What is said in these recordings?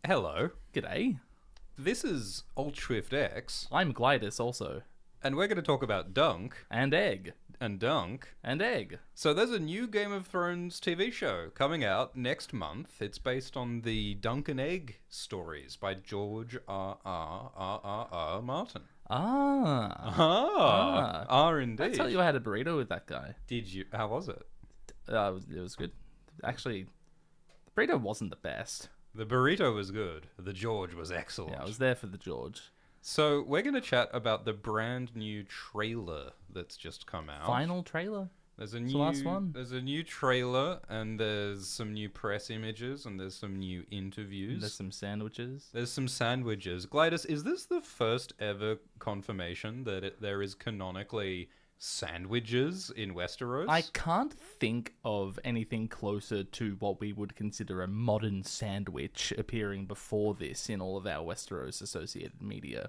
Hello. G'day. This is tshirts X, I'm Glidus also. and we're going to talk about Dunk And egg. and Dunk. And egg. So there's a new Game of Thrones TV show coming out next month. It's based on the Dunk and Egg stories by George R. Martin. Indeed. I tell you, I had a burrito with that guy. Did you? How was it? It was good. Actually, the burrito wasn't the best. The burrito was good. The George was excellent. Yeah, I was there for the George. So we're going to chat about the brand new trailer that's just come out. Final trailer? There's a It's new the last one. There's a new trailer, and there's some new press images, and there's some new interviews. There's some sandwiches. There's some sandwiches. Glidus, is this the first ever confirmation that there is canonically sandwiches in Westeros? I can't think of anything closer to what we would consider a modern sandwich appearing before this in all of our Westeros associated media.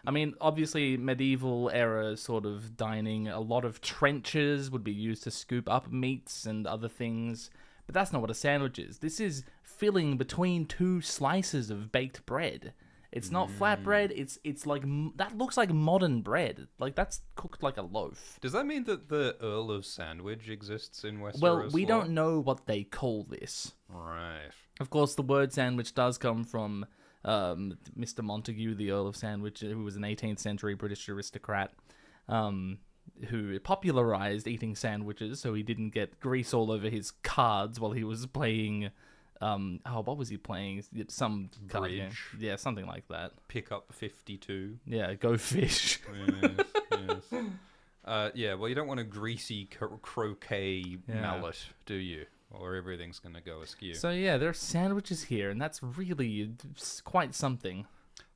I mean, obviously, medieval era sort of dining, a lot of trenchers would be used to scoop up meats and other things, but that's not what a sandwich is. This is filling between two slices of baked bread. It's not flatbread. It's like that looks like modern bread. Like that's cooked like a loaf. Does that mean that the Earl of Sandwich exists in Westeros? Well, we lore? don't know what they call this. Right. Of course, the word sandwich does come from Mr. Montague, the Earl of Sandwich, who was an 18th century British aristocrat who popularized eating sandwiches so he didn't get grease all over his cards while he was playing. What was he playing? Some card game. Bridge. Yeah, something like that. Pick up 52. Yeah, go fish. Yes. Yeah, well, you don't want a greasy croquet mallet, do you? Or everything's going to go askew. So yeah, there are sandwiches here, and that's really quite something.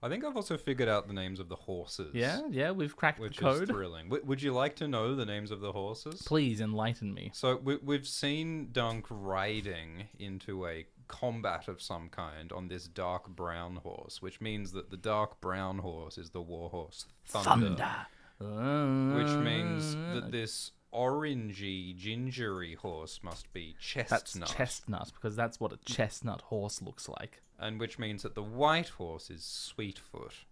I think I've also figured out the names of the horses. Yeah, we've cracked Which the code. is thrilling. Would you like to know the names of the horses? Please enlighten me. So we've seen Dunk riding into a combat of some kind on this dark brown horse, which means that the dark brown horse is the war horse Thunder. Which means that this orangey, gingery horse must be Chestnut. That's chestnut, because that's what a chestnut horse looks like. And which means that the white horse is Sweetfoot.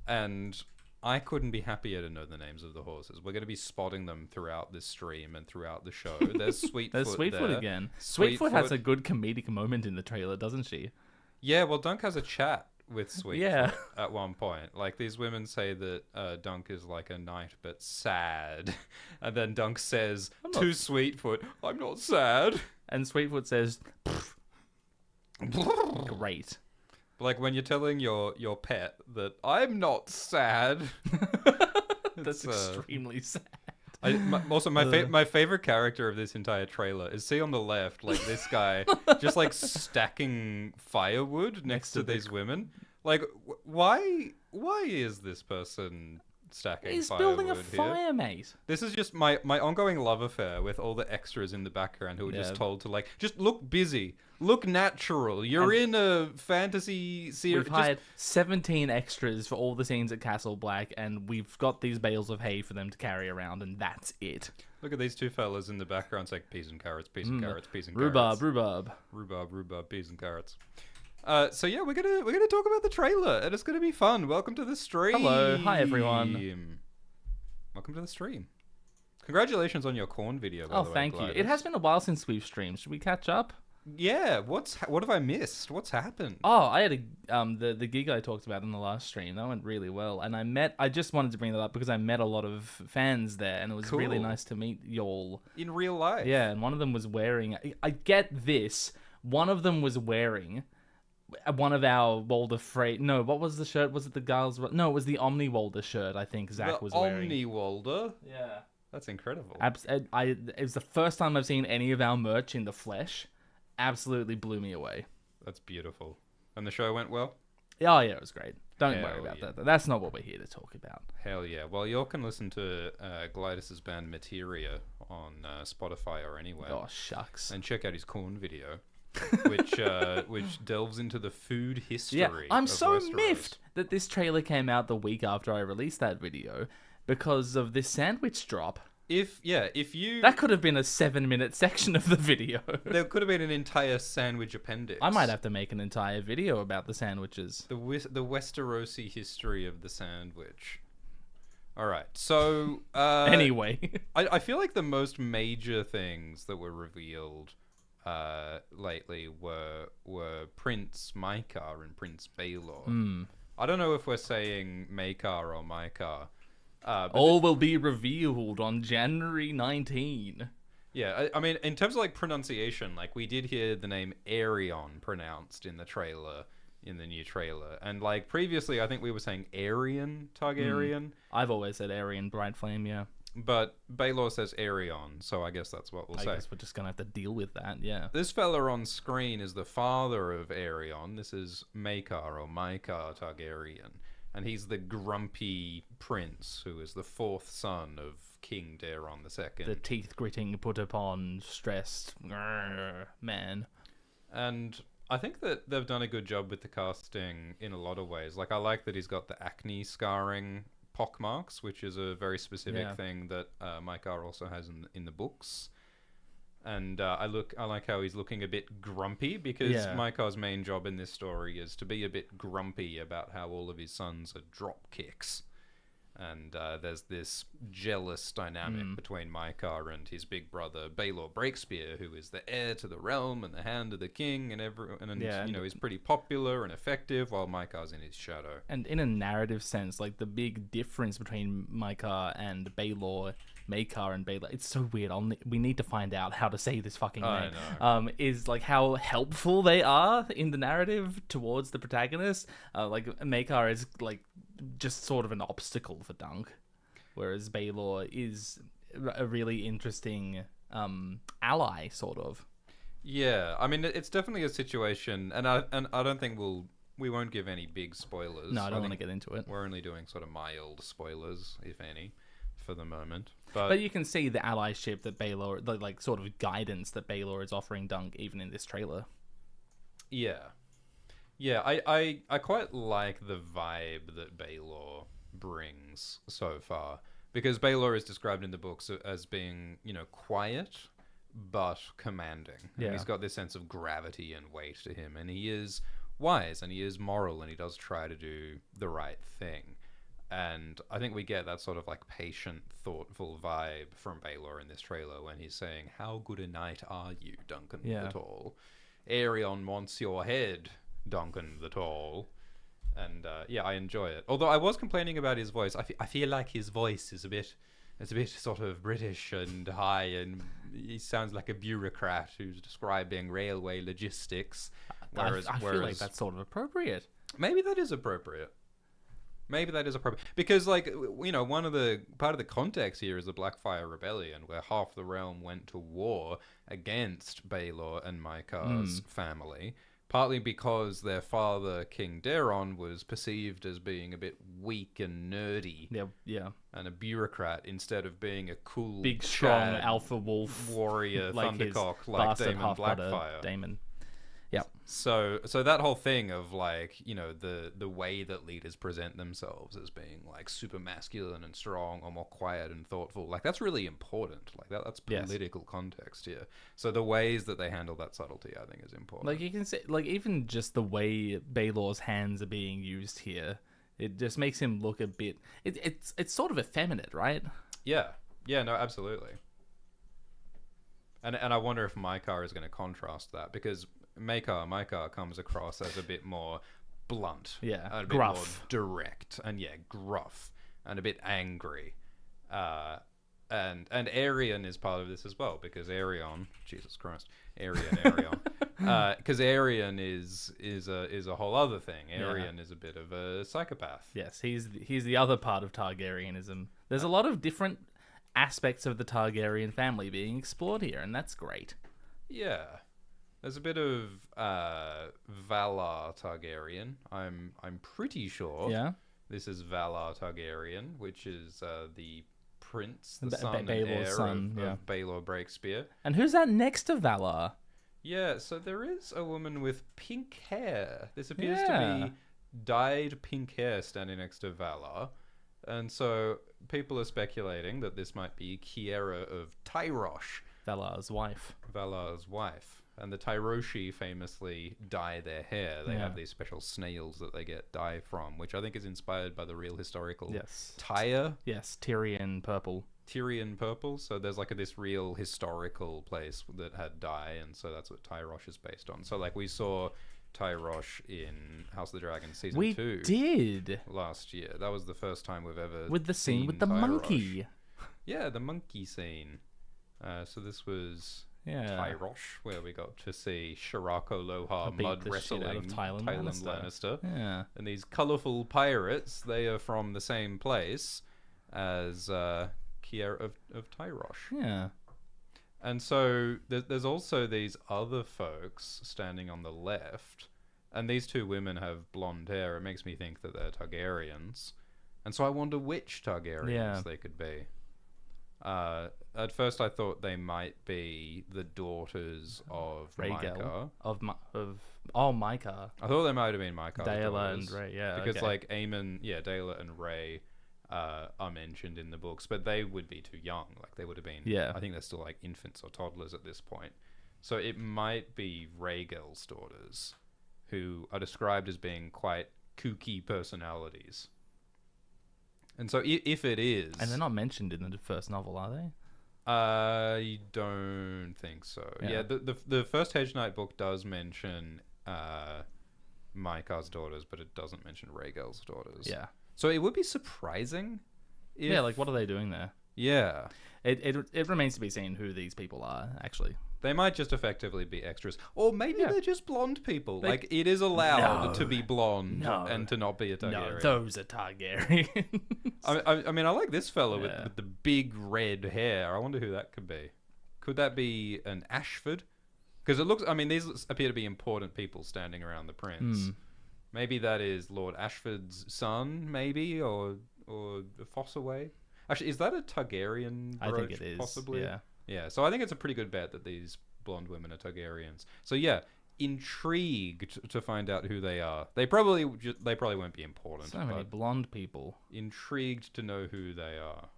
And I couldn't be happier to know the names of the horses. We're going to be spotting them throughout this stream and throughout the show. There's Sweetfoot There's Sweetfoot there. again. Sweetfoot has a good comedic moment in the trailer, doesn't she? Yeah, well, Dunk has a chat with Sweetfoot Yeah. at one point. Like, these women say that Dunk is like a knight, but sad. And then Dunk says to Sweetfoot, I'm not sad. And Sweetfoot says, great. Like, when you're telling your pet that I'm not sad. That's extremely sad. My favorite character of this entire trailer is, see on the left, like this guy just like stacking firewood next to these women. Like, why is this person stacking He's firewood building a here? fire, mate. This is just my ongoing love affair with all the extras in the background who are just told to, like, just look busy, look natural. You're in a fantasy series. We've hired 17 extras for all the scenes at Castle Black, and we've got these bales of hay for them to carry around, and that's it. Look at these two fellas in the background. It's like peas and carrots, peas and carrots, peas and Rhubarb, carrots. Rhubarb, peas and carrots. So yeah, we're gonna talk about the trailer, and it's gonna be fun. Welcome to the stream. Hello, hi everyone. Welcome to the stream. Congratulations on your corn video. By the way, thank you. Glidus. It has been a while since we've streamed. Should we catch up? Yeah. What have I missed? What's happened? Oh, I had the gig I talked about in the last stream. That went really well, and I just wanted to bring that up because I met a lot of fans there, and it was really Cool. nice to meet y'all In real life. Yeah, and one of them was wearing. I get this. One of them was wearing one of our Walder Frey. No, what was the shirt? Was it the girls? No, it was the Omni Walder shirt. I think Zach was wearing. Omni Walder. Yeah, That's incredible. it was the first time I've seen any of our merch in the flesh. Absolutely blew me away. That's beautiful. And the show went well? Oh yeah, it was great. Don't worry Hell about yeah. that. That's not what we're here to talk about. Hell yeah. Well, you all can listen to Glidus' band Materia on Spotify or anywhere. Oh shucks. And check out his corn video, which delves into the food history. Yeah, I'm of so Westeros. miffed that this trailer came out the week after I released that video because of this sandwich drop. if you That could have been a 7-minute section of the video. there could have been an entire sandwich appendix. I might have to make an entire video about the sandwiches. the Westerosi history of the sandwich. All right, so Anyway. I feel like the most major things that were revealed lately were Prince Maekar and Prince Baelor. I don't know if we're saying Maekar or Maekar. All will be revealed on January 19. Yeah, I mean, in terms of like pronunciation, like we did hear the name Aerion pronounced in the trailer, in the new trailer, and like previously, I think we were saying Aerion Targaryen. I've always said Aryan Bright Flame, yeah. But Baelor says Aerion, so I guess that's what we'll say. I guess we're just gonna have to deal with that, yeah. This fella on screen is the father of Aerion. This is Maekar or Maekar Targaryen. And he's the grumpy prince who is the fourth son of King Daeron II. The teeth-gritting, put-upon, stressed man. And I think that they've done a good job with the casting in a lot of ways. Like, I like that he's got the acne scarring pockmarks, which is a very specific thing that Maekar also has in the books. And I like how he's looking a bit grumpy, because Maekar's main job in this story is to be a bit grumpy about how all of his sons are drop kicks. And there's this jealous dynamic between Maekar and his big brother Baelor Breakspear, who is the heir to the realm and the hand of the king, and you know, he's pretty popular and effective, while Maekar's in his shadow. And in a narrative sense, like the big difference between Maekar and Baelor, Maekar and Baelor, it's so weird. We need to find out how to say this fucking name. Is like how helpful they are in the narrative towards the protagonist. Like Maekar is like just sort of an obstacle for Dunk, whereas Baelor is a really interesting ally, sort of. Yeah, I mean, it's definitely a situation, and I don't think we won't give any big spoilers. No, I don't want to get into it. We're only doing sort of mild spoilers, if any, for the moment. But you can see the allyship that Baelor, the like sort of guidance that Baelor is offering Dunk, even in this trailer. Yeah. Yeah, I quite like the vibe that Baelor brings so far, because Baelor is described in the books as being, you know, quiet but commanding. And he's got this sense of gravity and weight to him, and he is wise and he is moral and he does try to do the right thing. And I think we get that sort of like patient, thoughtful vibe from Baelor in this trailer when he's saying, "How good a knight are you, Duncan the Tall? Aerion wants your head, Duncan the Tall." And I enjoy it. Although I was complaining about his voice. I feel like his voice is a bit sort of British and high, and he sounds like a bureaucrat who's describing railway logistics. I feel like that's sort of appropriate. Maybe that is appropriate. Because, like, you know, part of the context here is the Blackfire Rebellion, where half the realm went to war against Baelor and Maekar's family, partly because their father, King Daeron, was perceived as being a bit weak and nerdy. Yeah. And a bureaucrat, instead of being a cool, big, strong alpha wolf warrior, like thundercock, like Daemon Blackfire. Daemon. Yeah. So that whole thing of, like, you know, the way that leaders present themselves as being like super masculine and strong, or more quiet and thoughtful, like that's really important. Like that's political context here. So the ways that they handle that subtlety, I think, is important. Like you can say, like even just the way Baelor's hands are being used here, it just makes him look a bit. It's sort of effeminate, right? Yeah. No, absolutely. And I wonder if Maekar is going to contrast that, because Maekar comes across as a bit more blunt, a bit gruff, more direct, and gruff, and a bit angry. And Aerion is part of this as well, because Aerion, Jesus Christ, Aerion, because Aerion is a whole other thing. Aerion is a bit of a psychopath. Yes, he's the other part of Targaryenism. There's a lot of different aspects of the Targaryen family being explored here, and that's great. Yeah. There's a bit of Valar Targaryen. I'm pretty sure. Yeah. This is Valar Targaryen, which is the prince, the son and Baelor's heir son, of Baelor Breakspear. And who's that next to Valar? Yeah, so there is a woman with pink hair. This appears to be dyed pink hair standing next to Valar. And so people are speculating that this might be Kiera of Tyrosh, Valar's wife. Valar's wife. And the Tyroshi famously dye their hair. They have these special snails that they get dye from, which I think is inspired by the real historical Tyre. Yes, Tyrian purple. Tyrian purple. So there's like this real historical place that had dye, and so that's what Tyrosh is based on. So like we saw Tyrosh in House of the Dragon season 2. We did last year. That was the first time we've ever with the scene seen with the Tyrosh. monkey. Yeah, the monkey scene. So this was Tyrosh, where we got to see Shirako Lohar mud wrestling Tylan Lannister. Yeah, And these colourful pirates, they are from the same place as Kiera of Tyrosh. yeah. And so there's also these other folks standing on the left, and these two women have blonde hair. It makes me think that they're Targaryens. And so I wonder which Targaryens they could be. At first I thought they might be the daughters of Micah. Micah. I thought they might have been Micah's Daela daughters. and Ray, yeah. Because okay. like Aemon, Daela and Ray are mentioned in the books, but they would be too young. Like they would have been, I think they're still like infants or toddlers at this point. So it might be Rhaegal's daughters, who are described as being quite kooky personalities. And so if it is... And they're not mentioned in the first novel, are they? I don't think so. Yeah, the first Hedge Knight book does mention Micah's daughters, but it doesn't mention Rhaegal's daughters. Yeah. So it would be surprising if... Yeah, like what are they doing there? Yeah. It remains to be seen who these people are, actually. They might just effectively be extras. Or maybe they're just blonde people. Like, it is allowed to be blonde and to not be a Targaryen. No, those are Targaryens. I mean, I like this fella with the big red hair. I wonder who that could be. Could that be an Ashford? Because it looks... I mean, these appear to be important people standing around the prince. Maybe that is Lord Ashford's son, maybe, or Fossaway. Actually, is that a Targaryen brooch? I think it is, possibly? yeah. Yeah, so I think it's a pretty good bet that these blonde women are Targaryens. So yeah, intrigued to find out who they are. They probably won't be important. So many blonde people. Intrigued to know who they are.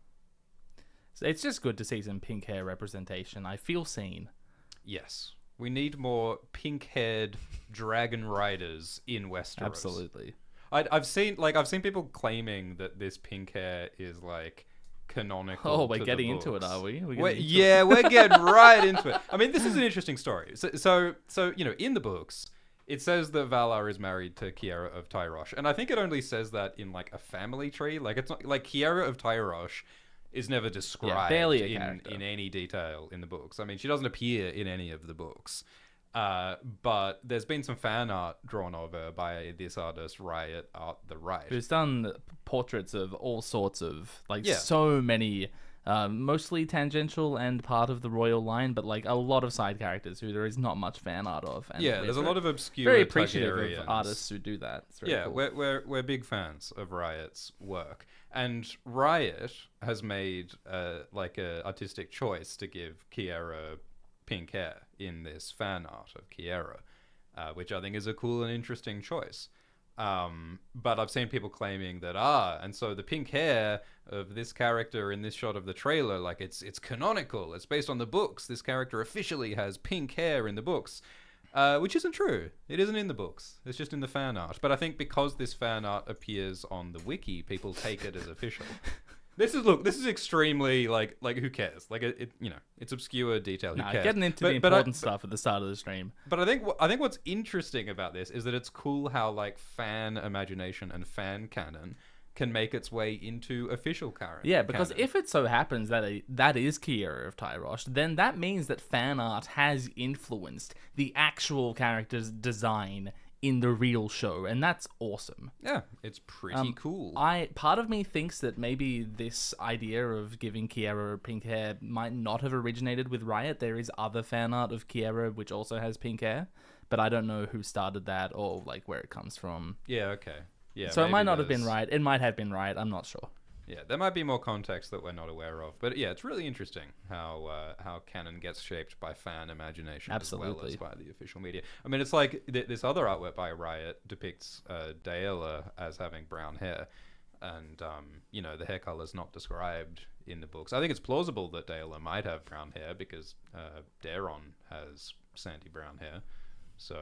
So it's just good to see some pink hair representation. I feel seen. Yes. We need more pink-haired dragon riders in Westeros. Absolutely. I've seen people claiming that this pink hair is like canonical. Oh, we're getting into it, are we? We're getting right into it. I mean, this is an interesting story. So in the books, it says that Valar is married to Kiera of Tyrosh, and I think it only says that in like a family tree. Like it's not like Kiera of Tyrosh is never described barely a in any detail in the books. I mean, she doesn't appear in any of the books. But there's been some fan art drawn of her by this artist, Riot Art the Right. Who's done portraits of all sorts of, so many, mostly tangential and part of the royal line, but like a lot of side characters who there is not much fan art of. And there's a lot of obscure very appreciative Targaryens. of artists who do that. It's very cool. We're big fans of Riot's work. And Riot has made like a artistic choice to give Kiera pink hair in this fan art of Kiera, which I think is a cool and interesting choice. But I've seen people claiming that and so the pink hair of this character in this shot of the trailer, like it's canonical, it's based on the books. This character officially has pink hair in the books, which isn't true. It isn't in the books. It's just in the fan art. But I think because this fan art appears on the wiki, people take it as official. This is extremely like who cares? Like it's obscure detail. Who cares? Getting into the important stuff at the start of the stream. But I think what's interesting about this is that it's cool how like fan imagination and fan canon can make its way into official canon. Yeah, because if it so happens that that is Kiera of Tyrosh, then that means that fan art has influenced the actual character's design in the real show, and that's awesome. Yeah, it's pretty cool. Part of me thinks that maybe this idea of giving Kiera pink hair might not have originated with Riot. There is other fan art of Kiera which also has pink hair, but I don't know who started that or like where it comes from. Yeah, okay. Yeah. So it might not have been Riot. It might have been Riot. I'm not sure. Yeah, there might be more context that we're not aware of. But yeah, it's really interesting how canon gets shaped by fan imagination as well as by the official media. I mean, it's like this other artwork by Riot depicts Daela as having brown hair. and the hair color's not described in the books. I think it's plausible that Daela might have brown hair because Daeron has sandy brown hair, so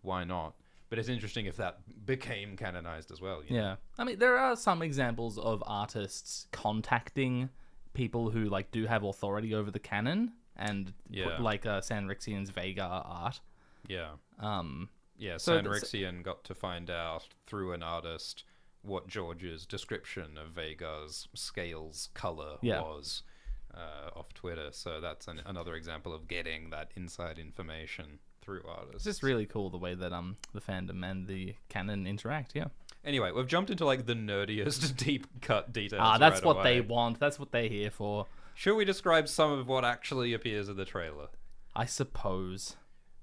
why not? But it's interesting if that became canonized as well. Yeah, I mean, there are some examples of artists contacting people who do have authority over the canon and Sanrixian's Vhagar art. Yeah. So Sanrixian got to find out through an artist what George's description of Vhagar's scales color was off Twitter. So that's another example of getting that inside information through artists. It's just really cool the way that the fandom and the canon interact. Yeah. Anyway, we've jumped into the nerdiest deep cut details. That's right what away. they want. That's what they're here for. Should we describe some of what actually appears in the trailer? I suppose.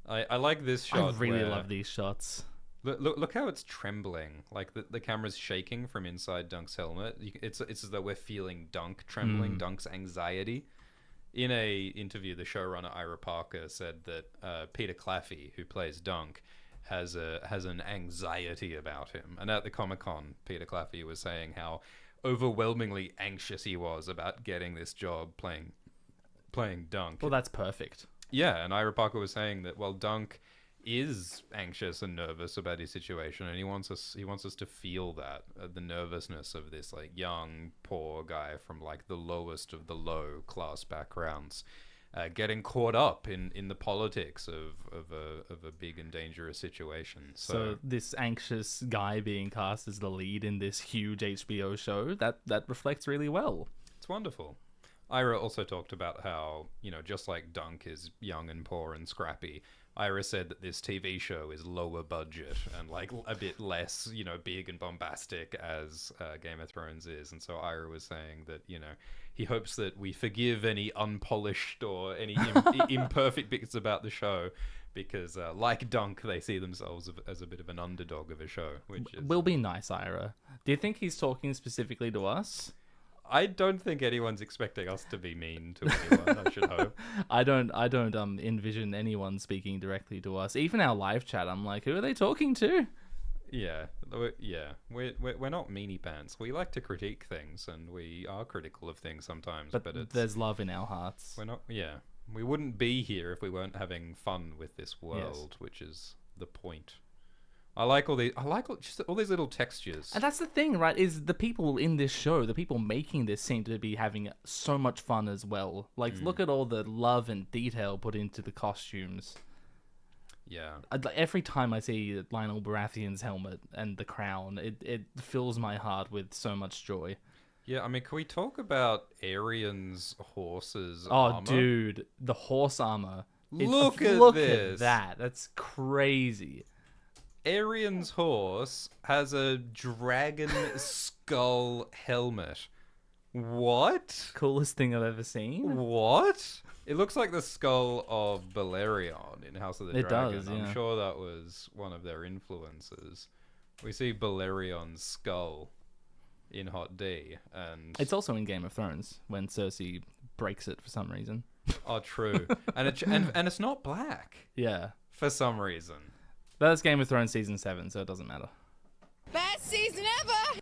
I like this shot. I really love these shots. Look how it's trembling. The camera's shaking from inside Dunk's helmet. It's as though we're feeling Dunk trembling, Dunk's anxiety. In a interview, the showrunner Ira Parker said that Peter Claffey, who plays Dunk, has an anxiety about him. And at the Comic-Con, Peter Claffey was saying how overwhelmingly anxious he was about getting this job playing Dunk. Well, that's perfect. Yeah, and Ira Parker was saying that Dunk is anxious and nervous about his situation, and he wants us to feel that the nervousness of this young poor guy from the lowest of the low class backgrounds, getting caught up in the politics of a big and dangerous situation. So this anxious guy being cast as the lead in this huge HBO show, that reflects really well. It's wonderful. Ira also talked about how, just like Dunk is young and poor and scrappy, Ira said that this TV show is lower budget and a bit less, big and bombastic as Game of Thrones is. And so Ira was saying that, he hopes that we forgive any unpolished or any imperfect bits about the show because, like Dunk, they see themselves as a bit of an underdog of a show. Which will be nice, Ira. Do you think he's talking specifically to us? I don't think anyone's expecting us to be mean to anyone. I should hope. I don't envision anyone speaking directly to us. Even our live chat, I'm like, who are they talking to? Yeah. We're not meanie pants. We like to critique things, and we are critical of things sometimes. But there's love in our hearts. We're not. Yeah, we wouldn't be here if we weren't having fun with this world, which is the point. I like all these little textures. And that's the thing, right? Is the people in this show, the people making this, seem to be having so much fun as well. Look at all the love and detail put into the costumes. Yeah. Every time I see Lionel Baratheon's helmet and the crown, it fills my heart with so much joy. Yeah, I mean, can we talk about Aerian's horse's armor? armor? Dude, the horse armor. Look at this. At that. That's crazy. Aerian's horse has a dragon skull helmet. What? Coolest thing I've ever seen. What? It looks like the skull of Balerion in House of the Dragon. Does, yeah. I'm sure that was one of their influences. We see Balerion's skull in Hot D, and it's also in Game of Thrones when Cersei breaks it for some reason. Oh, true. and it's not black. Yeah. For some reason. That's Game of Thrones season 7, so it doesn't matter. Best season ever!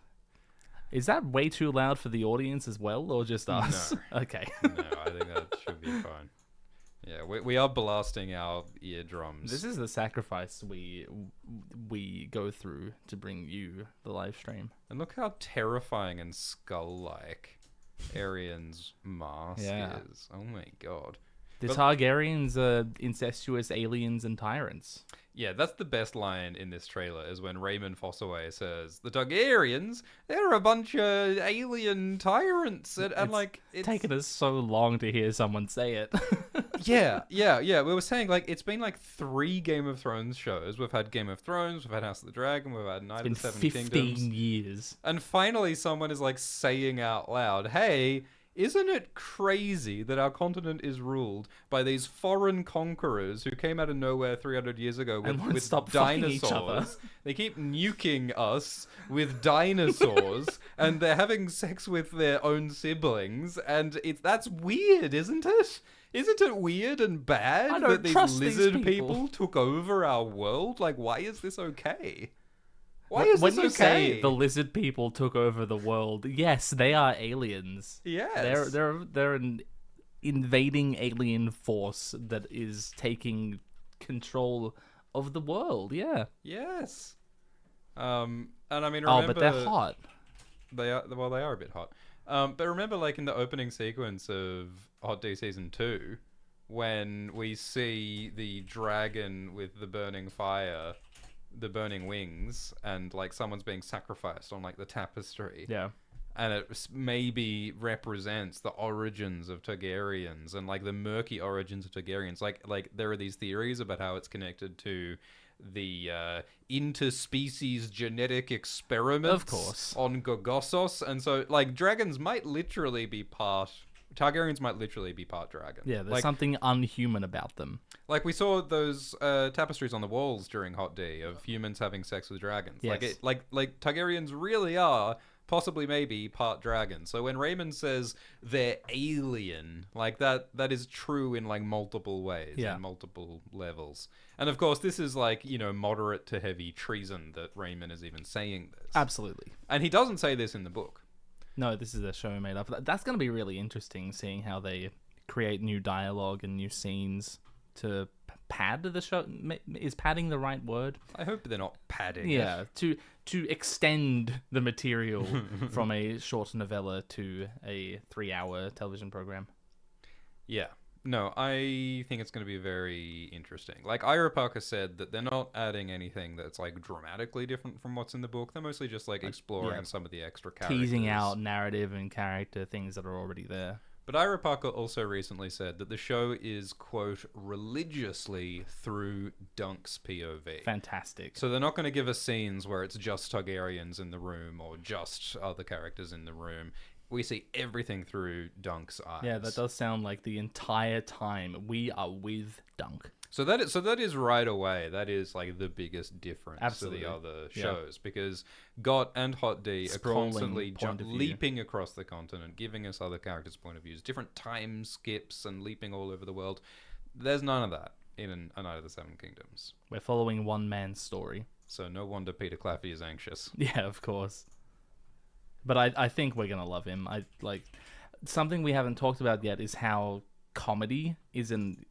Is that way too loud for the audience as well, or just us? No. Okay. No, I think that should be fine. Yeah, we are blasting our eardrums. This is the sacrifice we go through to bring you the live stream. And look how terrifying and skull-like Aerian's mask is. Oh my god. The Targaryens are incestuous aliens and tyrants. Yeah, that's the best line in this trailer, is when Raymond Fossaway says, the Targaryens, they're a bunch of alien tyrants. And it's taken us so long to hear someone say it. Yeah. We were saying, it's been 3 Game of Thrones shows. We've had Game of Thrones, we've had House of the Dragon, we've had Night of the Seven Kingdoms. It's been 15 years. And finally someone is, saying out loud, hey, isn't it crazy that our continent is ruled by these foreign conquerors who came out of nowhere 300 years ago with dinosaurs? They keep nuking us with dinosaurs, and they're having sex with their own siblings, and that's weird, isn't it? Isn't it weird and bad that these lizard people took over our world? Why is this okay? Why is when this you okay? say the lizard people took over the world, yes, they are aliens. Yes. They're an invading alien force that is taking control of the world. Yeah. Yes. And I mean, Oh, remember... but they're hot. They are, well, they are a bit hot. But remember, like, in the opening sequence of Hot D Season 2, when we see the dragon with the burning fire, the burning wings, and, like, someone's being sacrificed on, like, the tapestry. Yeah. And it maybe represents the origins of Targaryens and, like, the murky origins of Targaryens. Like there are these theories about how it's connected to the interspecies genetic experiments, Of course, on Gogossos, and so, like, dragons might literally be Targaryens might literally be part dragon. Yeah, there's like, something unhuman about them. like we saw those tapestries on the walls during Hot D of humans having sex with dragons. Yes. Like Targaryens really are possibly maybe part dragon. So when Raymond says they're alien, like that is true in, like, multiple ways, Yeah. in multiple levels. And of course this is, like, you know, moderate to heavy treason that Raymond is even saying this. Absolutely. And he doesn't say this in the book. No, this is a show made up. That's going to be really interesting, seeing how they create new dialogue and new scenes to pad the show. Is padding the right word? I hope they're not padding Yeah, it. to extend the material from a short novella to a 3-hour television program. Yeah. No, I think it's going to be very interesting. Like, Ira Parker said that they're not adding anything that's, like, dramatically different from what's in the book. They're mostly just, like, exploring some of the extra characters. Teasing out narrative and character things that are already there. But Ira Parker also recently said that the show is, quote, religiously through Dunk's POV. Fantastic. So they're not going to give us scenes where it's just Targaryens in the room or just other characters in the room. We see everything through Dunk's eyes. Yeah, that does sound like the entire time we are with Dunk. So that is right away. That is, like, the biggest difference Absolutely. to the other shows, because GOT and Hot D are Sprawling constantly point of view. leaping across the continent, giving us other characters' point of views, different time skips, and leaping all over the world. There's none of that in A Night of the Seven Kingdoms. We're following one man's story. So no wonder Peter Claffey is anxious. Yeah, of course. But I think we're gonna love him. I like something we haven't talked about yet is how comedy is an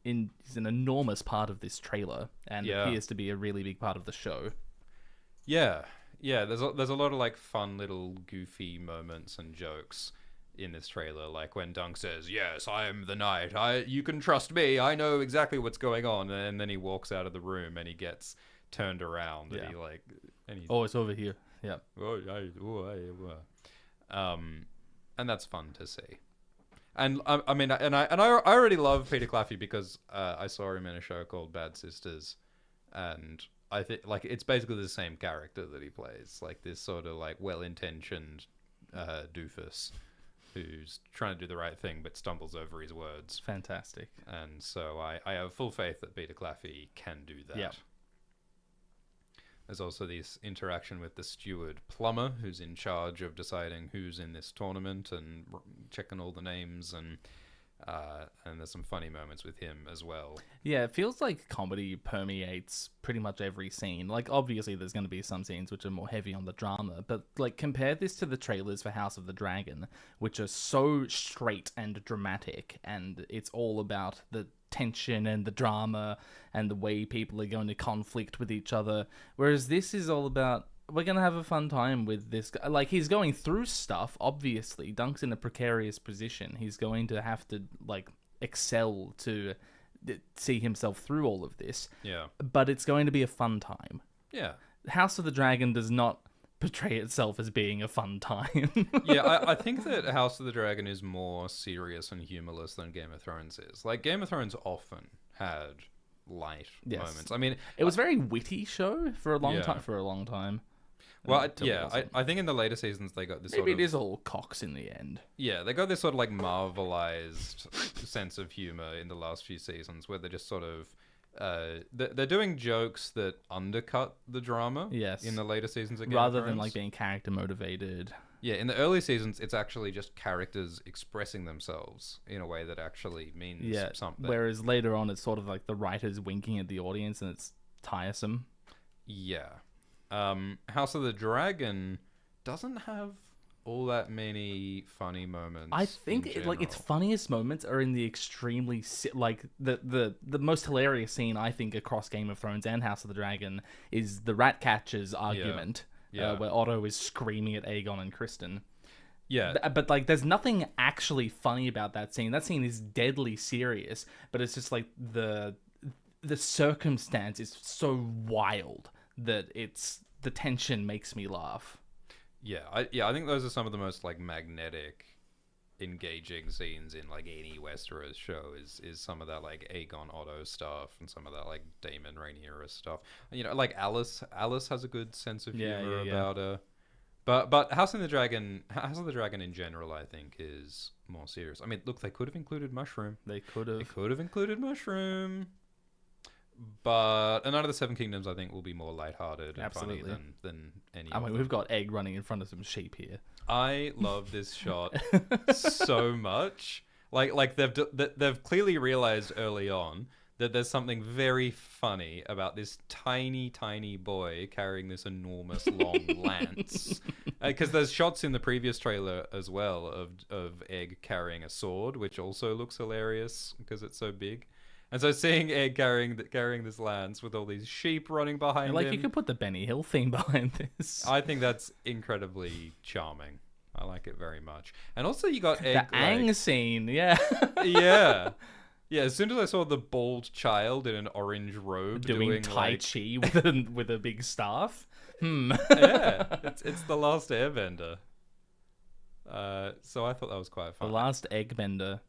enormous part of this trailer and appears to be a really big part of the show. Yeah. There's a lot of, like, fun little goofy moments and jokes in this trailer, like when Dunk says, "Yes, I am the knight. You can trust me. I know exactly what's going on," and then he walks out of the room and he gets turned around and he Oh, it's over here. Yeah. And that's fun to see. And I already love Peter Claffey because I saw him in a show called Bad Sisters, and I think, like, it's basically the same character that he plays, like this sort of, like, well-intentioned doofus who's trying to do the right thing but stumbles over his words. Fantastic. And so I have full faith that Peter Claffey can do that. Yeah. There's also this interaction with the steward Plumber, who's in charge of deciding who's in this tournament and checking all the names, and there's some funny moments with him as well. Yeah, it feels like comedy permeates pretty much every scene. Like, obviously there's going to be some scenes which are more heavy on the drama, but, like, compare this to the trailers for House of the Dragon, which are so straight and dramatic, and it's all about the tension and the drama and the way people are going to conflict with each other, whereas this is all about, we're going to have a fun time with this guy. Like, he's going through stuff, obviously. Dunk's in a precarious position. He's going to have to, like, excel to see himself through all of this. Yeah. But it's going to be a fun time. Yeah. House of the Dragon does not portray itself as being a fun time. Yeah, I think that House of the Dragon is more serious and humorless than Game of Thrones is. Like, Game of Thrones often had light moments. I mean, it was a very witty show for a long Yeah. time. For a long time. well, I think in the later seasons they got this Maybe sort of... it is all cocks in the end. Yeah, they got this sort of, like, marvelized sense of humor in the last few seasons, where they're just sort of... they're doing jokes that undercut the drama. Yes. In the later seasons of Game Rather of than, Thrones. like, being character motivated. Yeah, in the early seasons, it's actually just characters expressing themselves in a way that actually means something. Whereas later on, it's sort of like the writers winking at the audience, and it's tiresome. Yeah. House of the Dragon doesn't have all that many funny moments. I think its general. funniest moments are in the extremely the most hilarious scene I think across Game of Thrones and House of the Dragon is the Ratcatcher's argument, where Otto is screaming at Aegon and Kristen. Yeah, But like, there's nothing actually funny about that scene. That scene is deadly serious, but it's just like the circumstance is so wild that the tension makes me laugh. I think those are some of the most like magnetic, engaging scenes in like any Westeros show. Is some of that like Aegon Otto stuff and some of that like Daemon Rhaenyra stuff. You know, like Alice has a good sense of humor about her. But House of the Dragon in general, I think, is more serious. I mean, look, they could have included Mushroom. They could have included Mushroom. But A Night of the Seven Kingdoms, I think, will be more lighthearted and funny than any. I mean, we've got Egg running in front of some sheep here. I love this shot so much. Like they've clearly realized early on that there's something very funny about this tiny boy carrying this enormous long lance. Because there's shots in the previous trailer as well of Egg carrying a sword, which also looks hilarious because it's so big. And so seeing Egg carrying this lance with all these sheep running behind him. You could put the Benny Hill theme behind this. I think that's incredibly charming. I like it very much. And also you got Egg... The Aang scene, yeah. Yeah. Yeah, as soon as I saw the bald child in an orange robe doing Tai Chi with a big staff. Yeah, it's the last Airbender. So I thought that was quite fun. The last Eggbender.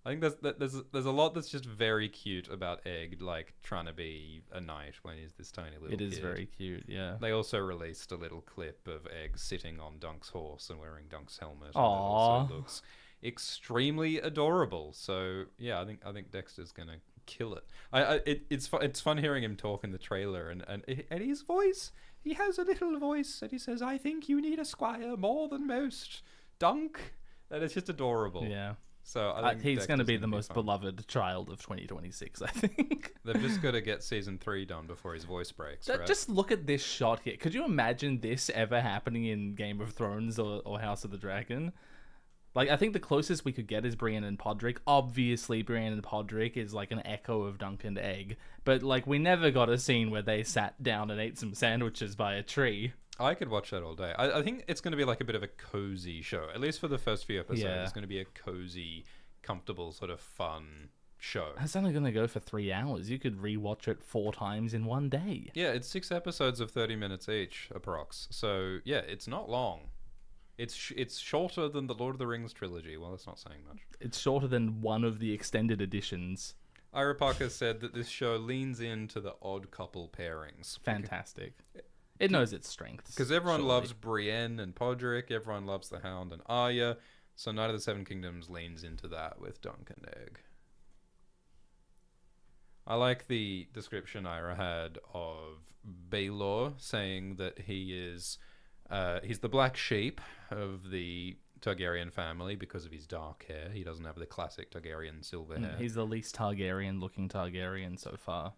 I think there's a lot that's just very cute about Egg, like trying to be a knight when he's this tiny little kid. It is very cute, yeah. They also released a little clip of Egg sitting on Dunk's horse and wearing Dunk's helmet. Aww. And it also looks extremely adorable. So yeah, I think Dexter's gonna kill it. It's fun hearing him talk in the trailer and his voice. He has a little voice and he says, "I think you need a squire more than most, Dunk." And it's just adorable. Yeah. So I think he's going to be the gonna most fun. beloved child of 2026, I think. They've just got to get season 3 done before his voice breaks, right? Just look at this shot here. Could you imagine this ever happening in Game of Thrones or House of the Dragon? Like, I think the closest we could get is Brienne and Podrick. Obviously, Brienne and Podrick is like an echo of Dunk and Egg. But, like, we never got a scene where they sat down and ate some sandwiches by a tree. I could watch that all day. I think it's going to be like a bit of a cozy show. At least for the first few episodes, it's going to be a cozy, comfortable, sort of fun show. It's only going to go for 3 hours. You could rewatch it 4 times in one day. Yeah, it's 6 episodes of 30 minutes each, approx. So, yeah, it's not long. It's shorter than the Lord of the Rings trilogy. Well, that's not saying much. It's shorter than one of the extended editions. Ira Parker said that this show leans into the odd couple pairings. Fantastic. It knows its strengths. Because everyone loves Brienne and Podrick, everyone loves the Hound and Arya, so Night of the Seven Kingdoms leans into that with Dunk and Egg. I like the description Ira had of Baelor, saying that he's the black sheep of the Targaryen family because of his dark hair. He doesn't have the classic Targaryen silver hair. He's the least Targaryen-looking Targaryen so far.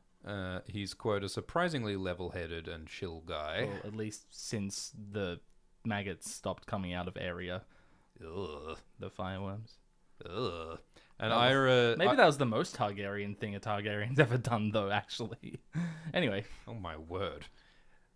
He's, quote, a surprisingly level-headed and chill guy. Well, at least since the maggots stopped coming out of Area. Ugh. The fireworms. Ugh. And Ira... Maybe that was the most Targaryen thing a Targaryen's ever done, though, actually. Anyway. Oh, my word.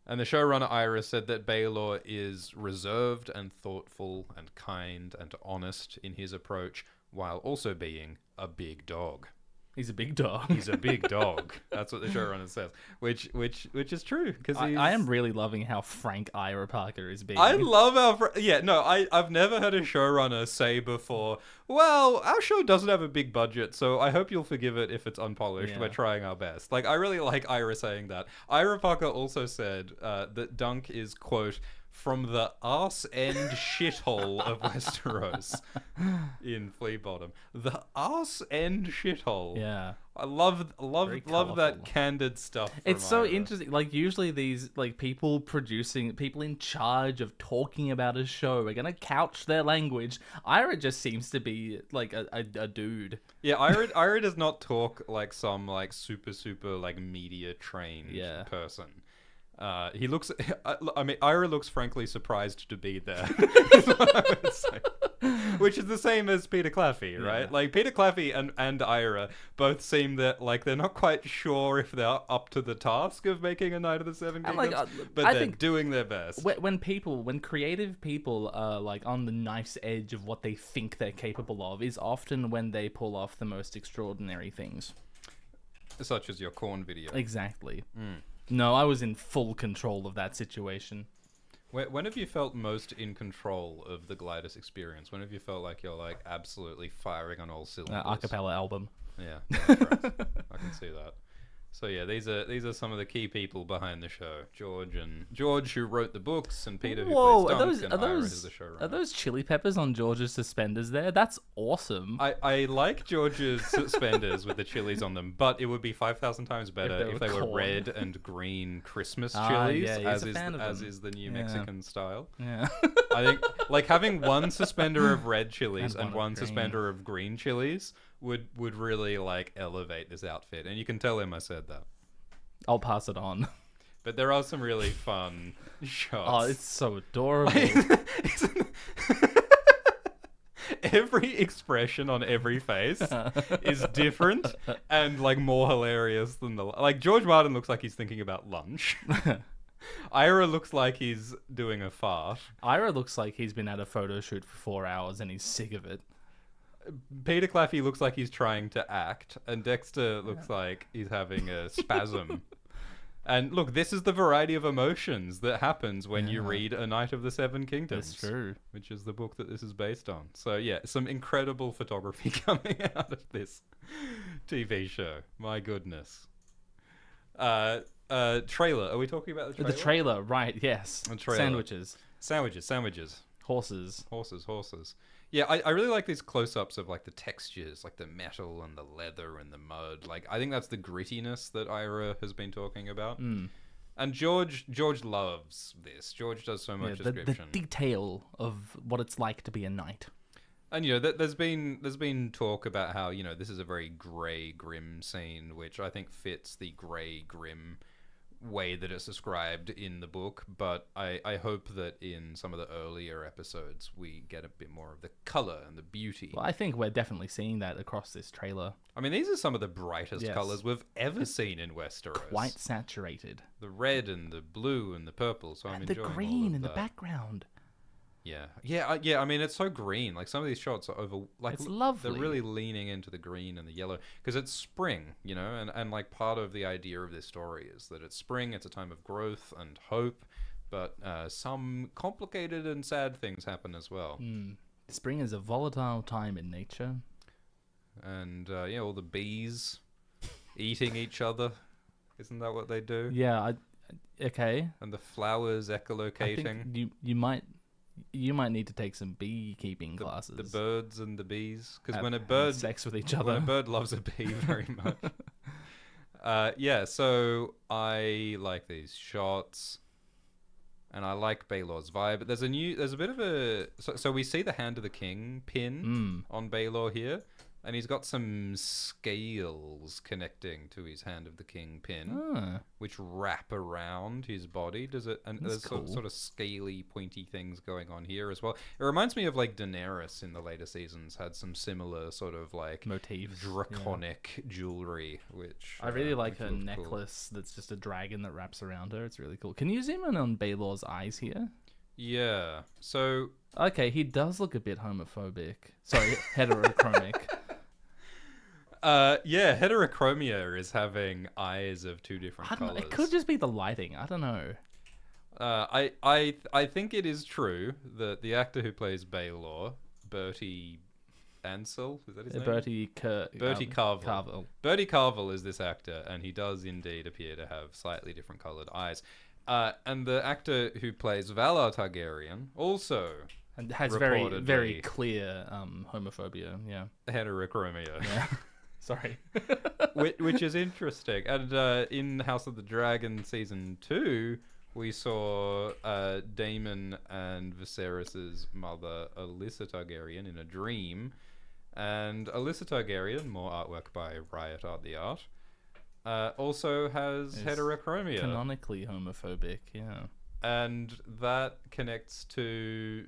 And the showrunner Ira said that Baelor is reserved and thoughtful and kind and honest in his approach, while also being a big dog. He's a big dog. He's a big dog. That's what the showrunner says, which is true. Because I am really loving how frank Ira Parker is being. I love I've never heard a showrunner say before, well, our show doesn't have a big budget, so I hope you'll forgive it if it's unpolished. Yeah. We're trying our best. Like, I really like Ira saying that. Ira Parker also said that Dunk is, quote, from the arse end shithole of Westeros in Flea Bottom. The arse end shithole. Yeah. I love that candid stuff. It's so Ira. interesting. Like, usually these people in charge of talking about a show are gonna couch their language. Ira just seems to be like a dude. Yeah, Ira does not talk like some like super like media trained person. He looks. I mean, Ira looks frankly surprised to be there, is what I would say. Which is the same as Peter Claffey, right? Yeah. Like Peter Claffey and Ira both seem that like they're not quite sure if they're up to the task of making a Knight of the Seven And, Kingdoms, like, but I they're think doing their best. when creative people are like on the nice edge of what they think they're capable of, is often when they pull off the most extraordinary things. Such as your corn video. Exactly. No, I was in full control of that situation. When have you felt most in control of the Glidus experience? When have you felt like you're like absolutely firing on all cylinders? Acapella album. Yeah, that's right. I can see that. So yeah, these are some of the key people behind the show. George, who wrote the books, and Peter, who plays Dunk, and Ira, who's the showrunner. Are those chili peppers on George's suspenders there? That's awesome. I like George's suspenders with the chilies on them, but it would be 5,000 times better if they were corn. red and green Christmas Ah, chilies, yeah, he's a fan of as them. is the New Yeah. Mexican style. Yeah. I think like having one suspender of red chilies And and one one of green. suspender of green chilies would really like elevate this outfit, and you can tell him I said that. I'll pass it on. But there are some really fun shots. Oh, it's so adorable. Every expression on every face is different and like more hilarious than like George Martin looks like he's thinking about lunch. Ira looks like he's doing a fart. Ira looks like he's been at a photo shoot for 4 hours and he's sick of it. Peter Claffey looks like he's trying to act, and Dexter looks like he's having a spasm. And look, this is the variety of emotions that happens when you read A Knight of the Seven Kingdoms. That's true. Which is the book that this is based on. So yeah, some incredible photography coming out of this TV show. My goodness. Trailer. Are we talking about the trailer? The trailer, right, yes. The trailer. Sandwiches. Horses. Yeah, I really like these close-ups of like the textures, like the metal and the leather and the mud. Like I think that's the grittiness that Ira has been talking about. And George loves this. George does so much The description. detail of what it's like to be a knight. And you know, there's been talk about how, you know, this is a very grey, grim scene, which I think fits the grey, grim way that it's described in the book, but I hope that in some of the earlier episodes we get a bit more of the colour and the beauty. Well, I think we're definitely seeing that across this trailer. I mean, these are some of the brightest Yes. colours we've ever seen in Westeros. Quite saturated. The red and the blue and the purple, so I'm And the enjoying all green of in the that. background. Yeah. I mean, it's so green. Like some of these shots are over. Like It's lovely. They're really leaning into the green and the yellow because it's spring, you know. And like part of the idea of this story is that it's spring. It's a time of growth and hope, but some complicated and sad things happen as well. Spring is a volatile time in nature. And yeah, all the bees eating each other. Isn't that what they do? Yeah, okay. And the flowers I echolocating. think you might need to take some beekeeping classes. The birds and the bees, because Have- when a have bird sex with each when other. a bird loves a bee very much. Yeah, so I like these shots, and I like Baelor's vibe. There's a bit of a so we see the Hand of the King pin on Baelor here, and he's got some scales connecting to his Hand of the King pin, which wrap around his body. Does it? And That's there's cool. sort of scaly, pointy things going on here as well. It reminds me of like Daenerys in the later seasons had some similar sort of like Motifs, yeah. draconic jewelry, which I really like which her looked cool. necklace that's just a dragon that wraps around her. It's really cool. Can you zoom in on Baelor's eyes here? Yeah. So Okay, he does look a bit homophobic. Sorry, heterochromic. yeah, heterochromia is having eyes of two different I don't know. colors. It could just be the lighting. I don't know. I think it is true that the actor who plays Baelor, Bertie Ansel, is that his name? Bertie Carvel. Carvel. Bertie Carvel is this actor, and he does indeed appear to have slightly different colored eyes. And the actor who plays Valar Targaryen also And has very, reportedly very clear homophobia. Yeah. heterochromia. Yeah. Sorry. which is interesting. And in House of the Dragon season 2, we saw Daemon and Viserys's mother, Alyssa Targaryen, in a dream. And Alyssa Targaryen, more artwork by Riot Art the Art, also has Is heterochromia. Canonically homophobic, yeah. And that connects to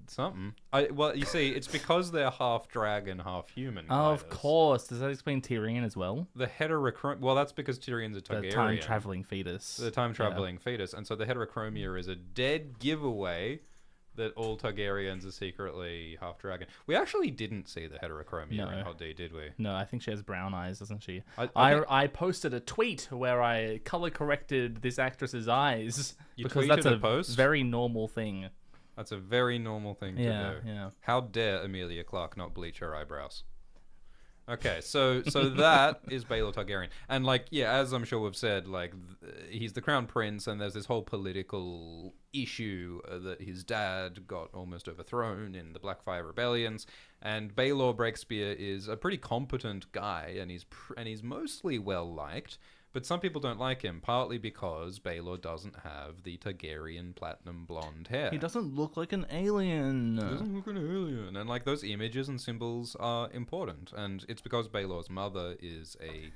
something. Well, you see, it's because they're half dragon, half human. Of Glidus. course. Does that explain Tyrion as well? The heterochromia. Well, that's because Tyrion's a Targaryen. The time-traveling fetus. The time-traveling fetus. And so the heterochromia is a dead giveaway that all Targaryens are secretly half dragon. We actually didn't see the heterochromia in Hot D, did we? No, I think she has brown eyes, doesn't she? I I posted a tweet where I color-corrected this actress's eyes. You because tweeted that's a a post? very normal thing. That's a very normal thing to Yeah, do. yeah. How dare Emilia Clarke not bleach her eyebrows? Okay, so that is Baelor Targaryen, and like, yeah, as I'm sure we've said, like, he's the crown prince, and there's this whole political issue that his dad got almost overthrown in the Blackfire rebellions, and Baelor Breakspear is a pretty competent guy, and he's mostly well liked. But some people don't like him, partly because Baelor doesn't have the Targaryen platinum blonde hair. He doesn't look like an alien. He doesn't look an alien. And, like, those images and symbols are important. And it's because Baelor's mother is a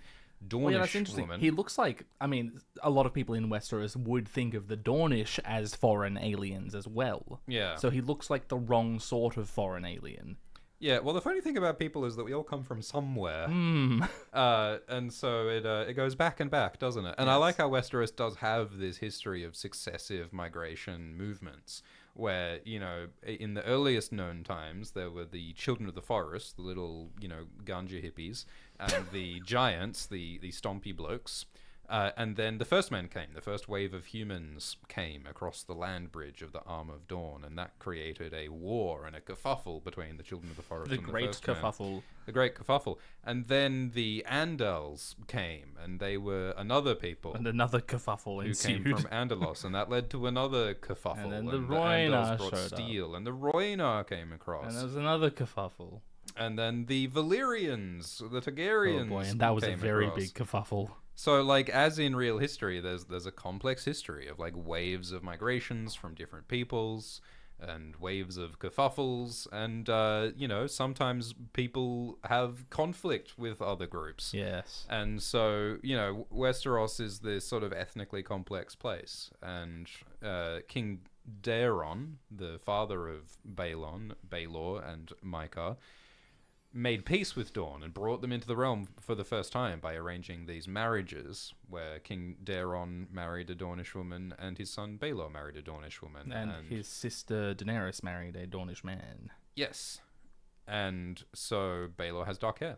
Dornish that's interesting. woman. He looks like, I mean, a lot of people in Westeros would think of the Dornish as foreign aliens as well. Yeah. So he looks like the wrong sort of foreign alien. Yeah, well, the funny thing about people is that we all come from somewhere. And so it goes back and back, doesn't it? And I like how Westeros does have this history of successive migration movements, where, you know, in the earliest known times, there were the Children of the Forest, the little, you know, ganja hippies, and the giants, the stompy blokes. And then the first men came. The first wave of humans came across the land bridge of the Arm of Dawn, and that created a war and a kerfuffle between the Children of the Forest The and the Great first men. Kerfuffle. The Great Kerfuffle. And then the Andals came, and they were another people And another kerfuffle who ensued. came from Andalos, and that led to another kerfuffle. And then the Andals Rhoynar brought showed up. steel, and the Rhoynar came across. And there was another kerfuffle. And then the Valyrians, the Targaryens. Oh boy, and that was a came very across. big kerfuffle. So, like, as in real history, there's a complex history of, like, waves of migrations from different peoples and waves of kerfuffles, and, you know, sometimes people have conflict with other groups. Yes. And so, you know, Westeros is this sort of ethnically complex place, and King Daeron, the father of Baelor and Mycah, made peace with Dorne and brought them into the realm for the first time by arranging these marriages where King Daeron married a Dornish woman and his son Baelor married a Dornish woman. And his sister Daenerys married a Dornish man. Yes. And so Baelor has dark hair.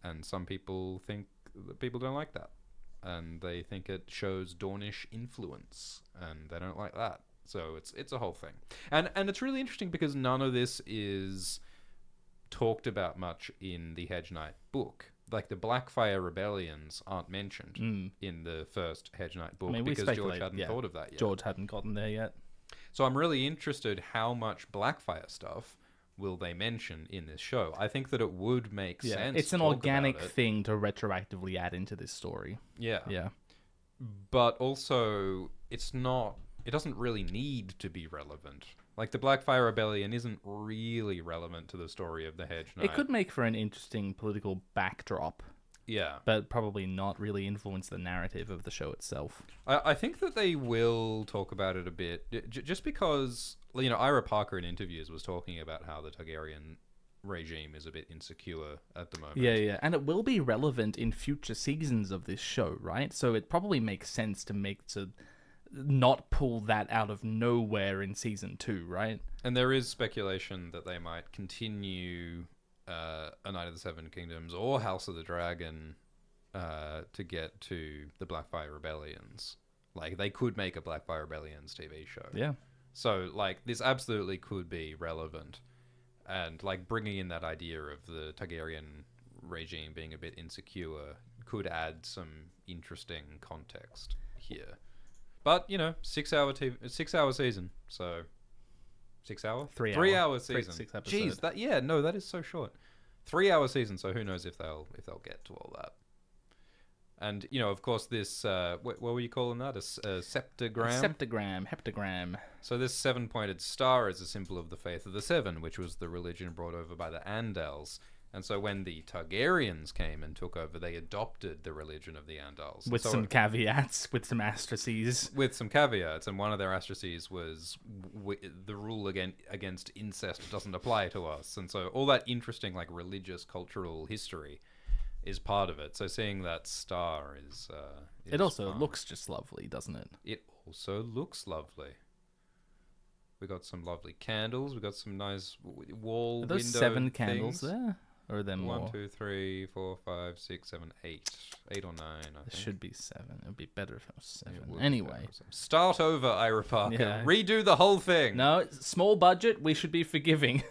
And some people think that people don't like that. And they think it shows Dornish influence. And they don't like that. So it's a whole thing. And it's really interesting because none of this is talked about much in the Hedge Knight book. Like, the Blackfire rebellions aren't mentioned in the first Hedge Knight book, I mean, we because George speculate, hadn't thought of that yet. George hadn't gotten there yet. So I'm really interested how much Blackfire stuff will they mention in this show. I think that it would make sense. It's an to talk organic about it. thing to retroactively add into this story. Yeah. Yeah. But also, it doesn't really need to be relevant. Like, the Blackfire Rebellion isn't really relevant to the story of the Hedge Knight. It could make for an interesting political backdrop, Yeah. but probably not really influence the narrative of the show itself. I think that they will talk about it a bit, just because, you know, Ira Parker in interviews was talking about how the Targaryen regime is a bit insecure at the moment. Yeah. And it will be relevant in future seasons of this show, right? So it probably makes sense to not pull that out of nowhere in season 2, right? And there is speculation that they might continue A Night of the Seven Kingdoms or House of the Dragon to get to the Blackfire Rebellions. Like, they could make a Blackfire Rebellions TV show. Yeah. So, like, this absolutely could be relevant. And, like, bringing in that idea of the Targaryen regime being a bit insecure could add some interesting context here. But, you know, 6 hour season. So, 6 hour? 3 3 hour. hour season. 6 episodes. Jeez, that is so short. 3 hour season. So who knows if they'll get to all that. And, you know, of course, this, what were you calling that? A septagram? Heptagram. So this 7-pointed star is a symbol of the Faith of the Seven, which was the religion brought over by the Andals. And so when the Targaryens came and took over, they adopted the religion of the Andals. With So some caveats, with some asterisks. with some caveats, and one of their asterisks was the rule against incest doesn't apply to us. And so all that interesting like religious cultural history is part of it. So seeing that star is It also fun. looks just lovely, doesn't it? It also looks lovely. We got some lovely candles. We got some nice wall Are those window 7 candles things. there? Or are there more? 1, 2, 3, 4, 5, 6, 7, 8. 8 or 9, I think. There should be 7. It would be better if it was It 7. would be Anyway. better. Start over, Ira Parker. Yeah. Redo the whole thing. No, small budget, we should be forgiving.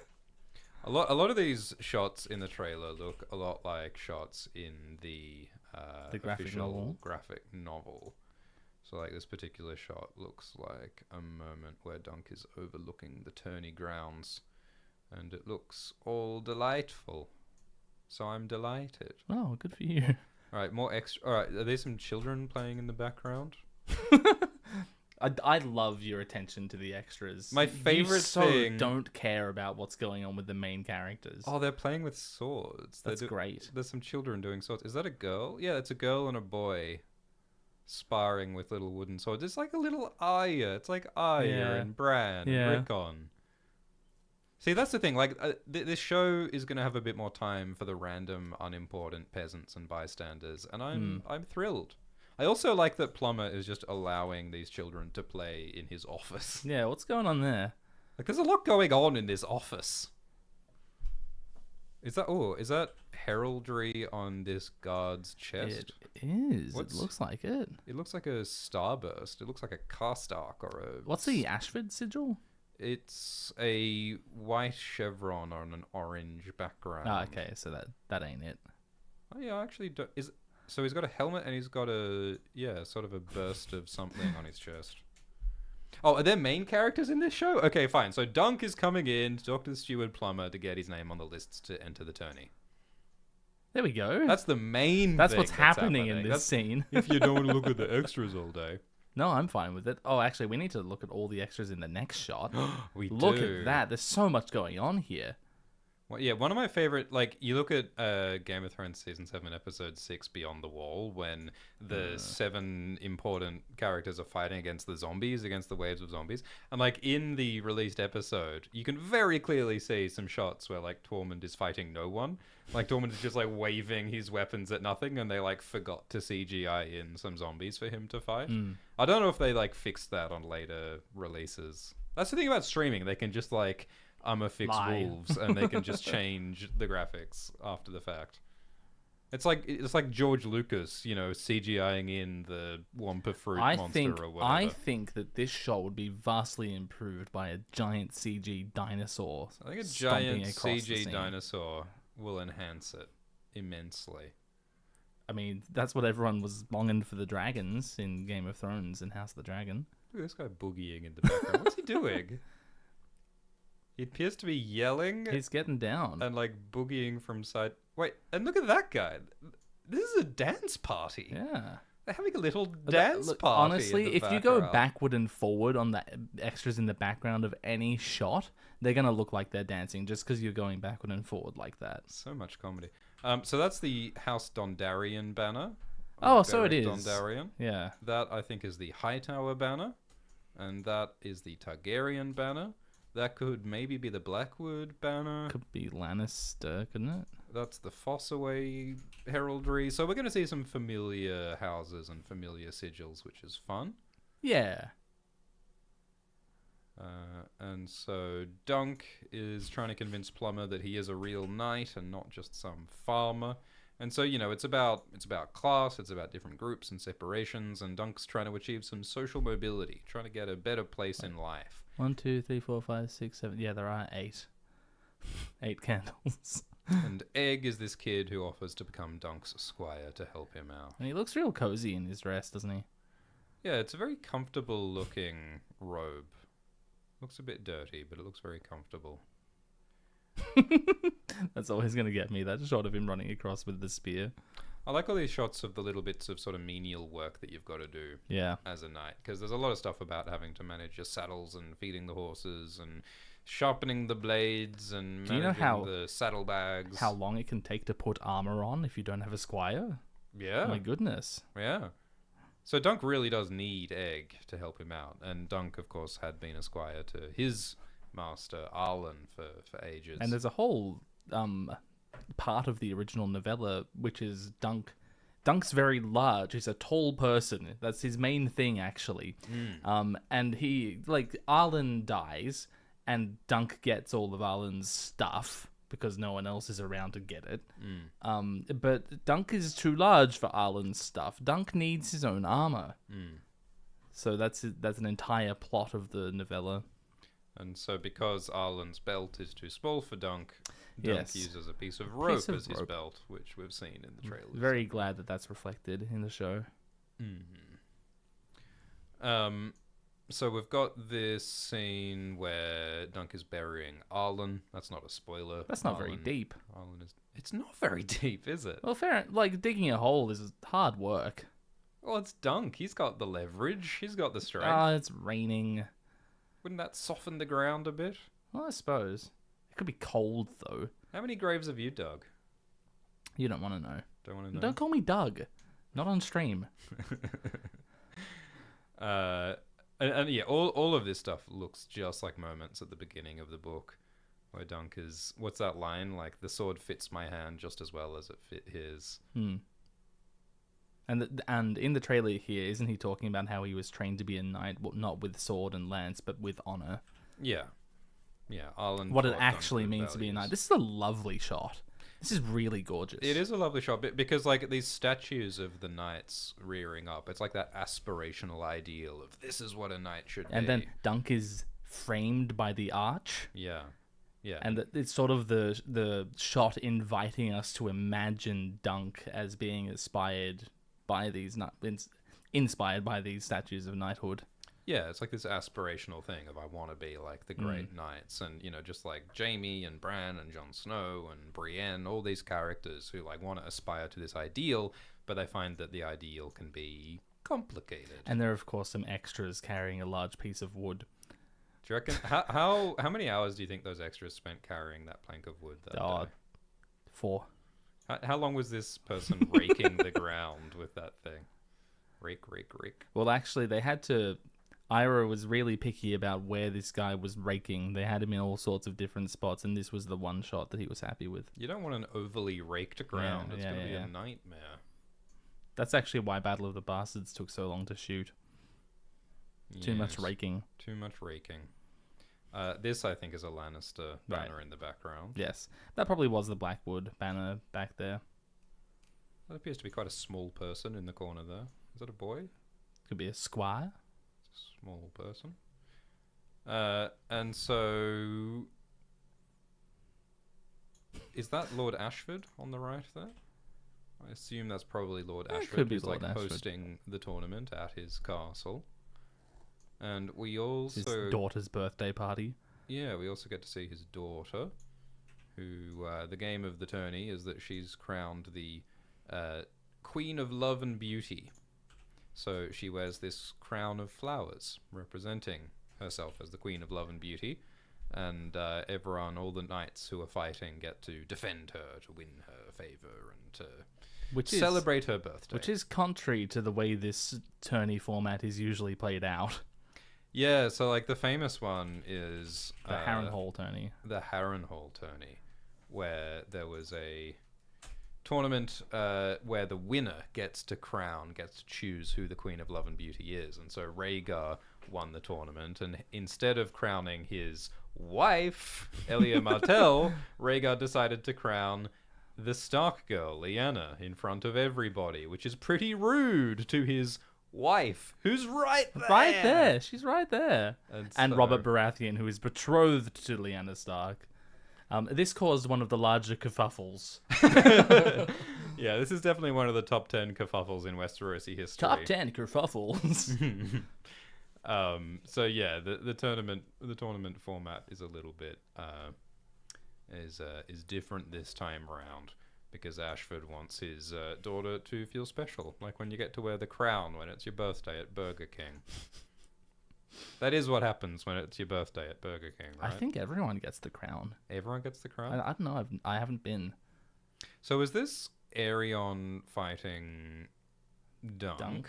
A lot of these shots in the trailer look a lot like shots in the graphic official novel. graphic novel. So like this particular shot looks like a moment where Dunk is overlooking the tourney grounds, and it looks all delightful. So I'm delighted. Oh, good for you. All right, more extra. All right, are there some children playing in the background? I love your attention to the extras. My favorite you so thing- don't care about what's going on with the main characters. Oh, they're playing with swords. That's great. There's some children doing swords. Is that a girl? Yeah, it's a girl and a boy sparring with little wooden swords. It's like a little Arya. It's like Arya Yeah. and Bran Yeah. and Rickon. See, that's the thing. Like, this show is going to have a bit more time for the random, unimportant peasants and bystanders, and I'm thrilled. I also like that Plummer is just allowing these children to play in his office. Yeah, what's going on there? Like, there's a lot going on in this office. Is that heraldry on this guard's chest? It is. What's- It looks like it. It looks like a starburst. It looks like a Karstark or a... What's the Ashford sigil? It's a white chevron on an orange background. Ah, okay, so that ain't it. Oh, yeah, I actually don't... So he's got a helmet and he's got sort of a burst of something on his chest. Oh, are there main characters in this show? Okay, fine. So Dunk is coming in to talk to the steward Plummer to get his name on the lists to enter the tourney. There we go. That's the main That's thing what's happening in this That's- scene. If you don't want to look at the extras all day. No, I'm fine with it. Oh, actually, we need to look at all the extras in the next shot. We Look do. at that. There's so much going on here. Well, yeah, one of my favorite, like, you look at Game of Thrones Season 7, Episode 6, Beyond the Wall, when the 7 important characters are fighting against the zombies, against the waves of zombies. And, like, in the released episode, you can very clearly see some shots where, like, Tormund is fighting no one. Like, Tormund is just, like, waving his weapons at nothing, and they, like, forgot to CGI in some zombies for him to fight. I don't know if they, like, fixed that on later releases. That's the thing about streaming. They can just, like... fix Lie. wolves, and they can just change the graphics after the fact. It's like George Lucas, CGIing in the Wampa fruit monster or whatever. I think that this shot would be vastly improved by a giant CG dinosaur. I think a stomping giant across the CG scene. dinosaur will enhance it immensely. I mean, that's what everyone was longing for the dragons in Game of Thrones and House of the Dragon. Look at this guy boogieing in the background. What's he doing? He appears to be yelling He's getting down. and like boogieing from side. Wait, and look at that guy. This is a dance party. Yeah. They're having a little dance Look, party. in honestly, the if you go background. backward and forward on the extras in the background of any shot, they're going to look like they're dancing just because you're going backward and forward like that. So much comedy. So that's the House Dondarrion banner. Oh, so it Beric is. Dondarrion. Yeah. That, I think, is the Hightower banner. And that is the Targaryen banner. That could maybe be the Blackwood banner. Could be Lannister, couldn't it? That's the Fossaway heraldry. So we're going to see some familiar houses and familiar sigils, which is fun. Yeah. And so Dunk is trying to convince Plummer that he is a real knight and not just some farmer. And so, it's about class, it's about different groups and separations, and Dunk's trying to achieve some social mobility, trying to get a better place in life. 1, 2, 3, 4, 5, 6, 7. Yeah, there are 8. 8 candles. And Egg is this kid who offers to become Dunk's squire to help him out. And he looks real cozy in his dress, doesn't he? Yeah, it's a very comfortable looking robe. Looks a bit dirty, but it looks very comfortable. That's always going to get me, that shot of him running across with the spear. I like all these shots of the little bits of sort of menial work that you've got to do Yeah. as a knight, because there's a lot of stuff about having to manage your saddles and feeding the horses and sharpening the blades and Do you know managing the saddlebags. How long it can take to put armor on if you don't have a squire? Yeah. My goodness. Yeah. So Dunk really does need Egg to help him out. And Dunk, of course, had been a squire to his master, Arlen, for ages. And there's a whole part of the original novella, which is Dunk. Dunk's very large. He's a tall person. That's his main thing, actually. And he, Arlen dies, and Dunk gets all of Arlen's stuff because no one else is around to get it. But Dunk is too large for Arlen's stuff. Dunk needs his own armor. So that's an entire plot of the novella. And so because Arlen's belt is too small for Dunk, Dunk Yes. uses a piece of rope Piece of as his rope. belt, which we've seen in the trailers. Very glad that that's reflected in the show. So we've got this scene where Dunk is burying Arlen. That's not a spoiler. That's not very Arlen- deep. Arlen is. It's not very deep, is it? Well, fair. Digging a hole is hard work. Well, it's Dunk. He's got the leverage. He's got the strength. It's raining. Wouldn't that soften the ground a bit? Well, I suppose. It could be cold, though. How many graves have you dug? You don't want to know. Don't want to know. Don't call me Doug. Not on stream. And yeah, all of this stuff looks just like moments at the beginning of the book where Dunk is... What's that line? Like, the sword fits my hand just as well as it fit his. And in the trailer here, isn't he talking about how he was trained to be a knight, not with sword and lance, but with honor? Yeah. Yeah, Arlen... What it taught Dunk actually the means to be a knight. values. This is a lovely shot. This is really gorgeous. It is a lovely shot because, like, these statues of the knights rearing up, it's like that aspirational ideal of this is what a knight should be. And then Dunk is framed by the arch. Yeah. Yeah. And it's sort of the shot inviting us to imagine Dunk as being inspired by these statues of knighthood. Yeah, it's like this aspirational thing of I want to be like the great knights, and just like Jaime and Bran and Jon Snow and Brienne, all these characters who like want to aspire to this ideal, but they find that the ideal can be complicated. And there are of course some extras carrying a large piece of wood. Do you reckon how many hours do you think those extras spent carrying that plank of wood that day? 4. How long was this person raking the ground with that thing? Rake. Well, actually, they had to. Ira was really picky about where this guy was raking. They had him in all sorts of different spots, and this was the one shot that he was happy with. You don't want an overly raked ground. It's going to be a nightmare. That's actually why Battle of the Bastards took so long to shoot. Too much Yes, raking. Too much raking. This, I think, is a Lannister banner in the background. Yes. That probably was the Blackwood banner back there. That appears to be quite a small person in the corner there. Is that a boy? Could be a squire. Small person. And so... Is that Lord Ashford on the right there? I assume that's probably Lord Ashford. could be who's Lord like Ashford. hosting the tournament at his castle. And we His also... daughter's birthday party. Yeah, we also get to see his daughter, who, the game of the tourney is that she's crowned the Queen of Love and Beauty. So she wears this crown of flowers, representing herself as the Queen of Love and Beauty. And everyone, all the knights who are fighting, get to defend her, to win her favour, and to celebrate her birthday. Which is contrary to the way this tourney format is usually played out. Yeah, so like the famous one is... The Harrenhal tourney. The Harrenhal tourney, where there was a tournament where the winner gets to choose who the Queen of Love and Beauty is. And so Rhaegar won the tournament, and instead of crowning his wife, Elia Martell, Rhaegar decided to crown the Stark girl, Lyanna, in front of everybody, which is pretty rude to his wife, who's right there. Right there. She's right there. And so- Robert Baratheon, who is betrothed to Lyanna Stark. This caused one of the larger kerfuffles. Yeah, this is definitely one of the top 10 kerfuffles in Westerosi history. Top 10 kerfuffles. So yeah, the tournament format is a little bit is different this time around, because Ashford wants his daughter to feel special, like when you get to wear the crown when it's your birthday at Burger King. That is what happens when it's your birthday at Burger King, right? I think everyone gets the crown. Everyone gets the crown? I don't know. I haven't been. So is this Aerion fighting Dunk?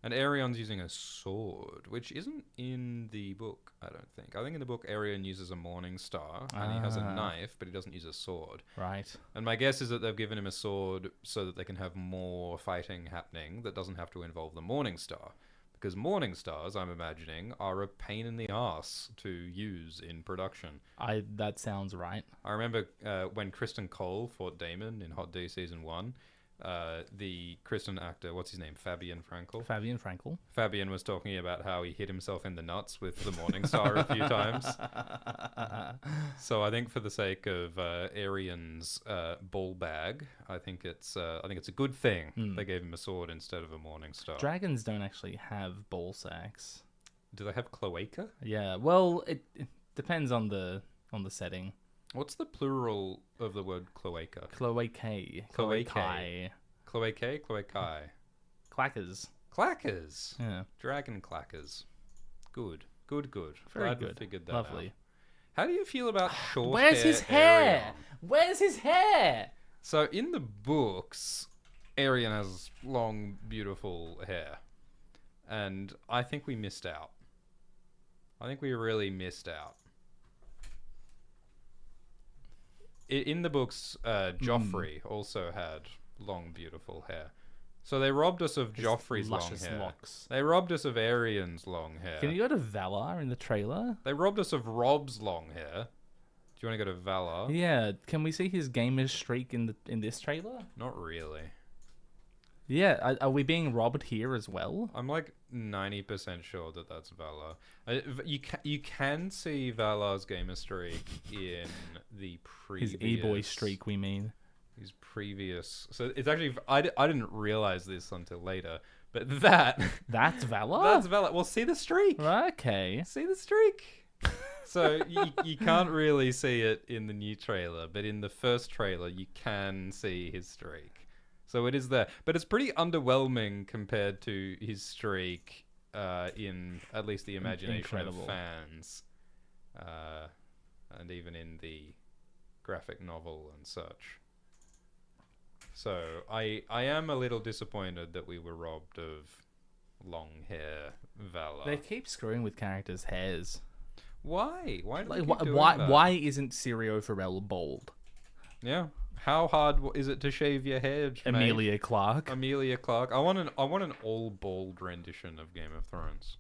And Aerion's using a sword, which isn't in the book, I don't think. I think in the book, Aerion uses a Morning Star, and he has a knife, but he doesn't use a sword. Right. And my guess is that they've given him a sword so that they can have more fighting happening that doesn't have to involve the Morning Star. Because Morning Stars, I'm imagining, are a pain in the ass to use in production. That sounds right. I remember when Kristen Cole fought Damon in Hot D Season 1, the Kristen actor, what's his name? Fabian Frankel? Fabian was talking about how he hit himself in the nuts with the Morning Star a few times. So I think for the sake of Aerion's ball bag, I think it's a good thing they gave him a sword instead of a Morning Star. Dragons don't actually have ball sacks. Do they have cloaca? Yeah, well, it depends on the setting. What's the plural of the word cloaca? Cloacae. Cloacae. Cloacae? Cloacae. Clackers. Clackers. Yeah. Dragon clackers. Good. Very Glad good. we figured that Lovely. out. How do you feel about short Where's his hair? Where's his hair? So in the books, Aerion has long, beautiful hair. And I think we missed out. I think we really missed out. In the books, Joffrey also had long, beautiful hair. So they robbed us of Joffrey's long hair. Locks. They robbed us of Aerion's long hair. Can you go to Valar in the trailer? They robbed us of Rob's long hair. Do you want to go to Valar? Yeah. Can we see his gamer streak in this trailer? Not really. Yeah. Are we being robbed here as well? I'm like 90% sure that that's Valar. You can see Valar's gamer streak in the previous... His e-boy streak, we mean. His previous... So it's actually... I didn't realize this until later, but that's Valar? That's Valar. Well, see the streak. Okay. See the streak. So you can't really see it in the new trailer, but in the first trailer, you can see his streak. So it is there. But it's pretty underwhelming compared to his streak in at least the imagination of fans. And even in the graphic novel and such. So I am a little disappointed that we were robbed of long hair Valar. They keep screwing with characters' hairs. Why? Why do they Like, keep doing why? that? Why isn't Sirio Farrell bald? Yeah. How hard is it to shave your hair, mate? Emilia Clarke. Emilia Clarke. I want an all bald rendition of Game of Thrones.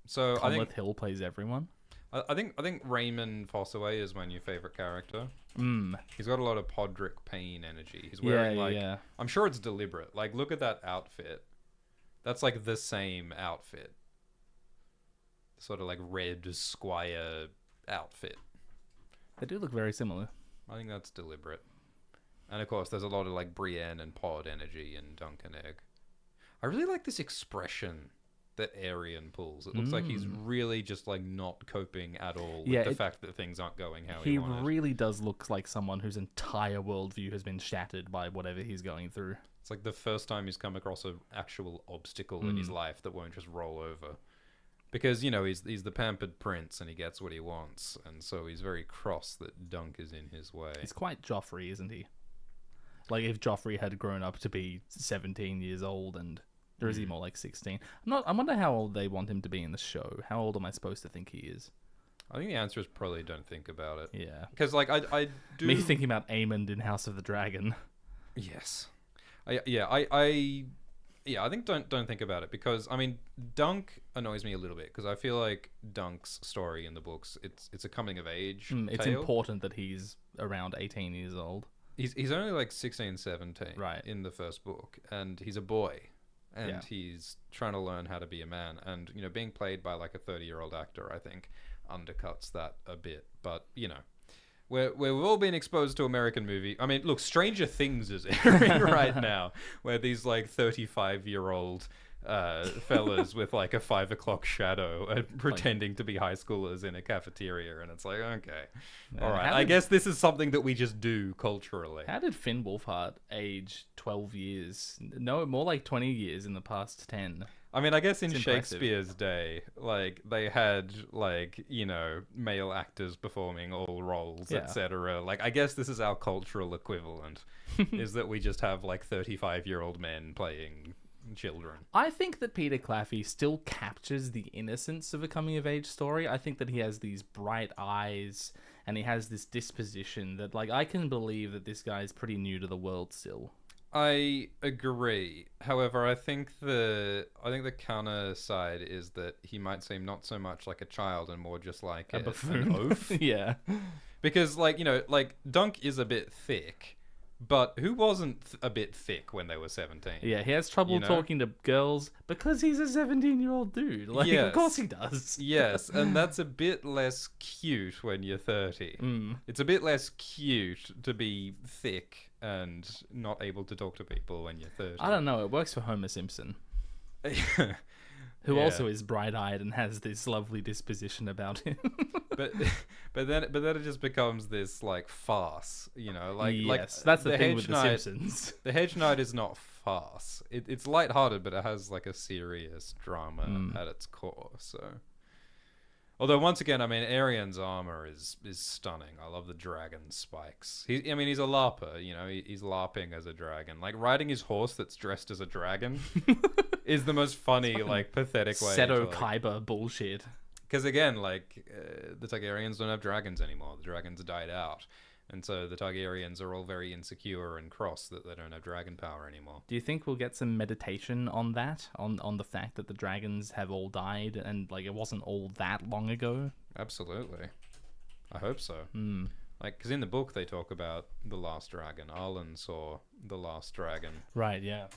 So I think Hill plays everyone. I think Raymond Fossaway is my new favorite character. Mm. He's got a lot of Podrick Payne energy. He's wearing yeah. I'm sure it's deliberate. Like, look at that outfit. That's like the same outfit. Sort of like red squire outfit. They do look very similar. I think that's deliberate. And of course, there's a lot of like Brienne and Pod energy in Duncan Egg. I really like this expression that Aerion pulls. It looks like he's really just like not coping at all with the fact that things aren't going how he wanted. He really does look like someone whose entire worldview has been shattered by whatever he's going through. It's like the first time he's come across an actual obstacle in his life that won't just roll over. Because, you know, he's the pampered prince and he gets what he wants. And so he's very cross that Dunk is in his way. He's quite Joffrey, isn't he? Like if Joffrey had grown up to be 17 years old and... Or is he more like 16? I wonder how old they want him to be in the show. How old am I supposed to think he is? I think the answer is probably don't think about it. Yeah. Because, like, I do... Me thinking about Aemond in House of the Dragon. Yes. I think don't think about it. Because, I mean, Dunk annoys me a little bit. Because I feel like Dunk's story in the books, it's a coming-of-age It's tale. important that he's around 18 years old. He's only like 16, 17 right. in the first book. And he's a boy. And he's trying to learn how to be a man. And, you know, being played by like a 30-year-old actor, I think, undercuts that a bit. But, you know, we've all been exposed to American movie. I mean, look, Stranger Things is airing right now, where these like 35-year-old fellas with like a 5 o'clock shadow are pretending to be high schoolers in a cafeteria. And it's like, okay, all right. I guess this is something that we just do culturally. How did Finn Wolfhard age 12 years? No, more like 20 years in the past 10. I mean, I guess in It's impressive. Shakespeare's day, like, they had, like, you know, male actors performing all roles, Yeah. etc. Like, I guess this is our cultural equivalent, is that we just have, like, 35-year-old men playing children. I think that Peter Claffey still captures the innocence of a coming-of-age story. I think that he has these bright eyes, and he has this disposition that, like, I can believe that this guy is pretty new to the world still. I agree. However, I think the counter side is that he might seem not so much like a child and more just like A an buffoon. oaf. Yeah. Because, like, you know, like, Dunk is a bit thick, but who wasn't a bit thick when they were 17? Yeah, he has trouble You know? talking to girls because he's a 17-year-old dude. Like, Yes. of course he does. Yes, and that's a bit less cute when you're 30. It's a bit less cute to be thick and not able to talk to people when you're 30. I don't know. It works for Homer Simpson, who Yeah. also is bright-eyed and has this lovely disposition about him. but then it just becomes this like farce, you know, like Yes, that's the thing with The Hedge Knight- Simpsons. The Hedge Knight is not farce. It's lighthearted, but it has like a serious drama at its core. So, although once again, I mean, Arian's armor is stunning. I love the dragon spikes. He's a larper. You know, he's larping as a dragon. Like riding his horse that's dressed as a dragon is the most funny, like pathetic way. Seto to, like, Kaiba bullshit. Because again, like, the Targaryens don't have dragons anymore. The dragons died out. And so the Targaryens are all very insecure and cross that they don't have dragon power anymore. Do you think we'll get some meditation on that? On the fact that the dragons have all died and, like, it wasn't all that long ago? Absolutely. I hope so. Like, because in the book they talk about the last dragon. Arlen saw the last dragon. Right, yeah.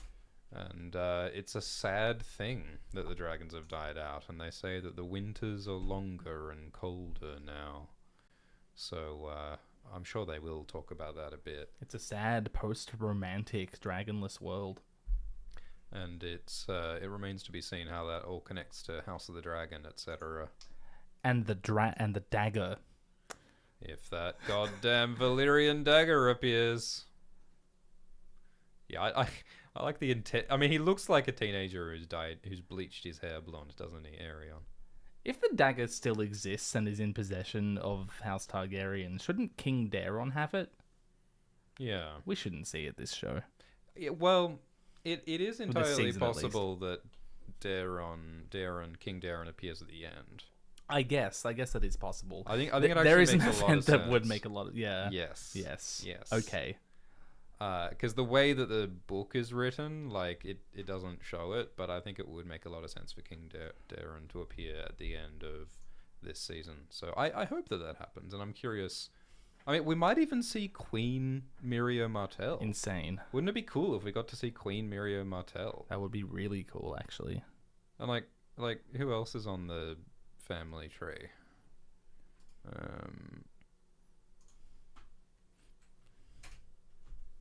And it's a sad thing that the dragons have died out. And they say that the winters are longer and colder now. So, I'm sure they will talk about that a bit. It's a sad, post-romantic, dragonless world. And it remains to be seen how that all connects to House of the Dragon, etc. And the dagger. If that goddamn Valyrian dagger appears. Yeah, I like the intent. I mean, he looks like a teenager who's bleached his hair blonde, doesn't he, Aerion? If the dagger still exists and is in possession of House Targaryen, shouldn't King Daeron have it? Yeah. We shouldn't see it this show. Yeah, well, it is this entirely season, at least. possible that King Daeron appears at the end. I guess that is possible. I think it actually there is an makes a lot of event that would sense. make a lot of Yes. Yes. Yes. Okay. Because the way that the book is written, like, it doesn't show it, but I think it would make a lot of sense for King Daeron to appear at the end of this season. So I hope that happens, and I'm curious. I mean, we might even see Queen Miriam Martell. Insane. Wouldn't it be cool if we got to see Queen Miriam Martell? That would be really cool, actually. And like who else is on the family tree?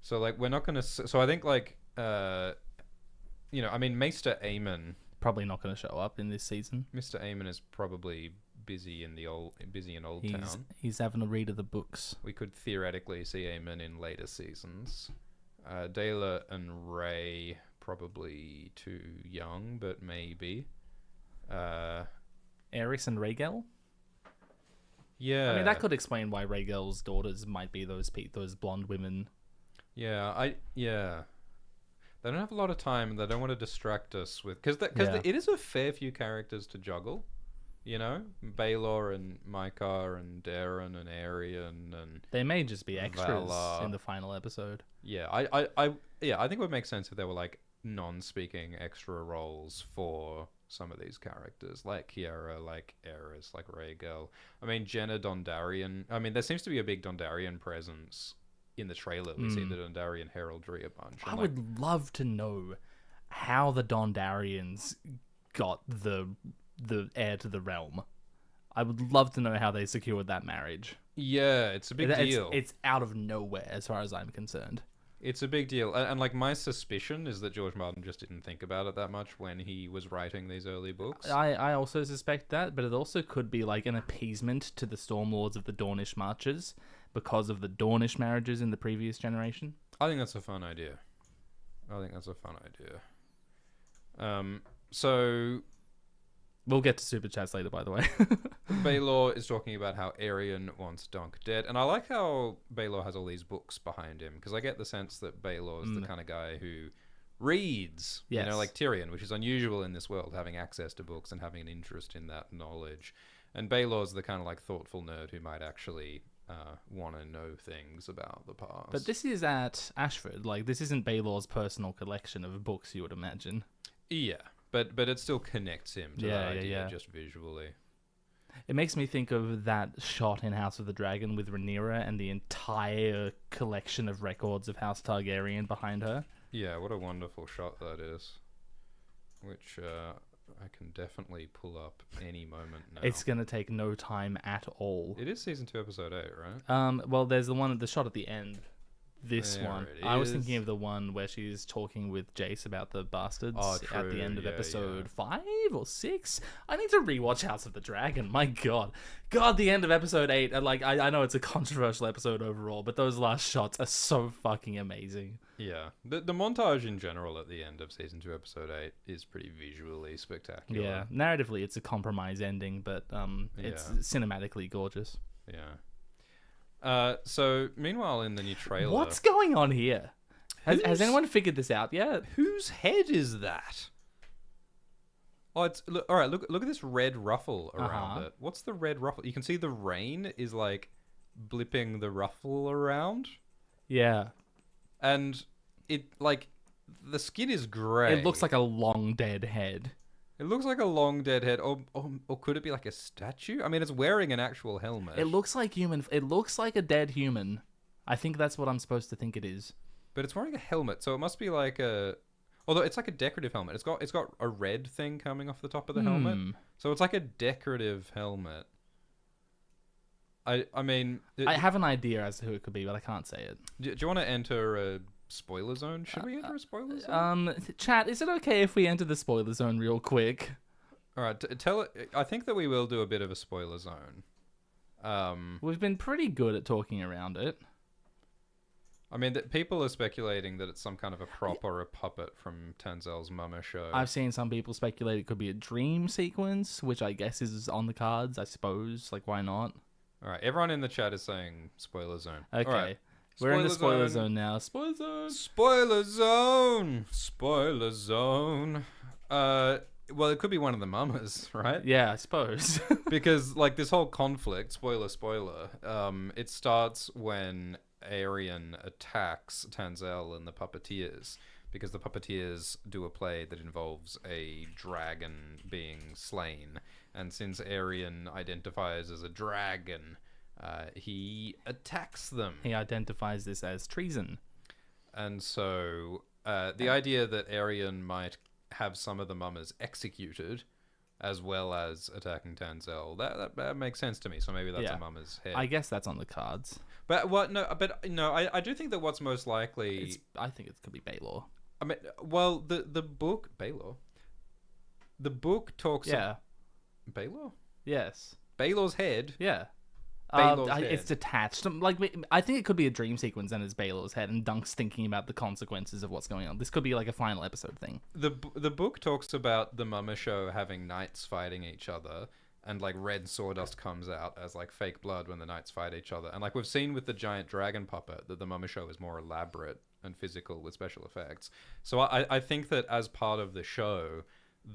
So, like, we're not going to... So, I think, like, you know, I mean, Maester Aemon... Probably not going to show up in this season. Mr. Aemon is probably busy in Old Town. He's having a read of the books. We could theoretically see Aemon in later seasons. Dayla and Ray, probably too young, but maybe. Aerys and Rhaegal? Yeah. I mean, that could explain why Rhaegal's daughters might be those blonde women. Yeah, They don't have a lot of time. They don't want to distract us with... Because Yeah. it is a fair few characters to juggle, you know? Baelor and Mykar and Daeron and Aerion and... They may just be extras Valar. in the final episode. Yeah, I think it would make sense if there were, like, non-speaking extra roles for some of these characters, like Kiara, like Aerys, like Rhaegal. I mean, Jenna Dondarrion... I mean, there seems to be a big Dondarrion presence... In the trailer, we see the Dondarrion heraldry a bunch. I would love to know how the Dondarrions got the heir to the realm. I would love to know how they secured that marriage. Yeah, it's a big deal. It's out of nowhere, as far as I'm concerned. It's a big deal. And like, my suspicion is that George Martin just didn't think about it that much when he was writing these early books. I also suspect that, but it also could be like an appeasement to the Stormlords of the Dornish Marches because of the Dornish marriages in the previous generation. I think that's a fun idea. So We'll get to super chats later, by the way. Baylor is talking about how Arian wants Dunk dead, and I like how Baylor has all these books behind him, because I get the sense that Baylor is the kind of guy who reads, you Yes. know, like Tyrion, which is unusual in this world, having access to books and having an interest in that knowledge. And Baylor's the kind of like thoughtful nerd who might actually want to know things about the past. But this is at Ashford. Like, this isn't Baylor's personal collection of books, you would imagine. Yeah, but it still connects him to that idea just visually. It makes me think of that shot in House of the Dragon with Rhaenyra and the entire collection of records of House Targaryen behind her. Yeah, what a wonderful shot that is. Which I can definitely pull up any moment now. It's going to take no time at all. It is season 2, episode 8, right? Well, there's the shot at the end. This There one. it I was is. thinking of the one where she's talking with Jace about the bastards Oh, at the true. end of Yeah, episode 5 or 6. I need to rewatch House of the Dragon. My God, the end of episode 8. Like, I know it's a controversial episode overall, but those last shots are so fucking amazing. Yeah. The montage in general at the end of season 2, episode 8 is pretty visually spectacular. Yeah, narratively it's a compromise ending, but it's cinematically gorgeous. Yeah. So meanwhile in the new trailer, What's going on here? Has anyone figured this out yet? whose head is that? Oh, it's all right. Look at this red ruffle around it. What's the red ruffle? You can see the rain is like blipping the ruffle around, Yeah. and it like the skin is grey. It looks like a long dead head. It looks like a long dead head, or could it be like a statue? I mean, it's wearing an actual helmet. It looks like human. It looks like a dead human. I think that's what I'm supposed to think it is. But it's wearing a helmet, so it must be like a. Although it's like a decorative helmet. It's got a red thing coming off the top of the helmet, so it's like a decorative helmet. I mean, I have an idea as to who it could be, but I can't say it. do you want to enter a spoiler zone? Should we enter a spoiler zone? Chat, is it okay if we enter the spoiler zone real quick? All right, tell it. I think that we will do a bit of a spoiler zone. We've been pretty good at talking around it. I mean, that people are speculating that it's some kind of a prop or a puppet from Tanzel's Mama show. I've seen some people speculate it could be a dream sequence, which I guess is on the cards, I suppose. Like, why not? All right, everyone in the chat is saying spoiler zone. Okay. All right. We're in the spoiler zone now. Spoiler zone! Spoiler zone. Spoiler zone. Well, it could be one of the mamas, right? Yeah, I suppose. Because like this whole conflict, spoiler, it starts when Arian attacks Tanzel and the puppeteers, because the puppeteers do a play that involves a dragon being slain, and since Arian identifies as a dragon, he attacks them. He identifies this as treason. And so the idea that Arian might have some of the mummers executed as well as attacking Tanzel, that makes sense to me. So maybe that's a mummer's head. I guess that's on the cards. But I do think that what's most likely, I think it could be Baylor. I mean, well, the book Baylor, the book talks. Yeah. Baylor. Yes. Baylor's head. Yeah. Baylor's head. It's detached. Like, I think it could be a dream sequence and it's Baylor's head and Dunk's thinking about the consequences of what's going on. This could be like a final episode thing. The book talks about the Mama show having knights fighting each other, and like red sawdust comes out as like fake blood when the knights fight each other. And like we've seen with the giant dragon puppet that the Mama show is more elaborate and physical with special effects. So I think that as part of the show,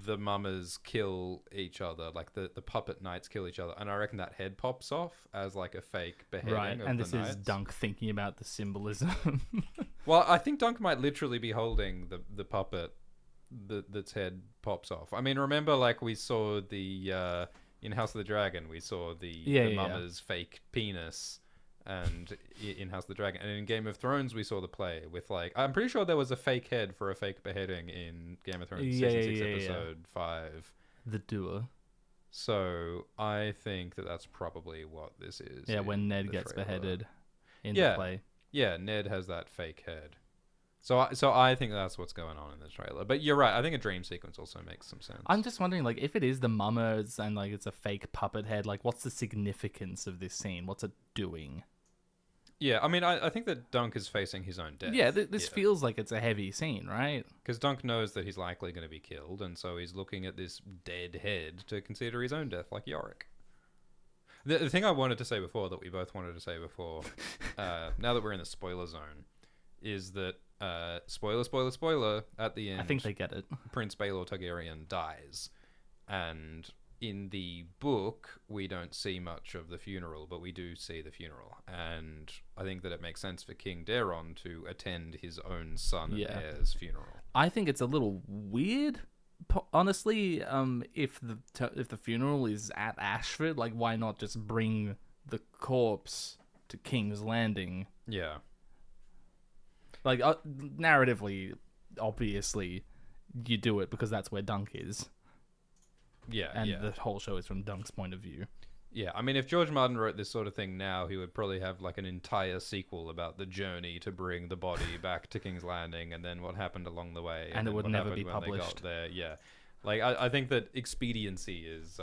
the mummers kill each other, like the puppet knights kill each other, and I reckon that head pops off as like a fake beheading Right, of and the this knights. is Dunk thinking about the symbolism. Well, I think Dunk might literally be holding the puppet that's head pops off. I mean, remember, like we saw the in House of the Dragon, we saw the mummer's fake penis, and in House of the Dragon, and in Game of Thrones, we saw the play with like I'm pretty sure there was a fake head for a fake beheading in Game of Thrones season 6 episode 5. The doer. So I think that's probably what this is. Yeah, when in Ned the gets trailer. beheaded in the play. Yeah, Ned has that fake head. So I think that's what's going on in the trailer. But you're right. I think a dream sequence also makes some sense. I'm just wondering, like, if it is the mummers and like it's a fake puppet head, like, what's the significance of this scene? What's it doing? Yeah, I mean, I think that Dunk is facing his own death. Yeah, this feels like it's a heavy scene, right? Because Dunk knows that he's likely going to be killed, and so he's looking at this dead head to consider his own death, like Yorick. The thing I wanted to say before, that we both wanted to say before, now that we're in the spoiler zone, is that, spoiler, at the end... I think they get it. Prince Baelor Targaryen dies, and in the book we don't see much of the funeral, but we do see the funeral, and I think that it makes sense for King Daeron to attend his own son and heir's funeral. I think it's a little weird, honestly. If the funeral is at Ashford, like, why not just bring the corpse to King's Landing? Yeah. Like, narratively, obviously, you do it because that's where Dunk is. Yeah, and the whole show is from Dunk's point of view. Yeah, I mean, if George Martin wrote this sort of thing now, he would probably have like an entire sequel about the journey to bring the body back to King's Landing, and then what happened along the way, and it would never be when published. They got there. Yeah, like I think that expediency is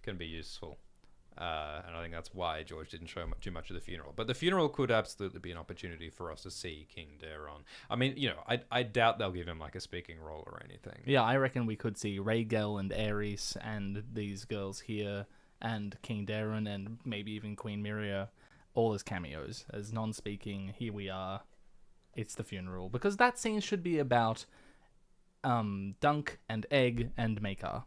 can be useful, and I think that's why George didn't show too much of the funeral. But the funeral could absolutely be an opportunity for us to see King Daeron. I mean, you know, I doubt they'll give him like a speaking role or anything. Yeah, I reckon we could see Rhaegal and Aerys and these girls here, and King Daeron, and maybe even Queen Miria, all as cameos, as non-speaking. Here we are. It's the funeral, because that scene should be about Dunk and Egg and Maekar.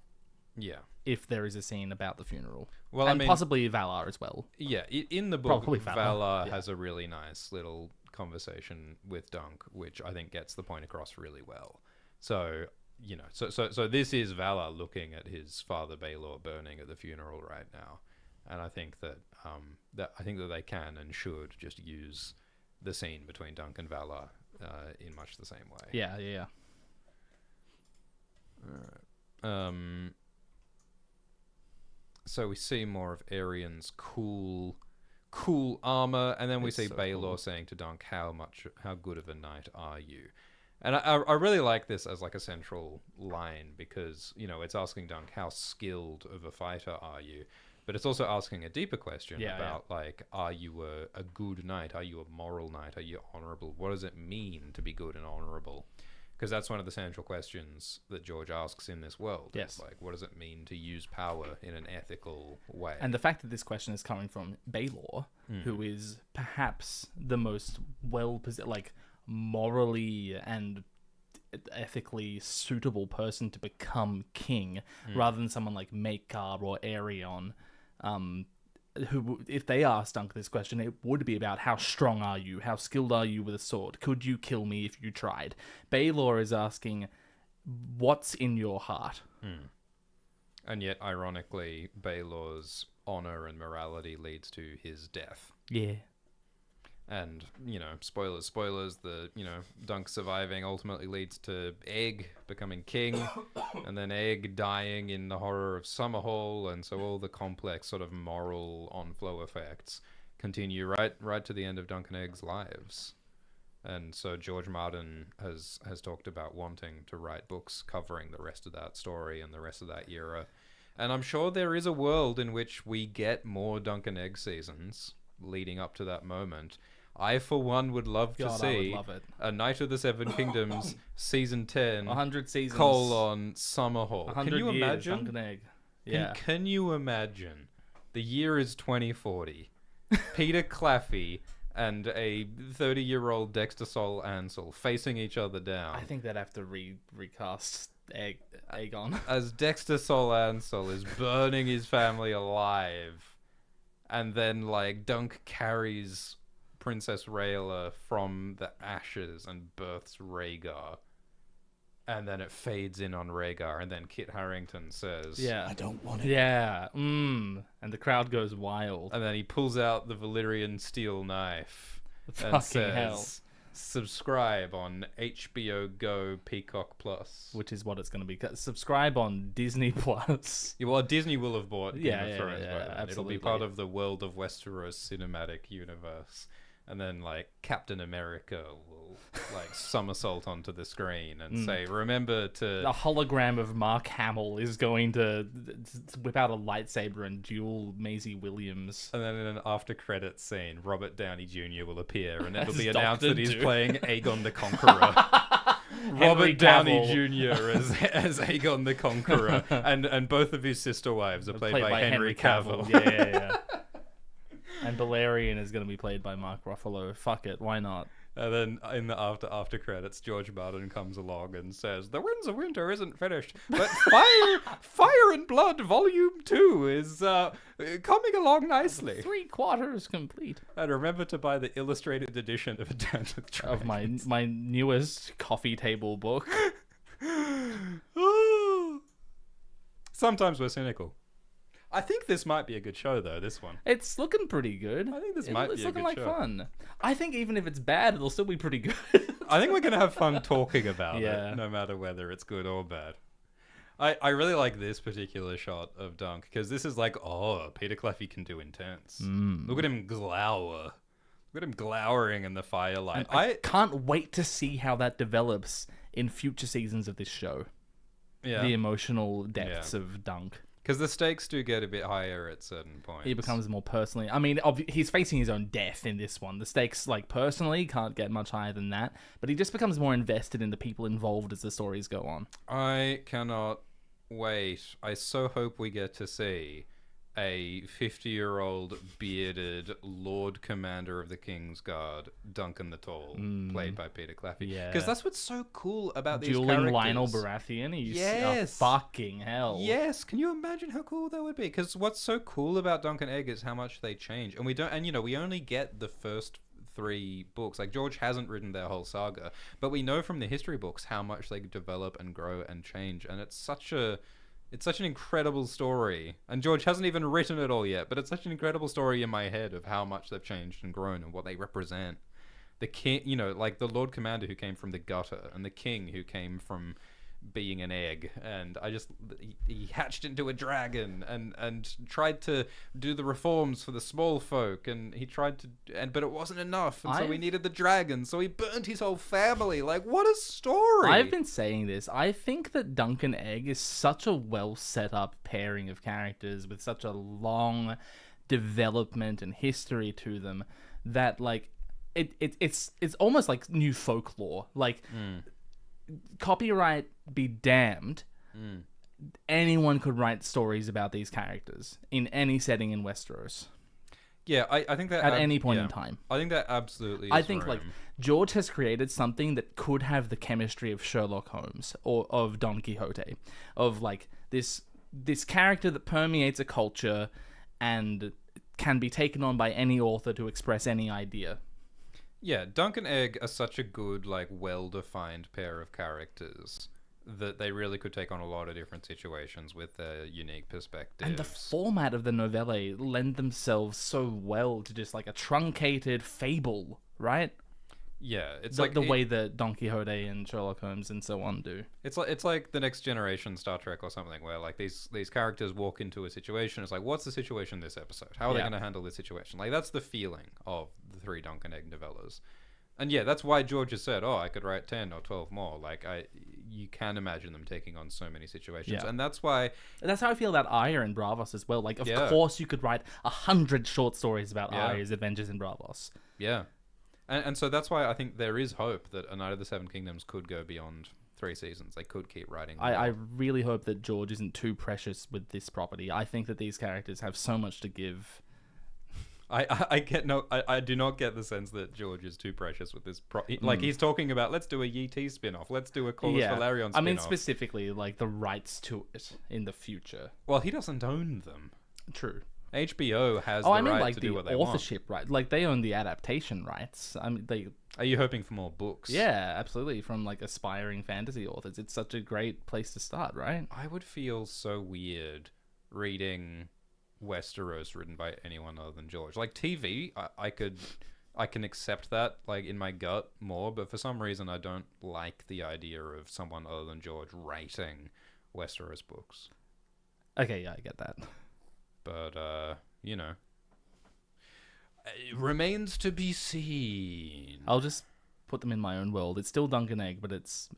Yeah. If there is a scene about the funeral. Well, and I mean, possibly Valar as well. Yeah, in the book, Probably Valar has a really nice little conversation with Dunk, which I think gets the point across really well. So, you know, so this is Valar looking at his father Baelor burning at the funeral right now, and I think that that they can and should just use the scene between Dunk and Valar in much the same way. Yeah. All right. So we see more of Aerian's cool armor, and then we see Baelor saying to Dunk, how good of a knight are you? And I really like this as like a central line, because, you know, it's asking Dunk, how skilled of a fighter are you? But it's also asking a deeper question about like, are you a good knight? Are you a moral knight? Are you honorable? What does it mean to be good and honorable? Because that's one of the central questions that George asks in this world. Yes. It's like, what does it mean to use power in an ethical way? And the fact that this question is coming from Baelor, who is perhaps the most like morally and ethically suitable person to become king, rather than someone like Maekar or Aerion, who, if they asked Dunk this question, it would be about how strong are you? How skilled are you with a sword? Could you kill me if you tried? Baelor is asking, what's in your heart? And yet, ironically, Baelor's honor and morality leads to his death. Yeah. And, you know, spoilers, the, you know, Dunk surviving ultimately leads to Egg becoming king, and then Egg dying in the horror of Summerhall, and so all the complex sort of moral on-flow effects continue right to the end of Dunk and Egg's lives. And so George Martin has talked about wanting to write books covering the rest of that story and the rest of that era. And I'm sure there is a world in which we get more Dunk and Egg seasons leading up to that moment. I, for one, would love to see a Knight of the Seven Kingdoms season 10 100 seasons Summerhall. 100 Can you years, imagine? Dunk and Egg. Yeah. Can you imagine? The year is 2040. Peter Claffey and a 30-year-old Dexter Sol Ansel facing each other down. I think they'd have to recast Aegon. As Dexter Sol Ansel is burning his family alive, and then like Dunk carries Princess Rhaella from the ashes and births Rhaegar, and then it fades in on Rhaegar, and then Kit Harington says, I don't want it. Yeah. And the crowd goes wild. And then he pulls out the Valyrian steel knife and Fucking says, hell. subscribe on HBO Go Peacock Plus. Which is what it's going to be. Subscribe on Disney Plus. Yeah, well, Disney will have bought Game of Thrones by then. absolutely. It'll be part of the World of Westeros cinematic universe. And then, like, Captain America will, like, somersault onto the screen and say, remember to... A hologram of Mark Hamill is going to whip out a lightsaber and duel Maisie Williams. And then in an after-credits scene, Robert Downey Jr. will appear, and it'll As be announced Dr. that he's Doom. playing Aegon the Conqueror. Robert Downey Jr. as Aegon the Conqueror, and both of his sister wives are played by Henry Cavill. Yeah. And Balerion is going to be played by Mark Ruffalo. Fuck it, why not? And then in the after credits, George Martin comes along and says, "The Winds of Winter isn't finished, but Fire and Blood Volume 2 is coming along nicely. 3/4 complete." And remember to buy the illustrated edition of Dance with Of Dragons." my newest coffee table book. Sometimes we're cynical. I think this might be a good show, though, this one. It's looking pretty good. I think this might be a It's looking good like show. fun. I think even if it's bad, it'll still be pretty good. I think we're going to have fun talking about Yeah. it, no matter whether it's good or bad. I really like this particular shot of Dunk, because this is like, oh, Peter Cleffy can do intense. Look at him glower. Look at him glowering in the firelight. I can't wait to see how that develops in future seasons of this show. Yeah. The emotional depths of Dunk. Because the stakes do get a bit higher at certain points. He becomes more personally... I mean, he's facing his own death in this one. The stakes, like, personally can't get much higher than that. But he just becomes more invested in the people involved as the stories go on. I cannot wait. I so hope we get to see a 50-year-old bearded Lord Commander of the King's Guard, Duncan the Tall, played by Peter Cleffy. Yeah. Because that's what's so cool about these Dueling characters. Lionel Baratheon? He's Yes. fucking hell. Yes, can you imagine how cool that would be? Because what's so cool about Dunk and Egg is how much they change, and we only get the first 3 books. Like, George hasn't written their whole saga, but we know from the history books how much they develop and grow and change, and it's such an incredible story. And George hasn't even written it all yet, but it's such an incredible story in my head of how much they've changed and grown and what they represent. The king, like the Lord Commander who came from the gutter, and the king who came from being an egg, and he hatched into a dragon and tried to do the reforms for the small folk, and he tried to, but it wasn't enough, and so he needed the dragon, so he burnt his whole family. Like, what a story! I've been saying this. I think that Dunk and Egg is such a well set up pairing of characters with such a long development and history to them that, like, it's almost like new folklore. Like, copyright be damned, anyone could write stories about these characters in any setting in Westeros. Yeah, I think that at any point in time. I think that absolutely is I think room. like George has created something that could have the chemistry of Sherlock Holmes or of Don Quixote, of like this character that permeates a culture and can be taken on by any author to express any idea. Yeah, Dunk and Egg are such a good, like, well-defined pair of characters that they really could take on a lot of different situations with their unique perspectives. And the format of the novelle lend themselves so well to just like a truncated fable, right? Yeah, it's the way that Don Quixote and Sherlock Holmes and so on do. It's like the Next Generation Star Trek or something, where like these characters walk into a situation. It's like, what's the situation this episode? How are they going to handle this situation? Like, that's the feeling of the 3 Dunk and Egg novellas. And yeah, that's why George has said, I could write 10 or 12 more. Like, you can imagine them taking on so many situations. Yeah. And that's why... That's how I feel about Arya and Bravos as well. Like, of course you could write 100 short stories about Arya's adventures in Bravos. Yeah. And so that's why I think there is hope that A Knight of the Seven Kingdoms could go beyond 3 seasons. They could keep writing. I really hope that George isn't too precious with this property. I think that these characters have so much to give. I do not get the sense that George is too precious with this. Like, he's talking about, let's do a Yi-Ti spin-off. Let's do a Corlys Velaryon spin-off. I mean, specifically, like, the rights to it in the future. Well, he doesn't own them. True. HBO has like to do what they the want. authorship right. Like, they own the adaptation rights. I mean, they... Are you hoping for more books? Yeah, absolutely. From, like, aspiring fantasy authors. It's such a great place to start, right? I would feel so weird reading Westeros written by anyone other than George. Like, TV, I can accept that, like, in my gut more, but for some reason I don't like the idea of someone other than George writing Westeros books. Okay, yeah, I get that. But, It remains to be seen. I'll just put them in my own world. It's still Dunk and Egg, but it's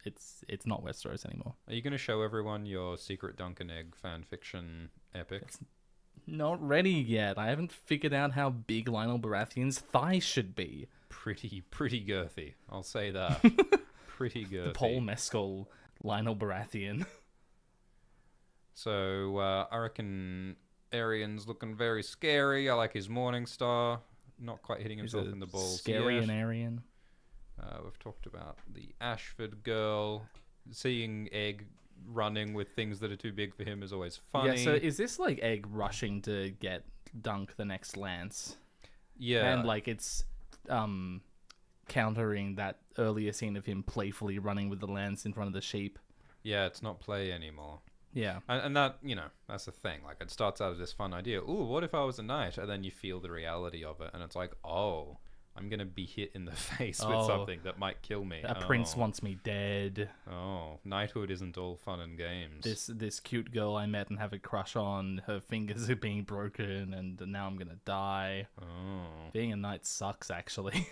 not Westeros anymore. Are you going to show everyone your secret Dunk and Egg fan fiction epic? Not ready yet. I haven't figured out how big Lionel Baratheon's thigh should be. Pretty girthy. I'll say that. Pretty girthy. The Paul Mescal Lionel Baratheon. So I reckon Aerian's looking very scary. I like his Morningstar. Not quite hitting himself in the balls Scary yet. and Arian. We've talked about the Ashford girl. Seeing Egg running with things that are too big for him is always funny. Yeah, so is this like Egg rushing to get Dunk the next lance? Yeah. And like it's countering that earlier scene of him playfully running with the lance in front of the sheep. Yeah, it's not play anymore. Yeah. And that, that's the thing. Like, it starts out as this fun idea. Ooh, what if I was a knight? And then you feel the reality of it. And it's like, oh, I'm going to be hit in the face with something that might kill me. A prince wants me dead. Oh, knighthood isn't all fun and games. This cute girl I met and have a crush on, her fingers are being broken and now I'm going to die. Oh. Being a knight sucks, actually.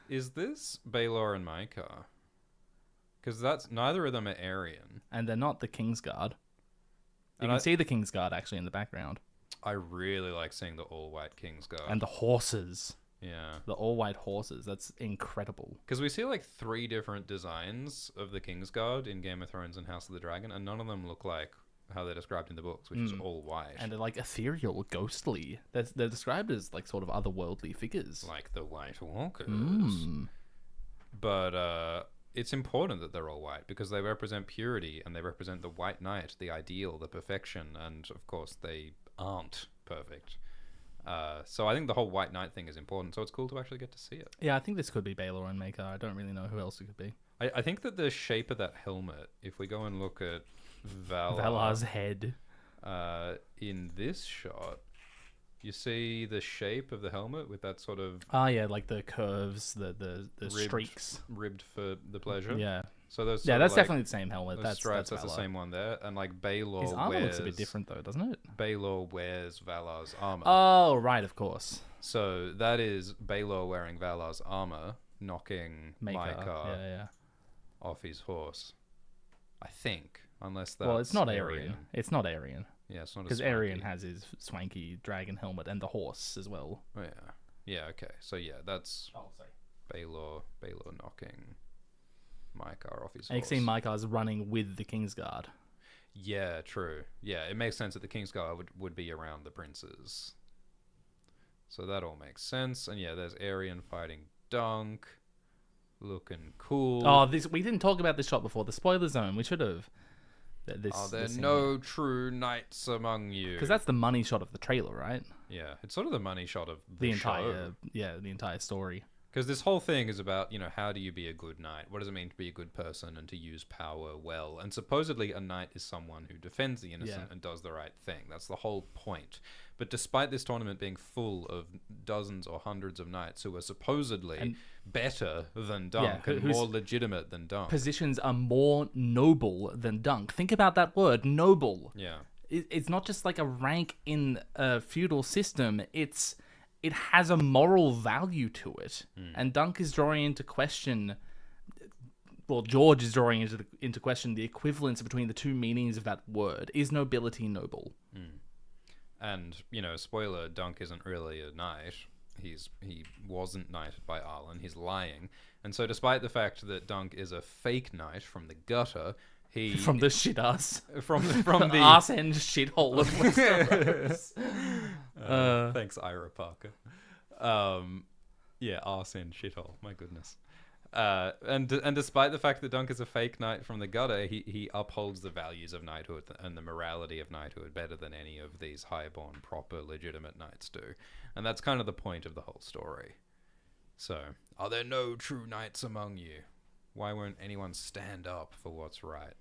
Is this Baelor and Maekar? Because that's neither of them are Aryan. And they're not the Kingsguard. You And can see the Kingsguard actually in the background. I really like seeing the all-white Kingsguard. And the horses. Yeah. The all-white horses. That's incredible. Because we see like 3 different designs of the Kingsguard in Game of Thrones and House of the Dragon, and none of them look like how they're described in the books, which is all white. And they're like ethereal, ghostly. They're described as like sort of otherworldly figures. Like the White Walkers. Mm. But it's important that they're all white because they represent purity and they represent the white knight, the ideal, the perfection, and of course they aren't perfect. So I think the whole white knight thing is important, so it's cool to actually get to see it. Yeah, I think this could be Baelor and Maekar. I don't really know who else it could be. I think that the shape of that helmet, if we go and look at Valar's head. In this shot, you see the shape of the helmet with that sort of Ah, yeah, like the curves, the streaks. ribbed for the pleasure. Yeah. So those Yeah, sort that's of, like, definitely the same helmet. those That's stripes. That's the Valar. same one there, and like Baelor His armor wears looks a bit different though, doesn't it? Baelor wears Valar's armor. Oh, right, of course. So that is Baelor wearing Valar's armor, knocking Maekar Yeah. off his horse. I think, unless that's Well, it's not Aryan. It's not Aryan. Yeah, it's not Because Aryan Aryan has his swanky dragon helmet and the horse as well. Oh, yeah. Yeah. Okay. So yeah, that's Oh, sorry. Baelor knocking Maekar off his And you horse. can see Maekar's running with the Kingsguard. Yeah, true. Yeah, it makes sense that the Kingsguard would be around the princes. So that all makes sense. And yeah, there's Aryan fighting Dunk. Looking cool. Oh, we didn't talk about this shot before. The spoiler zone. We should have. Are there no true knights among you? Because that's the money shot of the trailer, right? Yeah, it's sort of the money shot of The show. entire story. Because this whole thing is about, how do you be a good knight? What does it mean to be a good person and to use power well? And supposedly a knight is someone who defends the innocent and does the right thing. That's the whole point. But despite this tournament being full of dozens or hundreds of knights who are supposedly better than Dunk and more legitimate than Dunk. Positions are more noble than Dunk. Think about that word, noble. Yeah. It's not just like a rank in a feudal system. It has a moral value to it. And Dunk is drawing into question... Well, George is drawing into question the equivalence between the two meanings of that word. Is nobility noble? And, spoiler, Dunk isn't really a knight. He wasn't knighted by Arlen. He's lying. And so despite the fact that Dunk is a fake knight from the gutter, he... From the shit ass. From the... arse end shithole of Westeros. Thanks, Ira Parker. Yeah, arse end shithole. My goodness. And despite the fact that Dunk is a fake knight from the gutter, he upholds the values of knighthood and the morality of knighthood better than any of these highborn, proper, legitimate knights do. And that's kind of the point of the whole story. So, are there no true knights among you? Why won't anyone stand up for what's right?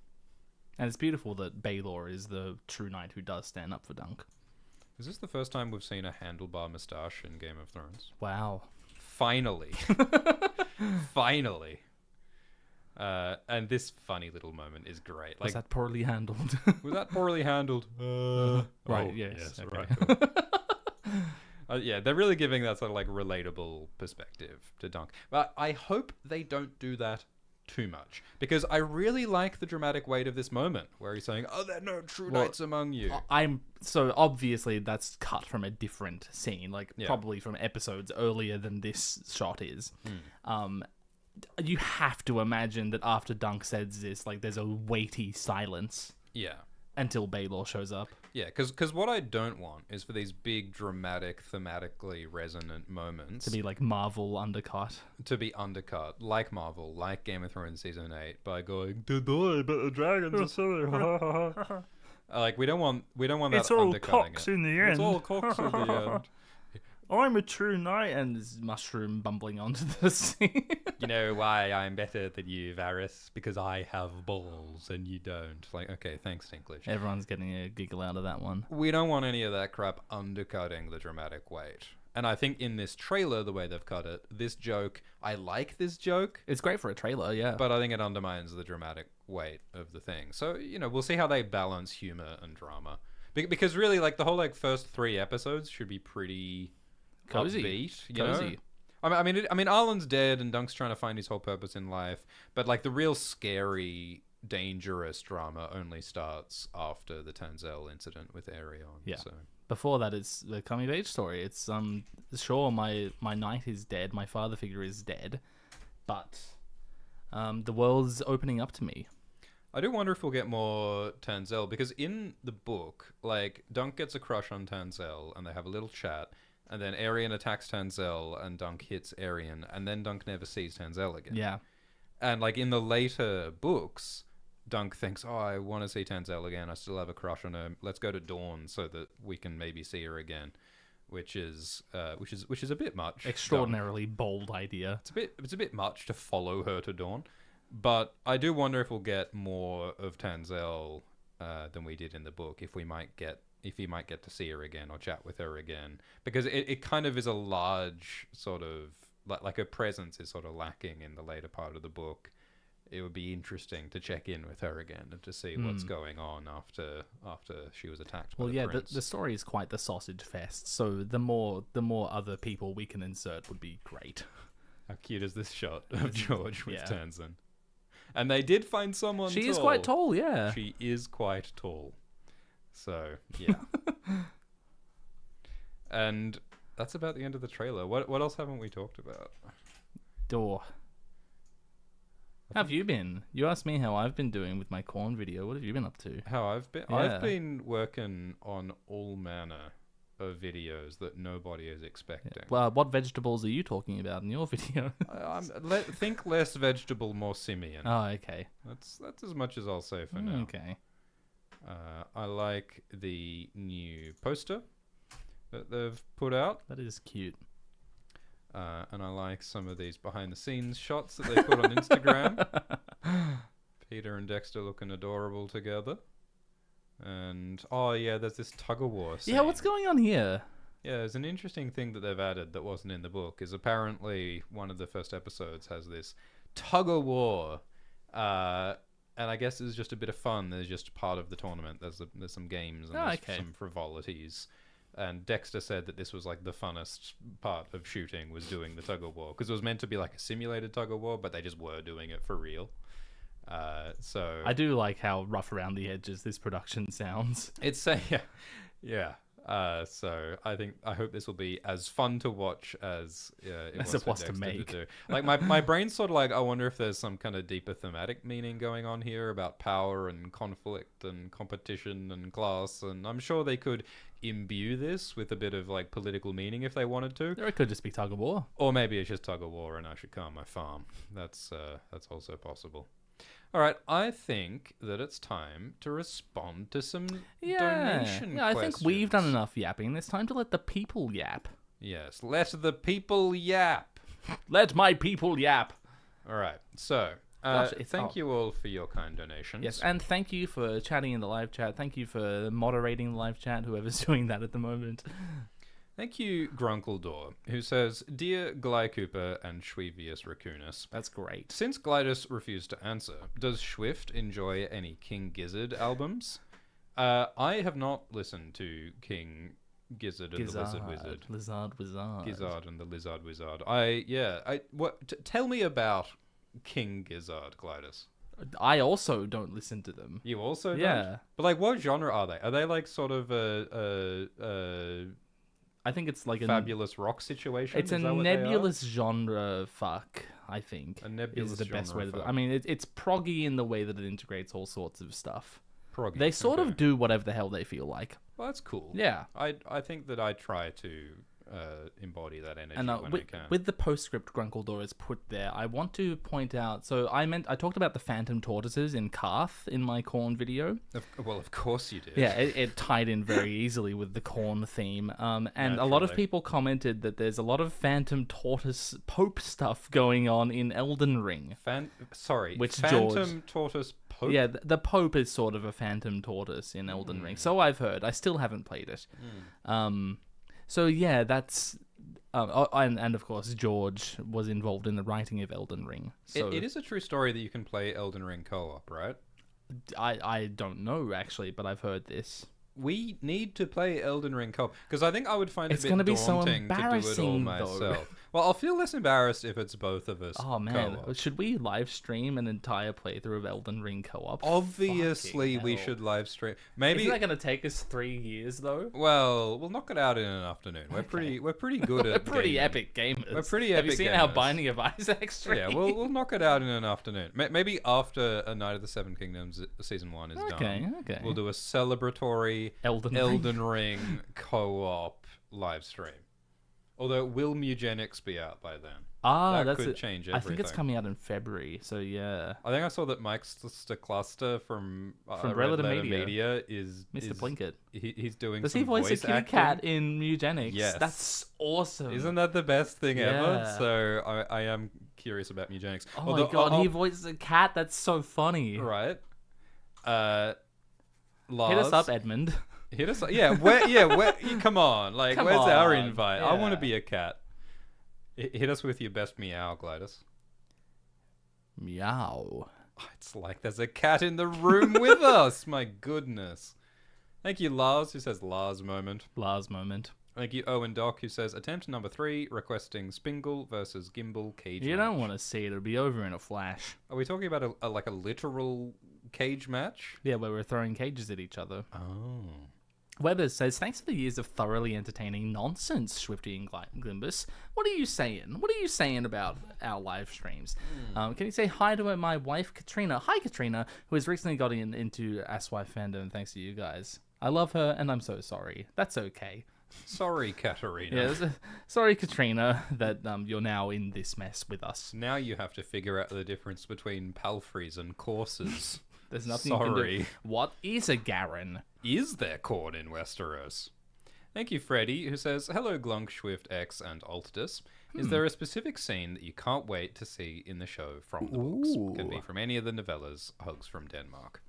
And it's beautiful that Baelor is the true knight who does stand up for Dunk. Is this the first time we've seen a handlebar moustache in Game of Thrones? Wow. Finally. Finally. And this funny little moment is great. Was that poorly handled? Was that poorly handled? Right, yes. Okay. Right. Yeah, they're really giving that sort of like relatable perspective to Dunk. But I hope they don't do that too much, because I really like the dramatic weight of this moment where he's saying, "Oh, there are no true knights among you." I'm so obviously that's cut from a different scene, like Yeah. probably from episodes earlier than this shot is. You have to imagine that after Dunk says this, like there's a weighty silence Yeah. until Baylor shows up. Yeah, because what I don't want is for these big, dramatic, thematically resonant moments To be like Marvel undercut. to be undercut, like Marvel, like Game of Thrones Season 8, by going, "Today, but the dragons are silly." Like, we don't want that It's all undercutting cocks it. in the It's end. all cocks in the end. I'm a true knight, and there's Mushroom bumbling onto the scene. You know why I'm better than you, Varys? Because I have balls and you don't. Like, okay, thanks, English. Everyone's getting a giggle out of that one. We don't want any of that crap undercutting the dramatic weight. And I think in this trailer, the way they've cut it, this joke, I like this joke, It's great for a trailer, yeah. but I think it undermines the dramatic weight of the thing. So, we'll see how they balance humor and drama. Because really, like, the whole, like, first 3 episodes should be pretty Cozy. upbeat, you Cozy. know? I mean, Arlen's dead and Dunk's trying to find his whole purpose in life, but, like, the real scary, dangerous drama only starts after the Tanzel incident with Aerion. Yeah. So. Before that, it's the coming of age story. It's sure, my knight is dead, my father figure is dead, but the world's opening up to me. I do wonder if we'll get more Tanzel, because in the book, like, Dunk gets a crush on Tanzel and they have a little chat, and then Aerion attacks Tanzel and Dunk hits Aerion, and then Dunk never sees Tanzel again. Yeah. And, like, in the later books, Dunk thinks, "Oh, I want to see Tanzel again. I still have a crush on her. Let's go to Dawn so that we can maybe see her again," which is a bit much. Extraordinarily bold idea. It's a bit much to follow her to Dawn, but I do wonder if we'll get more of Tanzel than we did in the book. If he might get to see her again or chat with her again, because it kind of is a large sort of like her presence is sort of lacking in the later part of the book. It would be interesting to check in with her again and to see what's going on after she was attacked by the prince. The story is quite the sausage fest, so the more other people we can insert would be great. How cute is this shot of George with Yeah. Tanzan? And they did find someone She tall. is quite tall, yeah. She is quite tall. So, yeah. And that's about the end of the trailer. What else haven't we talked about? Door. How have you been? You asked me how I've been doing with my corn video. What have you been up to? How I've been? Yeah. I've been working on all manner of videos that nobody is expecting. Well, what vegetables are you talking about in your video? Think less vegetable, more simian. Oh, okay. That's as much as I'll say for now. Okay. I like the new poster that they've put out. That is cute. And I like some of these behind-the-scenes shots that they put on Instagram. Peter and Dexter looking adorable together. And, oh yeah, there's this tug-of-war scene. Yeah, what's going on here? Yeah, there's an interesting thing that they've added that wasn't in the book, is apparently one of the first episodes has this tug-of-war. And I guess it's just a bit of fun. There's just part of the tournament. There's some games and there's some frivolities. And Dexter said that this was like the funnest part of shooting was doing the tug-of-war, because it was meant to be like a simulated tug-of-war, but they just were doing it for real. So I do like how rough around the edges this production sounds. it's yeah. So I hope this will be as fun to watch as it was it was for to Dexter make. do. Like my brain's sort of like, I wonder if there's some kind of deeper thematic meaning going on here about power and conflict and competition and class, and I'm sure they could imbue this with a bit of like political meaning if they wanted to. Or it could just be tug of war. Or maybe it's just tug of war and I should come on my farm. That's also possible. All right, I think that it's time to respond to some donation I questions. think we've done enough yapping. It's time to let the people yap. Yes, let the people yap. Let my people yap. All right, so Gosh, thank you all for your kind donations. Yes, and thank you for chatting in the live chat. Thank you for moderating the live chat, whoever's doing that at the moment. Thank you, Grunkledor, who says, "Dear Gly Cooper and Schwevius Raccoonus, That's great. since Glidus refused to answer, does Schwift enjoy any King Gizzard albums? I have not listened to King Gizzard and the Lizard Wizard. Lizard Wizard. Gizzard and the Lizard Wizard. Tell me about King Gizzard, Glidus. I also don't listen to them. You also don't? Yeah. But like, what genre are they? Are they like sort of a I think it's like fabulous rock situation? It's Is a that what they are? nebulous genre fuck, I think. A nebulous is the best genre way to. fuck. I mean, it's proggy in the way that it integrates all sorts of stuff. Proggy. They sort Okay. of do whatever the hell they feel like. Well, that's cool. Yeah. I think that I try to embody that energy And when I can. with the postscript Grunkledor is put there, I want to point out. So I talked about the phantom tortoises in Karth in my Corn video. Of course you did. Yeah, it tied in very easily with the Corn theme. And a lot of Naturally. people commented that there's a lot of phantom tortoise Pope stuff going on in Elden Ring. Phantom Tortoise Pope? Yeah, the Pope is sort of a phantom tortoise in Elden Ring. So I've heard. I still haven't played it. So yeah, that's... and of course, George was involved in the writing of Elden Ring. So It is a true story that you can play Elden Ring co-op, right? I don't know, actually, but I've heard this. We need to play Elden Ring co-op because I think I would find it It's a gonna bit be so daunting to do it all embarrassing, though. myself. Well, I'll feel less embarrassed if it's both of us. Oh man, co-op. should we live stream an entire playthrough of Elden Ring co-op? Obviously, Fucking we hell. should live stream. Maybe. Isn't that gonna take us 3 years though? Well, we'll knock it out in an afternoon. We're pretty good We're at pretty gaming. epic gamers. We're pretty Have you epic seen our gamers. Binding of Isaac stream? Yeah, we'll knock it out in an afternoon. Maybe after A Night of the Seven Kingdoms season 1 is done. Okay. We'll do a celebratory Elden Ring co-op live stream. Although, will Mugenics be out by then? That that's could it. change I think it's everything. coming out in February. So yeah, I think I saw that Mike Cluster from Red Red Letter Letter Media. Media is Mr. is- Plinkett. He's doing Does some he voice a voice kitty acting. cat in Mugenics? Yes. That's awesome. Isn't that the best thing ever? Yeah. So I am curious about Mugenics. Oh my god, he voices a cat. That's so funny. Right. Lars, Hit us up, Edmund. Hit us up. Yeah, come on. Like, Come where's our on, invite? I want to yeah. be a cat. Hit us with your best meow, Glidus. Meow. Oh, it's like there's a cat in the room with us. My goodness. Thank you, Lars, who says Lars moment. Lars moment. Thank you, Owen Doc, who says attempt number 3, requesting Spingle versus Gimbal cage You match. don't want to see it. It'll be over in a flash. Are we talking about a literal cage match? Yeah, where we're throwing cages at each other. Oh. Weber says, thanks for the years of thoroughly entertaining nonsense, Swifty and Glimbus. What are you saying? What are you saying about our live streams? Can you say hi to my wife, Katrina? Hi, Katrina, who has recently got into Asswife fandom thanks to you guys. I love her, and I'm so sorry. That's okay. Sorry, Katerina. Yes, sorry, Katrina, that you're now in this mess with us. Now you have to figure out the difference between palfreys and courses. There's nothing you can do. Sorry. What is a Garen? Is there corn in Westeros? Thank you, Freddy, who says, hello, Glidus-Schwift X and Altidus. Is there a specific scene that you can't wait to see in the show from the books? Can be from any of the novellas. Hugs from Denmark.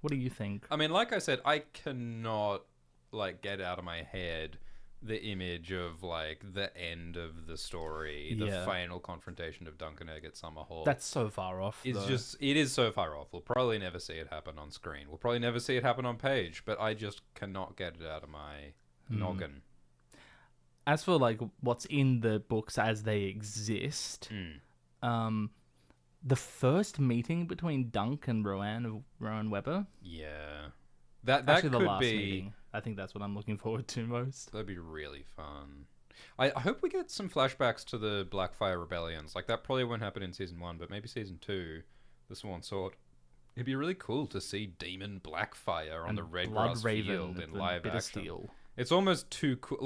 What do you think? I mean, like I said, I cannot get out of my head the image of the end of the story, the Yeah. final confrontation of Duncan Egg at Summerhall. That's so far off. It's though. it is so far off. We'll probably never see it happen on screen. We'll probably never see it happen on page, but I just cannot get it out of my noggin. As for what's in the books as they exist, the first meeting between Dunk and Rowan Weber. Yeah. That Actually, could the last be meeting. I think that's what I'm looking forward to most. that'd be really fun. I hope we get some flashbacks to the Blackfire rebellions. That probably won't happen in season 1, but maybe season 2, the Swan Sword. It'd be really cool to see Demon Blackfire on And the Red Blood Grass Raven Field with in the live bit of action. steel. It's almost too cool.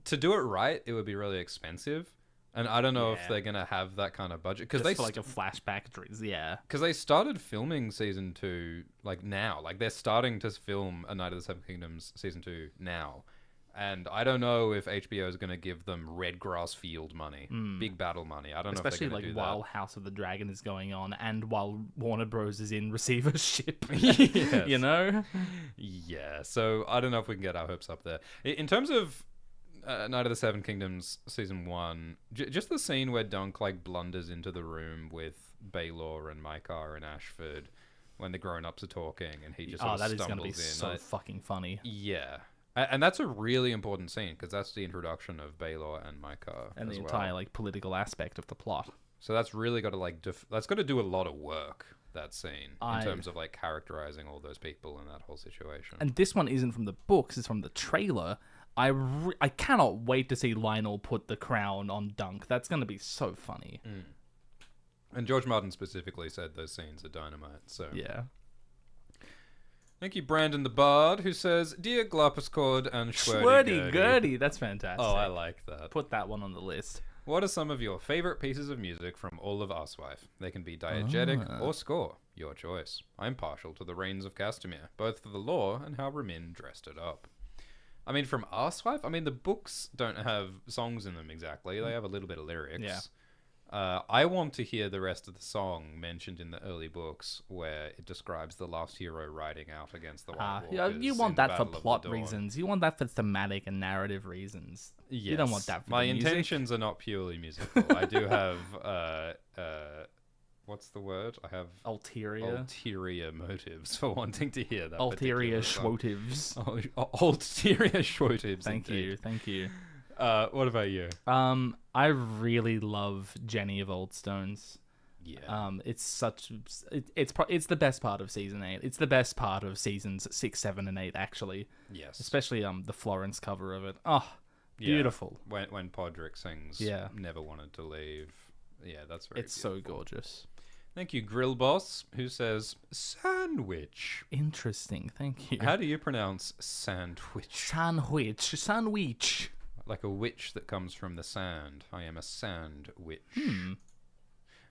To do it right, it would be really expensive. And I don't know if Yeah. they're going to have that kind of budget. Because Just they for a flashback, yeah. Because they started filming season 2 now. They're starting to film A Night of the Seven Kingdoms season 2 now. And I don't know if HBO is going to give them Red Grass Field money, big battle money. I don't know if Especially they're going to do while House of the Dragon is going on and while Warner Bros is in receivership. Yes. You know? that. Yeah, so I don't know if we can get our hopes up there. In terms of Night of the Seven Kingdoms season 1, just the scene where Dunk blunders into the room with Baelor and Mykar and Ashford when the grown-ups are talking and he just sort of that is stumbles going to be in. so fucking funny. Yeah. And that's a really important scene because that's the introduction of Baelor and Micah And as the well. entire like political aspect of the plot. So that's really got to like that's got to do a lot of work, that scene, in terms of like characterizing all those people in that whole situation. And this one isn't from the books; it's from the trailer. I cannot wait to see Lionel put the crown on Dunk. That's going to be so funny. And George Martin specifically said those scenes are dynamite. So Yeah. thank you, Brandon the Bard, who says, "Dear Glopuscord and Schwerdy Gurdy. That's fantastic. Oh, I like that. Put that one on the list. What are some of your favorite pieces of music from all of Arswife? They can be diegetic or score. Your choice. I'm partial to the Reigns of Castamere, both for the lore and how Ramin dressed it up." I mean, from Arswife, I mean, the books don't have songs in them exactly. They have a little bit of lyrics. Yeah. I want to hear the rest of the song mentioned in the early books where it describes the last hero riding out against the White Walkers. You in want the that for Battle of the plot Dawn. reasons. You want that for thematic and narrative reasons. Yes. You don't want that for My the music. intentions are not purely musical. I do have what's the word? I have ulterior motives for wanting to hear that. Ulterior particular song. schwotives. Ulterior schwotives. Thank indeed. you. What about you? I really love Jenny of Old Stones. Yeah. It's the best part of season 8. It's the best part of seasons 6, 7, and 8 actually. Yes. Especially the Florence cover of it. Oh, Yeah. beautiful. When Podrick sings Yeah. Never Wanted to Leave. Yeah, that's very It's so beautiful. gorgeous. Thank you, Grill Boss, who says sandwich. Interesting. Thank you. How do you pronounce sandwich? Sandwich. Like a witch that comes from the sand. I am a sandwich.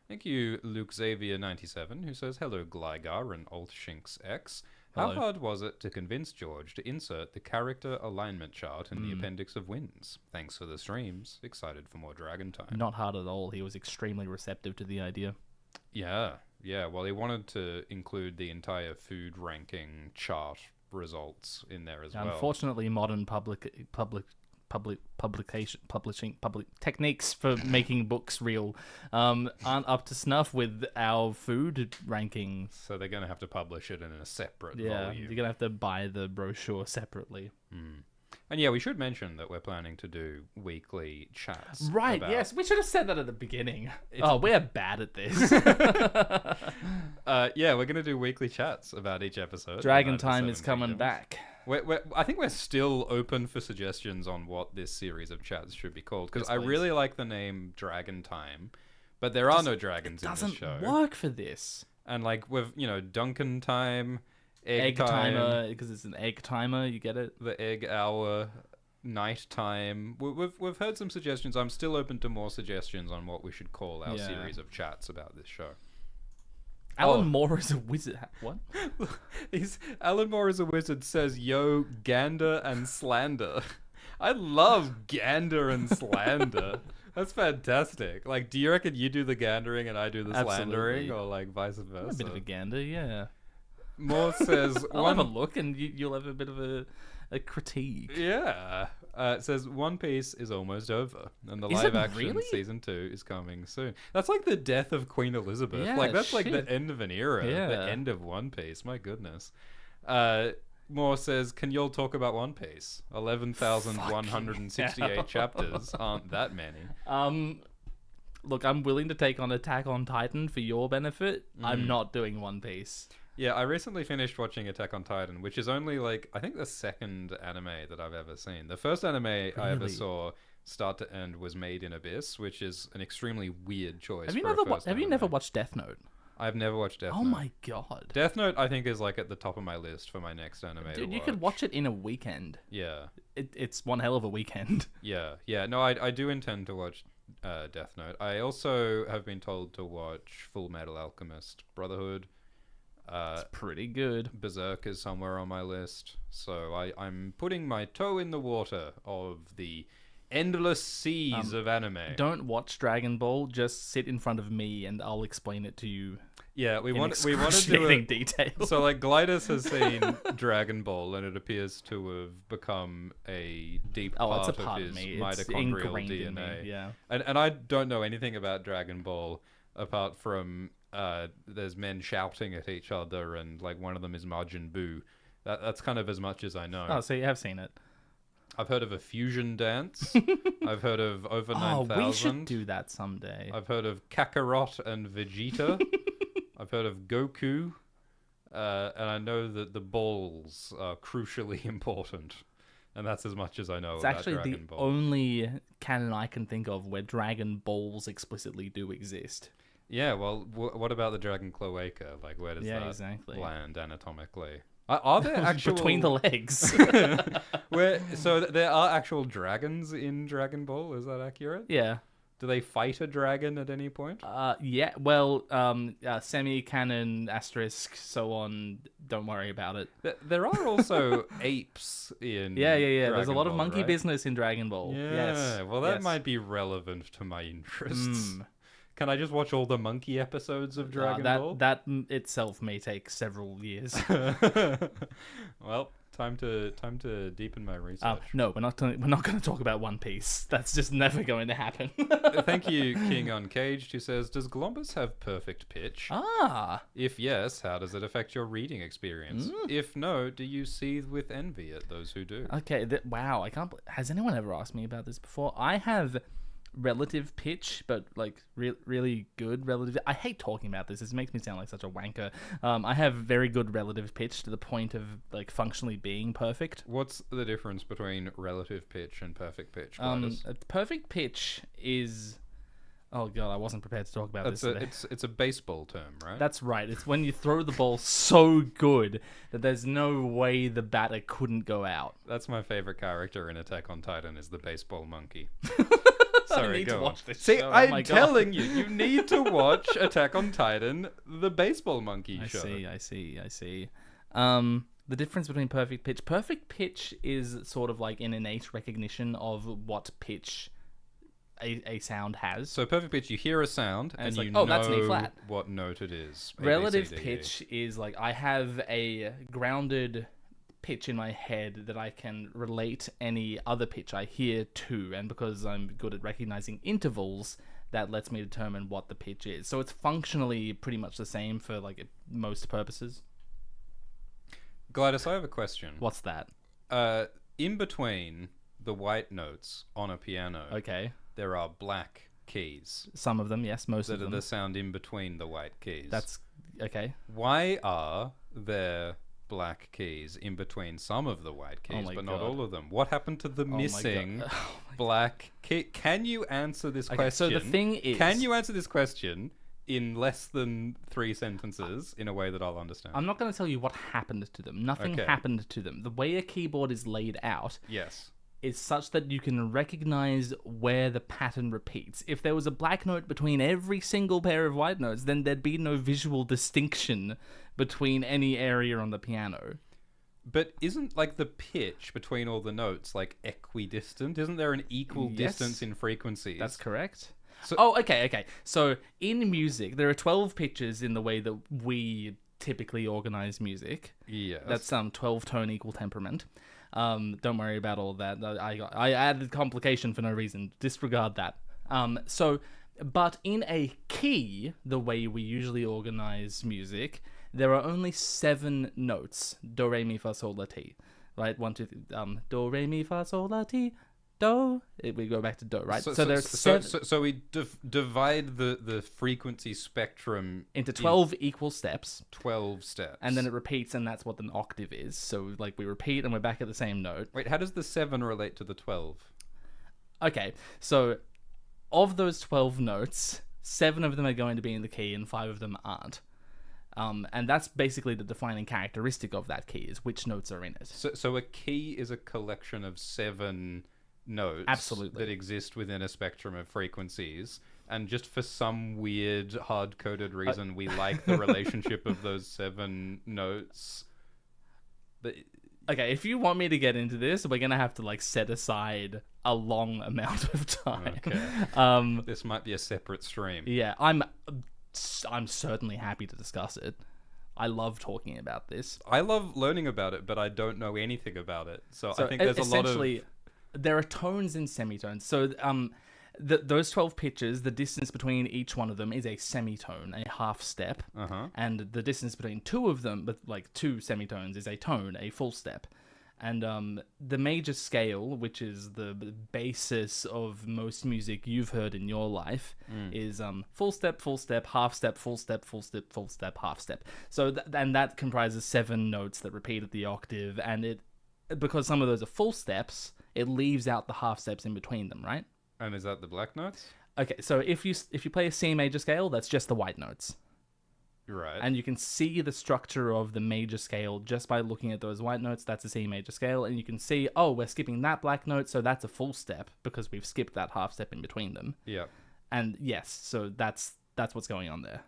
Thank you, Luke Xavier 97, who says, "Hello, Gligar and Alt Shinx X. How Hello. hard was it to convince George to insert the character alignment chart in the appendix of wins? Thanks for the streams. Excited for more Dragon Time." Not hard at all. He was extremely receptive to the idea. Yeah. Well, he wanted to include the entire food ranking chart results in there as well. Unfortunately, modern publishing techniques for making books real aren't up to snuff with our food rankings. So they're going to have to publish it in a separate Yeah, volume. you're gonna have to buy the brochure separately. And yeah, we should mention that we're planning to do weekly chats. Right? about- Yes, we should have said that at the beginning. We're bad at this. Yeah, we're going to do weekly chats about each episode. Dragon about the Time is 7 coming kingdoms. back. I think we're still open for suggestions on what this series of chats should be called, because Yes, I please. really like the name Dragon Time, but there are no dragons in this Doesn't show. work for this. And like with Duncan Time, Egg Egg Time, timer, because it's an egg timer. You get it? the Egg Hour, Night Time. We've heard some suggestions. I'm still open to more suggestions on what we should call our Yeah. series of chats about this show. Alan Moore is a wizard. What? Alan Moore is a wizard says, "Yo, gander and slander." I love gander and slander. That's fantastic. Like, do you reckon you do the gandering and I do the Absolutely. slandering, or like vice versa? A bit of a gander, yeah. Moore says, I'll have a look, and you'll have a bit of a critique. Yeah. It says One Piece is almost over, and the Is live it action really? season 2 is coming soon. That's like the death of Queen Elizabeth. Yeah, like that's like shit. the end of an era. Yeah. The end of One Piece. My goodness. Moore says, "Can y'all talk about One Piece? 11,168 chapters aren't that many." Look, I'm willing to take on Attack on Titan for your benefit. I'm not doing One Piece. Yeah, I recently finished watching Attack on Titan, which is only like I think the second anime that I've ever seen. The first anime I ever Really? saw start to end was Made in Abyss, which is an extremely weird choice. Have you for a never first Have you anime. never watched Death Note? I've never watched Death Oh Note. my god. Death Note, I think, is like at the top of my list for my next anime. Dude, to you could watch it in a weekend. Yeah, It's one hell of a weekend. yeah. No, I do intend to watch Death Note. I also have been told to watch Full Metal Alchemist Brotherhood. It's pretty good. Berserk is somewhere on my list, so I'm putting my toe in the water of the endless seas of anime. Don't watch Dragon Ball. Just sit in front of me, and I'll explain it to you. Yeah, we in want to do excruciating it. detail. So like Glidus has seen Dragon Ball, and it appears to have become a deep it's a part part of of his me. It's mitochondrial ingrained in DNA. me, yeah. And I don't know anything about Dragon Ball apart from there's men shouting at each other, and like one of them is Majin Buu. That's kind of as much as I know. Oh, so you have seen it. I've heard of a fusion dance. I've heard of over Oh, 9,000. we should do that someday. I've heard of Kakarot and Vegeta. I've heard of Goku. And I know that the balls are crucially important. And that's as much as I know It's about actually Dragon the Ball. only canon I can think of where Dragon Balls explicitly do exist. Yeah, well, what about the Dragon Cloaca? Like, where does that exactly. land anatomically? Are there actual... Between the legs. So there are actual dragons in Dragon Ball, is that accurate? Yeah. Do they fight a dragon at any point? Yeah. Well, semi-canon, asterisk, so on. Don't worry about it. There are also apes in Yeah. There's a Dragon lot of Ball, monkey right? business in Dragon Ball. Yeah, Yes. well, that Yes. might be relevant to my interests. Can I just watch all the monkey episodes of Dragon Ball? That itself may take several years. Well, time to deepen my research. No, we're not going to talk about One Piece. That's just never going to happen. Thank you, King Uncaged, who says, does Glombus have perfect pitch? If yes, how does it affect your reading experience? If no, do you seethe with envy at those who do? Okay, wow, I can't... Has anyone ever asked me about this before? I have relative pitch, but like really good relative... I hate talking about this. This makes me sound like such a wanker. I have very good relative pitch to the point of like functionally being perfect. What's the difference between relative pitch and perfect pitch, Glidus? Perfect pitch is... Oh god, I wasn't prepared to talk about this today. It's a baseball term, right? That's right. It's when you throw the ball so good that there's no way the batter couldn't go out. That's my favorite character in Attack on Titan is the baseball monkey. I Sorry, need go to on. watch this See, show. Oh I'm my God. telling you need to watch Attack on Titan, the baseball monkey show. I see. The difference between perfect pitch is sort of like an innate recognition of what pitch a sound has. So perfect pitch, you hear a sound and it's you like, know oh, that's an E flat. what note it is. A, Relative B, C, D, E. pitch is like I have a grounded pitch in my head that I can relate any other pitch I hear to, and because I'm good at recognizing intervals, that lets me determine what the pitch is. So it's functionally pretty much the same for like most purposes. Glidus, I have a question. What's that? In between the white notes on a piano, Okay. there are black keys Some of them, yes, most that of are them. the sound in between the white keys. That's okay. Why are there black keys in between some of the white keys, my but not God. all of them? What happened to the my missing God. black key? Can you answer this Okay, question? so the thing is... Can you answer this question in less than 3 sentences in a way that I'll understand? I'm not going to tell you what happened to them. Nothing Okay. happened to them. The way a keyboard is laid out Yes. is such that you can recognize where the pattern repeats. If there was a black note between every single pair of white notes, then there'd be no visual distinction between any area on the piano. But isn't like the pitch between all the notes like equidistant? Isn't there an equal Yes. distance in frequencies? That's correct. So- Okay. So in music, there are 12 pitches in the way that we typically organize music. Yes. That's 12 tone equal temperament. Don't worry about all that. I added complication for no reason. Disregard that. But in a key, the way we usually organize music, there are only 7 notes. Do, re, mi, fa, sol, la, ti. Right? 1, 2, 3. Do, re, mi, fa, sol, la, ti. Do. We go back to do, right? So there's 7... So we divide the frequency spectrum into 12 equal steps. 12 steps. And then it repeats, and that's what an octave is. So, like, we repeat, and we're back at the same note. Wait, how does the 7 relate to the 12? Okay, so of those 12 notes, 7 of them are going to be in the key, and 5 of them aren't. And that's basically the defining characteristic of that key, is which notes are in it. So a key is a collection of 7 notes Absolutely. that exist within a spectrum of frequencies, and just for some weird hard-coded reason we like the relationship of those 7 notes. Okay, if you want me to get into this, we're gonna have to like set aside a long amount of time. Okay. This might be a separate stream. Yeah, I'm certainly happy to discuss it. I love talking about this. I love learning about it, but I don't know anything about it. So I think there's a lot of... Essentially, there are tones and semitones. So those 12 pitches, the distance between each one of them is a semitone, a half step. Uh-huh. And the distance between 2 of them, with like 2 semitones, is a tone, a full step. And the major scale, which is the basis of most music you've heard in your life, is full step, half step, full step, full step, full step, half step. So and that comprises 7 notes that repeat at the octave, and because some of those are full steps, it leaves out the half steps in between them, right? And is that the black notes? Okay, so if you play a C major scale, that's just the white notes. Right. And you can see the structure of the major scale just by looking at those white notes. That's a C major scale. And you can see, oh, we're skipping that black note, so that's a full step because we've skipped that half step in between them. Yeah. And yes, so that's what's going on there.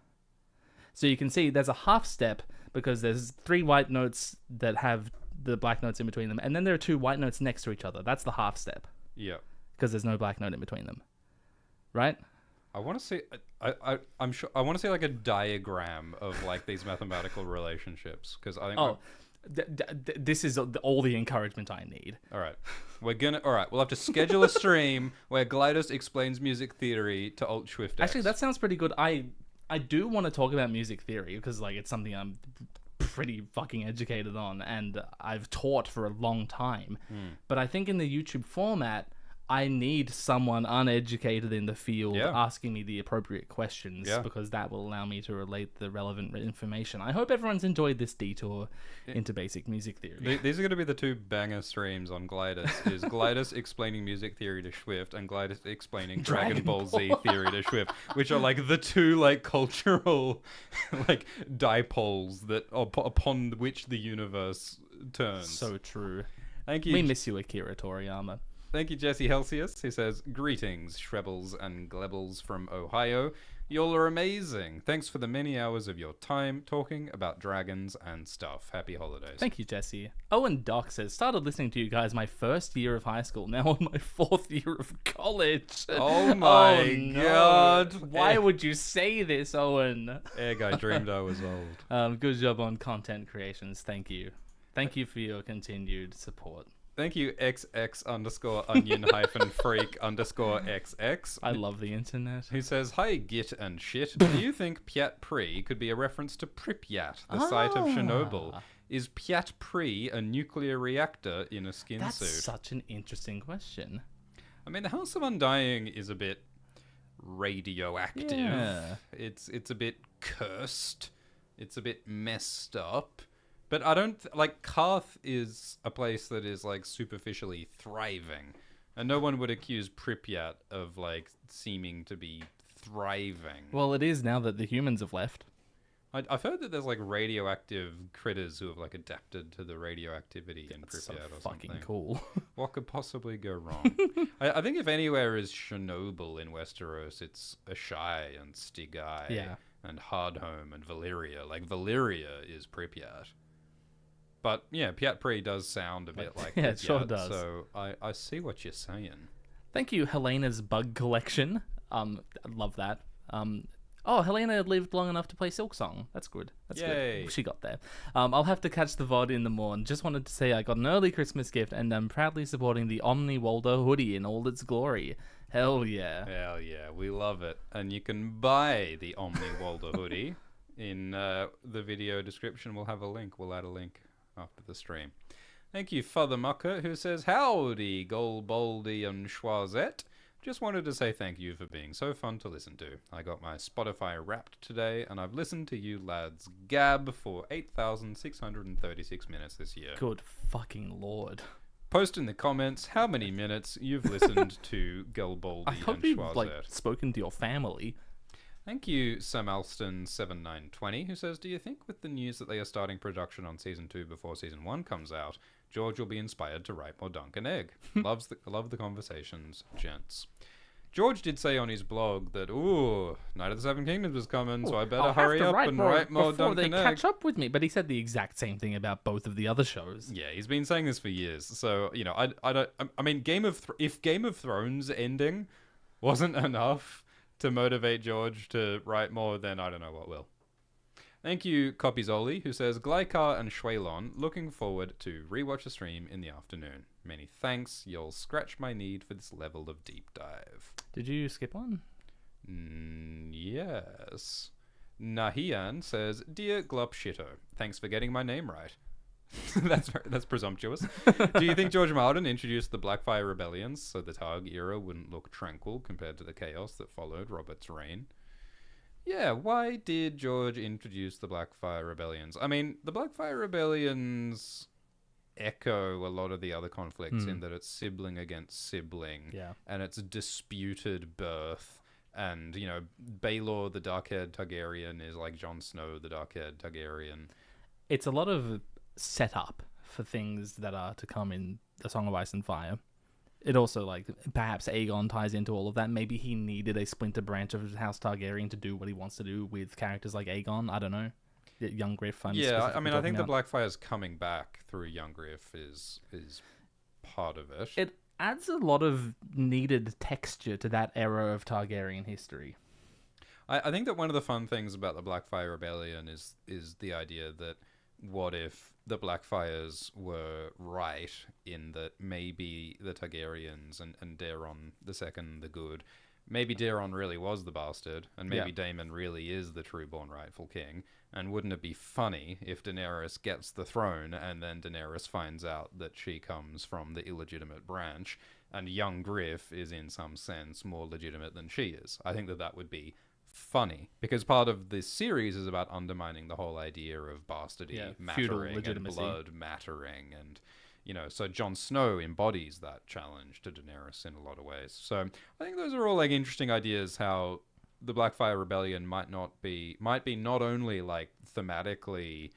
So you can see there's a half step because there's 3 white notes that have the black notes in between them. And then there are 2 white notes next to each other. That's the half step. Yeah. Because there's no black note in between them. Right? I want to see. I'm sure. I want to see like a diagram of like these mathematical relationships because I think. Oh, this is all the encouragement I need. All right, All right, we'll have to schedule a stream where Glidus explains music theory to tshirts. Actually, that sounds pretty good. I do want to talk about music theory because like it's something I'm pretty fucking educated on and I've taught for a long time. But I think in the YouTube format, I need someone uneducated in the field asking me the appropriate questions because that will allow me to relate the relevant information. I hope everyone's enjoyed this detour into basic music theory. These are going to be the 2 banger streams on Glidus. Is Glidus explaining music theory to Schwift and Glidus explaining Dragon Ball Z theory to Schwift, which are like the 2 like cultural like dipoles that upon which the universe turns. So true. Thank you. We miss you, Akira Toriyama. Thank you, Jesse Helsius, who says, "Greetings, Shrebbles and Glebbles from Ohio. Y'all are amazing. Thanks for the many hours of your time talking about dragons and stuff. Happy holidays." Thank you, Jesse. Owen Doc says, started listening to you guys my first year of high school, now on my 4th year of college. Oh my god. Why would you say this, Owen? Egg, I dreamed I was old. Good job on content creations. Thank you. Thank you for your continued support. Thank you, XX_onion-freak_XX. I love the internet. He says, "Hi, Git and shit. Do you think Pyat Pri could be a reference to Pripyat, the site of Chernobyl? Is Pyat Pri a nuclear reactor in a skin That's suit?" such an interesting question. I mean, the House of Undying is a bit radioactive. Yeah. It's a bit cursed. It's a bit messed up. But I don't like Karth is a place that is like superficially thriving, and no one would accuse Pripyat of like seeming to be thriving. Well, it is now that the humans have left. I've heard that there's like radioactive critters who have like adapted to the radioactivity in That's Pripyat so or fucking something. cool. What could possibly go wrong? I think if anywhere is Chernobyl in Westeros, it's Ashai and Stigai and Hardhome and Valyria. Like Valyria is Pripyat. But yeah, Pyat Pri does sound a bit like yeah, Pripyat, it sure does. So I see what you're saying. Thank you, Helena's Bug Collection. I love that. Oh, Helena lived long enough to play Silksong. That's good. That's Yay. good. She got there. I'll have to catch the VOD in the morn. Just wanted to say I got an early Christmas gift and I'm proudly supporting the Omni Waldo hoodie in all its glory. Hell yeah. Hell yeah, we love it. And you can buy the Omni Waldo hoodie. In the video description, we'll have a link. We'll add a link after the stream. Thank you, Father Mucker, who says, "Howdy, Golboldy and Schwazette. Just wanted to say thank you for being so fun to listen to. I got my Spotify Wrapped today, and I've listened to you lads gab for 8,636 minutes this year. Good fucking lord. Post in the comments how many minutes you've listened to Golboldy I hope and you've Schwazette. spoken to your family. Thank you, Sam Alston7920, who says, "Do you think with the news that they are starting production on Season 2 before Season 1 comes out, George will be inspired to write more Dunk and Egg? Love the conversations, gents." George did say on his blog that, "Ooh, Night of the Seven Kingdoms is coming, so I better hurry up and write more before Dunk they and Egg." catch up with me. But he said the exact same thing about both of the other shows. Yeah, he's been saying this for years. So, you know, I mean, if Game of Thrones ending wasn't enough to motivate George to write more, then I don't know what will. Thank you, Copizoli, who says, "Glykar and Shwaylon, looking forward to rewatch the stream in the afternoon. Many thanks. You'll scratch my need for this level of deep dive." Did you skip one? Yes. Nahian says, "Dear Glop Shitto, thanks for getting my name right." That's presumptuous. Do you think George Martin introduced the Blackfire rebellions so the Targ era wouldn't look tranquil compared to the chaos that followed Robert's reign? Yeah, why did George introduce the Blackfire rebellions? I mean, the Blackfire rebellions echo a lot of the other conflicts in that it's sibling against sibling, and it's disputed birth. And, you know, Baelor, the dark-haired Targaryen, is like Jon Snow, the dark-haired Targaryen. It's a lot of setup for things that are to come in A Song of Ice and Fire. It also, like, perhaps Aegon ties into all of that. Maybe he needed a splinter branch of House Targaryen to do what he wants to do with characters like Aegon. I don't know. Young Griff. Yeah, I mean, I think the Blackfire's coming back through Young Griff is part of it. It adds a lot of needed texture to that era of Targaryen history. I think that one of the fun things about the Blackfire Rebellion is the idea that what if the Blackfires were right in that maybe the Targaryens and Daeron II the Good, maybe Daeron really was the bastard, and maybe Daemon really is the true-born rightful king, and wouldn't it be funny if Daenerys gets the throne and then Daenerys finds out that she comes from the illegitimate branch, and young Griff is in some sense more legitimate than she is? I think that would be funny, because part of this series is about undermining the whole idea of bastardy mattering and blood mattering, and you know, so Jon Snow embodies that challenge to Daenerys in a lot of ways. So I think those are all like interesting ideas, how the Blackfire Rebellion might be not only like thematically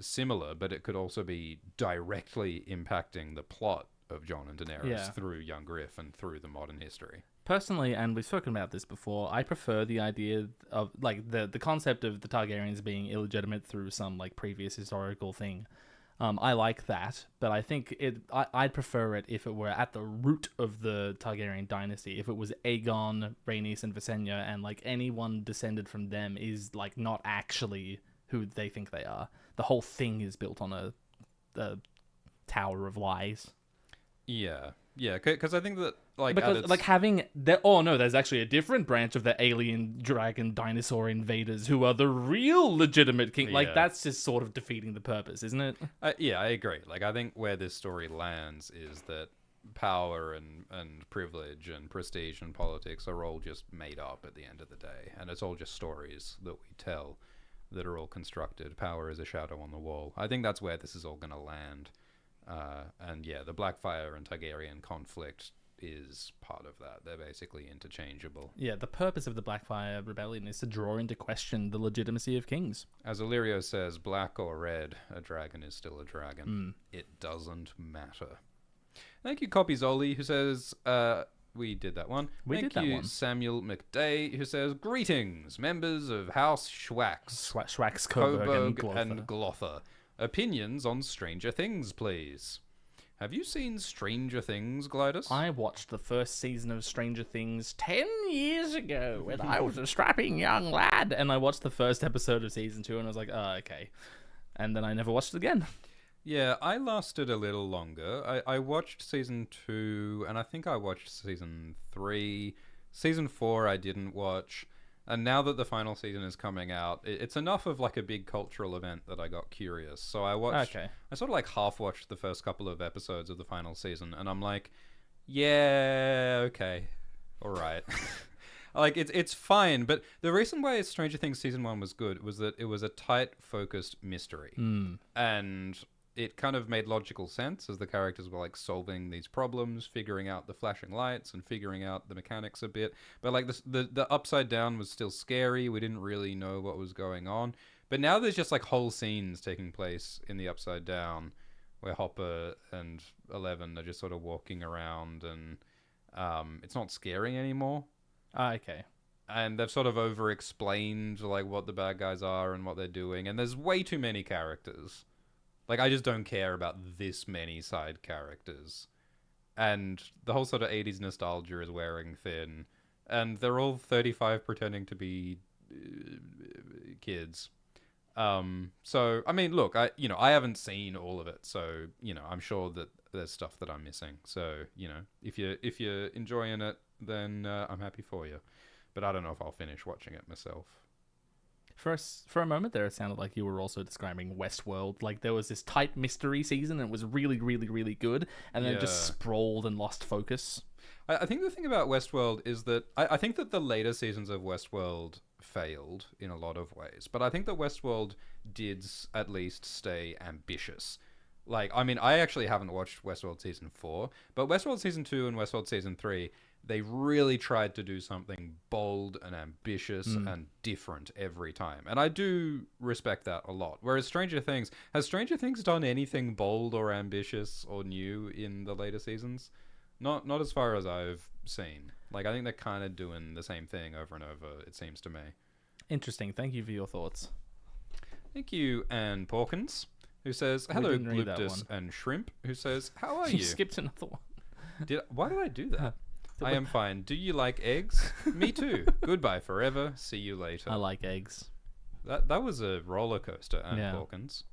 similar, but it could also be directly impacting the plot of Jon and Daenerys through young Griff and through the modern history. Personally, and we've spoken about this before, I prefer the idea of like the concept of the Targaryens being illegitimate through some like previous historical thing. I like that, but I think I'd prefer it if it were at the root of the Targaryen dynasty. If it was Aegon, Rhaenys, and Visenya, and like anyone descended from them is like not actually who they think they are. The whole thing is built on a tower of lies. Yeah, because I think that there's actually a different branch of the alien dragon dinosaur invaders who are the real legitimate king. Like that's just sort of defeating the purpose, isn't it? I agree. Like I think where this story lands is that power and privilege and prestige and politics are all just made up at the end of the day, and it's all just stories that we tell that are all constructed. Power is a shadow on the wall. I think that's where this is all going to land. And yeah, the Blackfire and Targaryen conflict is part of that. They're basically interchangeable. Yeah, the purpose of the Blackfire Rebellion is to draw into question the legitimacy of kings. As Illyrio says, black or red, a dragon is still a dragon. It doesn't matter. Thank you, Copyzoli, who says... we did that one. Thank you, Samuel McDay, who says, greetings, members of House Schwax, Coburg and Glother. Opinions on Stranger Things, please. Have you seen Stranger Things, Glidus? I watched the first season of Stranger Things 10 years ago when I was a strapping young lad. And I watched the first episode of season 2 and I was like, oh, okay. And then I never watched it again. Yeah, I lasted a little longer. I watched season 2 and I think I watched season 3. Season 4 I didn't watch. And now that the final season is coming out, it's enough of like a big cultural event that I got curious. So I watched, I sort of like half watched the first couple of episodes of the final season, and I'm like, yeah, okay, all right. Like it's fine, but the reason why Stranger Things season 1 was good was that it was a tight, focused mystery, and it kind of made logical sense as the characters were like solving these problems, figuring out the flashing lights and figuring out the mechanics a bit. But like the upside down was still scary. We didn't really know what was going on. But now there's just like whole scenes taking place in the upside down where Hopper and Eleven are just sort of walking around, and it's not scary anymore. Okay. And they've sort of over-explained like what the bad guys are and what they're doing. And there's way too many characters. Like, I just don't care about this many side characters. And the whole sort of 80s nostalgia is wearing thin. And they're all 35 pretending to be kids. So, I mean, look, I haven't seen all of it. So, I'm sure that there's stuff that I'm missing. So, if you're enjoying it, then I'm happy for you. But I don't know if I'll finish watching it myself. For a moment there, it sounded like you were also describing Westworld. Like there was this tight mystery season, and it was really, really, really good, and then it just Yeah. sprawled and lost focus. I think the thing about Westworld is that I think that the later seasons of Westworld failed in a lot of ways, but I think that Westworld did at least stay ambitious. Like, I mean, I actually haven't watched Westworld Season 4, but Westworld Season 2 and Westworld Season 3, they really tried to do something bold and ambitious and different every time. And I do respect that a lot. Whereas has Stranger Things done anything bold or ambitious or new in the later seasons? Not as far as I've seen. Like, I think they're kind of doing the same thing over and over, it seems to me. Interesting. Thank you for your thoughts. Thank you, Anne Porkins, who says, hello, didn't read that Glidus one. and Shrimp, who says, how are You you? skipped another one. Why did I do that? I am fine. Do you like eggs? Me too. Goodbye forever. See you later. I like eggs. That was a roller coaster, Anne Yeah. Porkins.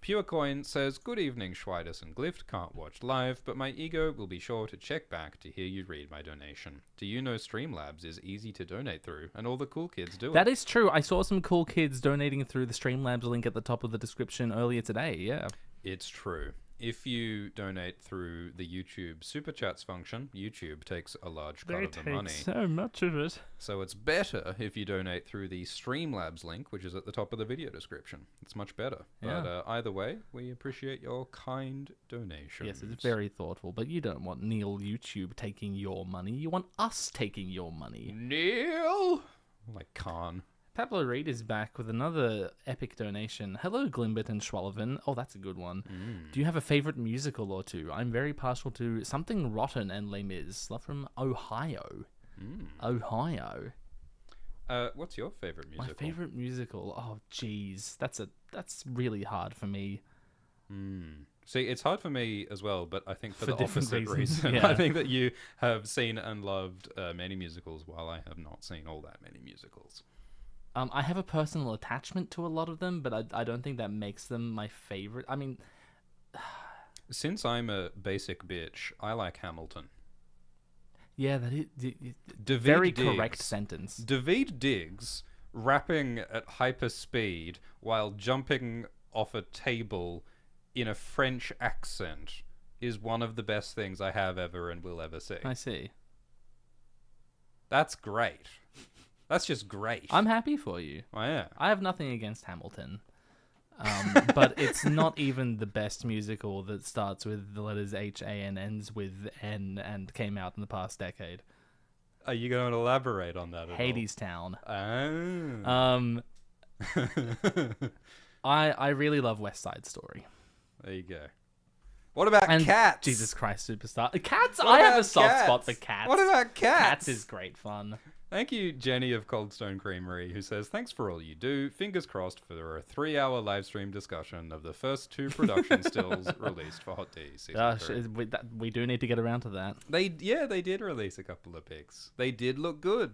Purecoin says, good evening, Schweitus and Glyph. Can't watch live, but my ego will be sure to check back to hear you read my donation. Do you know Streamlabs is easy to donate through, and all the cool kids do That it? is true. I saw some cool kids donating through the Streamlabs link at the top of the description earlier today. Yeah. It's true. If you donate through the YouTube Super Chats function, YouTube takes a large cut of the money. so much of it. So it's better if you donate through the Streamlabs link, which is at the top of the video description. It's much better. Yeah. But either way, we appreciate your kind donations. Yes, it's very thoughtful, but you don't want Neil YouTube taking your money. You want us taking your money. Neil! Like Khan. Pablo Reed is back with another epic donation. Hello, Glimbit and Schwalloven. Oh, that's a good one. Do you have a favorite musical or two? I'm very partial to Something Rotten and Les Mis. Love from Ohio. Ohio. What's your favorite musical? My favorite musical. Oh, jeez, that's really hard for me. See, it's hard for me as well, but I think for the different opposite reasons, reason. yeah. I think that you have seen and loved many musicals, while I have not seen all that many musicals. I have a personal attachment to a lot of them, but I don't think that makes them my favorite. I mean, Since I'm a basic bitch, I like Hamilton. yeah, that is David very Diggs. correct sentence. David Diggs rapping at hyper speed while jumping off a table in a French accent is one of the best things I have ever and will ever see. I see. That's great. That's just great. I'm happy for you. Oh, yeah. I have nothing against Hamilton. But it's not even the best musical that starts with the letters H, A, and ends with N and came out in the past decade. Are you going to elaborate on that at Hadestown. all? I really love West Side Story. There you go. What about And Cats? Jesus Christ, Superstar. Cats, What I have about a soft Cats? spot for Cats. What about Cats? Cats is great fun. Thank you, Jenny of Coldstone Creamery, who says, thanks for all you do. Fingers crossed for a 3-hour live stream discussion of the first 2 production stills released for Hot D season Gosh, 3. we do need to get around to that. They did release a couple of pics. They did look good.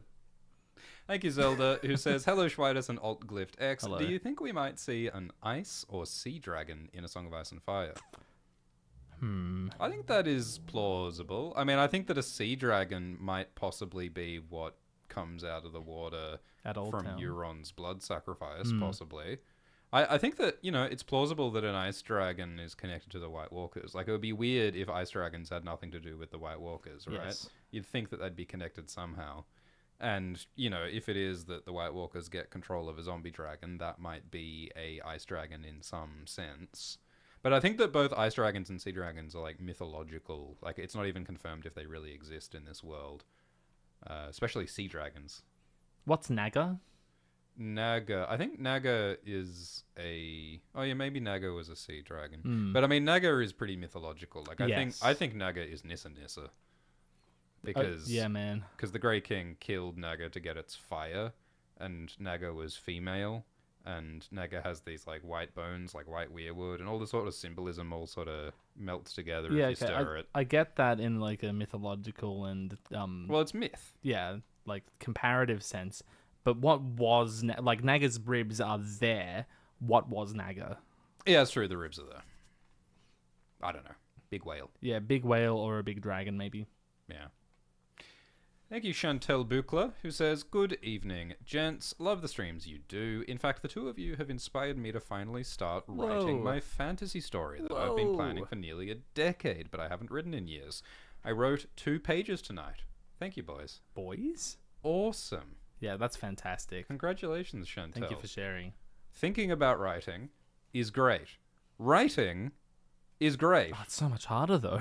Thank you, Zelda, who says, hello, Schweitus and Alt Glyph X. Hello. Do you think we might see an ice or sea dragon in A Song of Ice and Fire? I think that is plausible. I mean, I think that a sea dragon might possibly be what comes out of the water At Old from Town. Euron's blood sacrifice, possibly. I think that, it's plausible that an ice dragon is connected to the White Walkers. Like, it would be weird if ice dragons had nothing to do with the White Walkers, right? Yes. You'd think that they'd be connected somehow. And, if it is that the White Walkers get control of a zombie dragon, that might be a ice dragon in some sense. But I think that both ice dragons and sea dragons are, like, mythological. Like, it's not even confirmed if they really exist in this world. Especially sea dragons. What's Naga? Naga. I think Naga is a... Oh, yeah, maybe Naga was a sea dragon. But, I mean, Naga is pretty mythological. Like, Yes. I think Naga is Nissa Nissa. Because... yeah, man. Because the Grey King killed Naga to get its fire, and Naga was female, and Naga has these, like, white bones, like white weirwood, and all the sort of symbolism all sort of melts together Yeah, if you okay. stir it. I get that in like a mythological and Well, it's myth. yeah, like comparative sense. But what was like Naga's ribs are there? What was Naga? Yeah, it's true, the ribs are there. I don't know. Big whale. Yeah, big whale or a big dragon maybe. Yeah. Thank you, Chantel Buchler, who says, "Good evening, gents. Love the streams you do. In fact, the two of you have inspired me to finally start writing Whoa. my fantasy story that I've been planning for nearly a decade, but I haven't written in years. I wrote 2 pages tonight. Thank you, boys. Boys? Awesome. Yeah, that's fantastic. Congratulations, Chantel. Thank you for sharing. Thinking about writing is great. Writing is great. Oh, it's so much harder, though.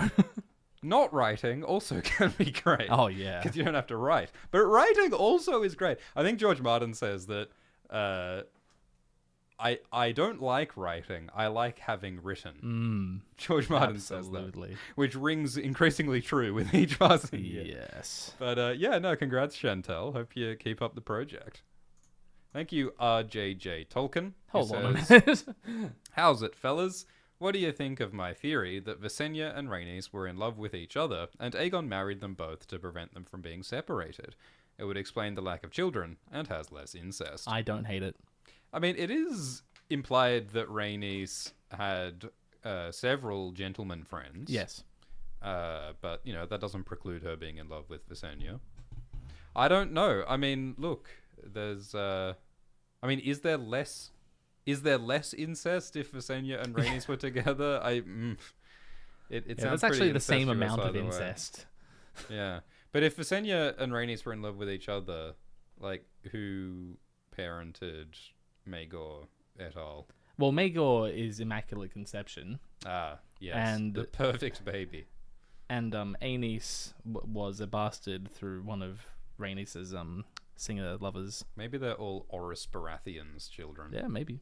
Not writing also can be great. Oh, yeah. Because you don't have to write. But writing also is great. I think George Martin says that I don't like writing. I like having written. George Martin says that. Absolutely. Which rings increasingly true with each passing year. Yes. But yeah, no, congrats, Chantel. Hope you keep up the project. Thank you, RJJ Tolkien. who Hold on a says, minute. "How's it, fellas? What do you think of my theory that Visenya and Rhaenys were in love with each other, and Aegon married them both to prevent them from being separated? It would explain the lack of children, and has less incest." I don't hate it. I mean, it is implied that Rhaenys had several gentleman friends. Yes. But, you know, that doesn't preclude her being in love with Visenya. I don't know. I mean, look, there's... I mean, is there less incest if Visenya and Rhaenys were together? It Yeah, sounds that's actually pretty the same incestuous amount of either way. incest. Yeah. But if Visenya and Rhaenys were in love with each other, like, who parented Maegor et al.? Well, Maegor is Immaculate Conception, Ah, yes. And- the perfect baby. and Aenys was a bastard through one of Rhaenys's singer lovers. Maybe they're all Oris Baratheon's children. Yeah, maybe.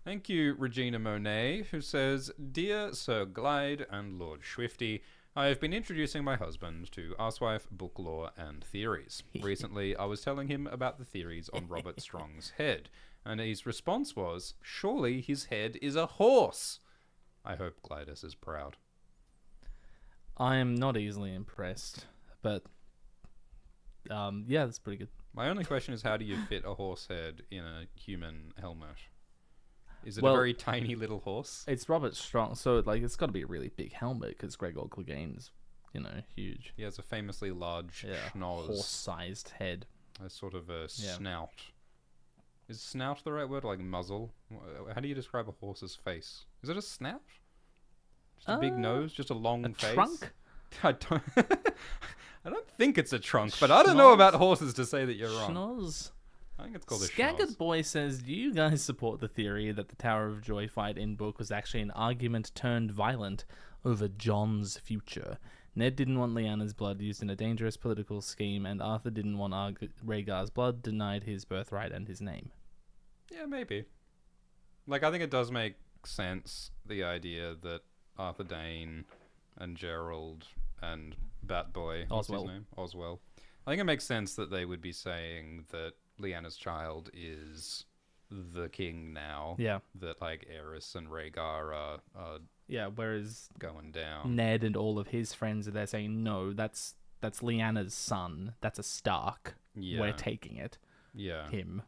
Thank you, Regina Monet, who says, "Dear Sir Glide and Lord Schwifty, I have been introducing my husband to Arswife, book lore, and theories. Recently, I was telling him about the theories on Robert Strong's head, and his response was, 'Surely his head is a horse!' I hope Glidus is proud." I am not easily impressed, but yeah, that's pretty good. My only question is, how do you fit a horse head in a human helmet? Is it Well- a very tiny little horse? It's Robert Strong, so it's got to be a really big helmet because Gregor Clegane's, huge. He has a famously large Yeah, schnoz. horse-sized head. A sort of a Yeah. snout. Is snout the right word? Like muzzle? How do you describe a horse's face? Is it a snout? Just a big nose? Just a long A face? trunk? I don't, I don't think it's a trunk, but I don't know Schnoz? about horses to say that you're wrong. Schnoz. I think it's called a Scaggered schnoz. Boy says, "Do you guys support the theory that the Tower of Joy fight in book was actually an argument turned violent over Jon's future? Ned didn't want Lyanna's blood used in a dangerous political scheme, and Arthur didn't want Rhaegar's blood denied his birthright and his name." Yeah, maybe. Like, I think it does make sense, the idea that Arthur Dane and Gerald and Bat Boy, what's his Oswell. name? Oswell. I think it makes sense that they would be saying that Lyanna's child is the king now. Yeah. That, like, Aerys and Rhaegar are Yeah, whereas going down. Ned and all of his friends are there saying, "No, that's Lyanna's son. That's a Stark. Yeah. We're taking it." Yeah. Him.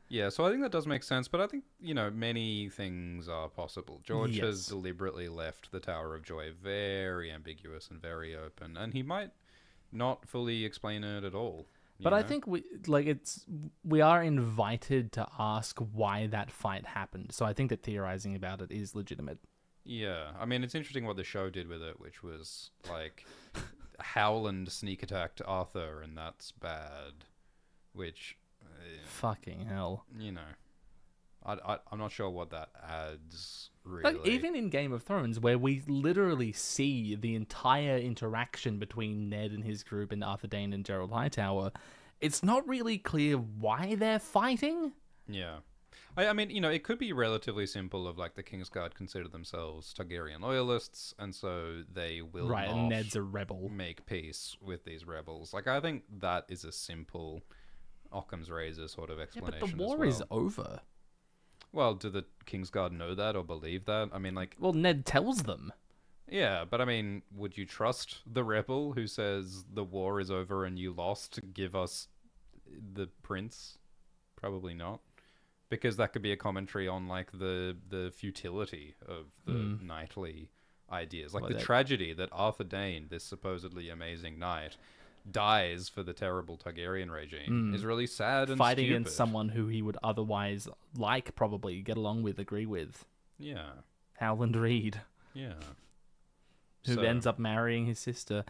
Yeah, so I think that does make sense, but I think, many things are possible. George has Yes. deliberately left the Tower of Joy very ambiguous and very open, and he might not fully explain it at all. But I think we are invited to ask why that fight happened. So I think that theorizing about it is legitimate. Yeah, I mean, it's interesting what the show did with it, which was, like, Howland sneak attacked Arthur, and that's bad. Which, Fucking hell. I'm not sure what that adds, really. Like, even in Game of Thrones, where we literally see the entire interaction between Ned and his group and Arthur Dane and Gerald Hightower, it's not really clear why they're fighting. Yeah. I mean, it could be relatively simple of, like, the Kingsguard consider themselves Targaryen loyalists, and so they will Right, not and Ned's a rebel. make peace with these rebels. Like, I think that is a simple Occam's razor sort of Yeah, explanation but the as war well. is over. Well, do the Kingsguard know that or believe that? I mean, like, Well, Ned tells them. yeah, but I mean, would you trust the rebel who says the war is over and you lost to give us the prince? Probably not. Because that could be a commentary on, like, the futility of the knightly ideas. Like, Well, the that- tragedy that Arthur Dane, this supposedly amazing knight, dies for the terrible Targaryen regime is really sad and Fighting stupid. against someone who he would otherwise probably get along with, agree with. Yeah. Howland Reed, Yeah. who ends up marrying his sister.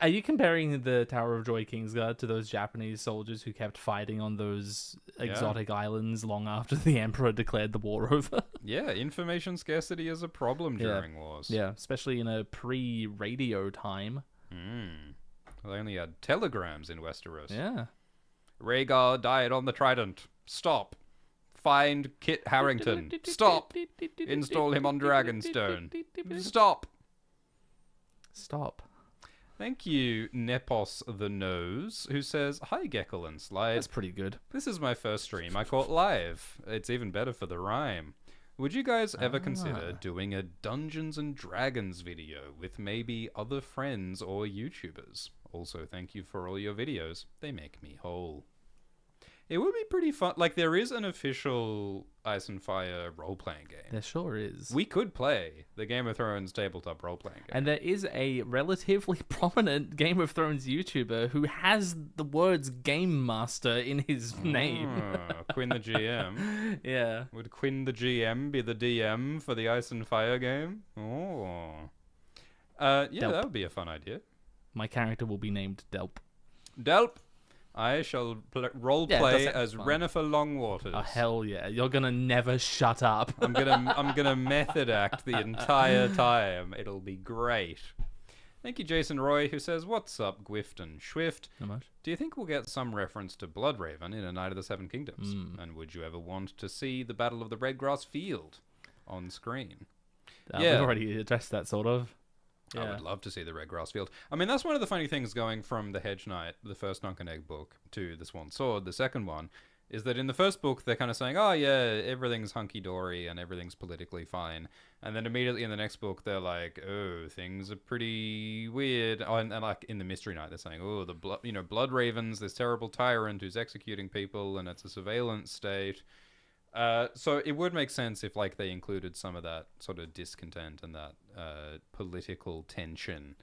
Are you comparing the Tower of Joy Kingsguard to those Japanese soldiers who kept fighting on those exotic islands long after the Emperor declared the war over? Yeah, information scarcity is a problem during wars. Yeah, especially in a pre-radio time. They only had telegrams in Westeros. Yeah. Rhaegar died on the Trident. Stop. Find Kit Harington. Stop. Install him on Dragonstone. Stop. Stop. Thank you, Nepos the Nose, who says, "Hi, Geckle and Slide. That's pretty good. This is my first stream I caught live. It's even better for the rhyme. Would you guys ever consider doing a Dungeons and Dragons video with maybe other friends or YouTubers? Also, thank you for all your videos. They make me whole." It would be pretty fun. Like, there is an official Ice and Fire role-playing game. There sure is. We could play the Game of Thrones tabletop role-playing game. And there is a relatively prominent Game of Thrones YouTuber who has the words Game Master in his name. Quinn the GM. Yeah. Would Quinn the GM be the DM for the Ice and Fire game? Oh. Yeah, Delp. that would be a fun idea. My character will be named Delp. Delp, I shall role Yeah, play that as sounds fun. Renifer Longwaters. Oh, hell yeah. You're gonna never shut up. I'm gonna method act the entire time. It'll be great. Thank you, Jason Roy, who says, "What's up, Gwift and Schwift? Not much. Do you think we'll get some reference to Bloodraven in A Night of the Seven Kingdoms? And would you ever want to see the Battle of the Redgrass Field on screen?" We've already addressed that, sort of. I would love to see the Redgrass Field. I mean, that's one of the funny things going from the Hedge Knight, the first Nunk and Egg book, to the Swan Sword, the second one, is that in the first book, they're kind of saying, oh, yeah, everything's hunky-dory and everything's politically fine. And then immediately in the next book, they're like, oh, things are pretty weird. Oh, and like in the Mystery Knight, they're saying, oh, Blood Ravens, this terrible tyrant who's executing people, and it's a surveillance state. So it would make sense if, like, they included some of that sort of discontent and that political tension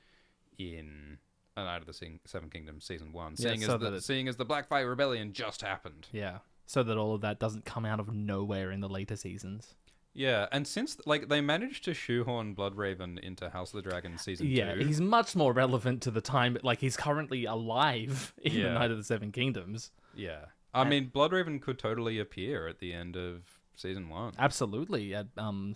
in A Night of the Seven Kingdoms Season 1, seeing as the Blackfire Rebellion just happened. Yeah, so that all of that doesn't come out of nowhere in the later seasons. Yeah, and since, like, they managed to shoehorn Bloodraven into House of the Dragon Season 2... Yeah, he's much more relevant to the time, like, he's currently alive in The Night of the Seven Kingdoms. Yeah. I mean, Bloodraven could totally appear at the end of Season 1. Absolutely.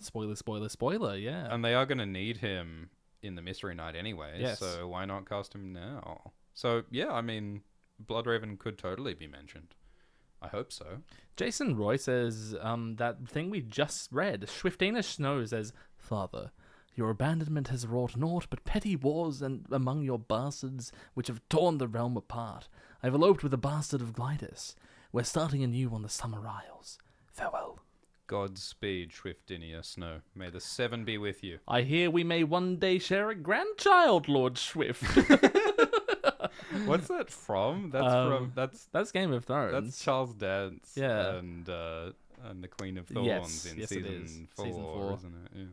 Spoiler, yeah. And they are going to need him in the Mystery Knight anyway, so why not cast him now? So, yeah, I mean, Bloodraven could totally be mentioned. I hope so. Jason Roy says, that thing we just read, Swiftina Snow says, "Father, your abandonment has wrought naught but petty wars and among your bastards which have torn the realm apart. I have eloped with a bastard of Glidus. We're starting anew on the Summer Isles. Farewell." Godspeed, Swiftinia Snow. May the seven be with you. I hear we may one day share a grandchild, Lord Swift. What's that from? That's Game of Thrones. That's Charles Dance. Yeah. And the Queen of Thorns in season 4, isn't it? Yeah.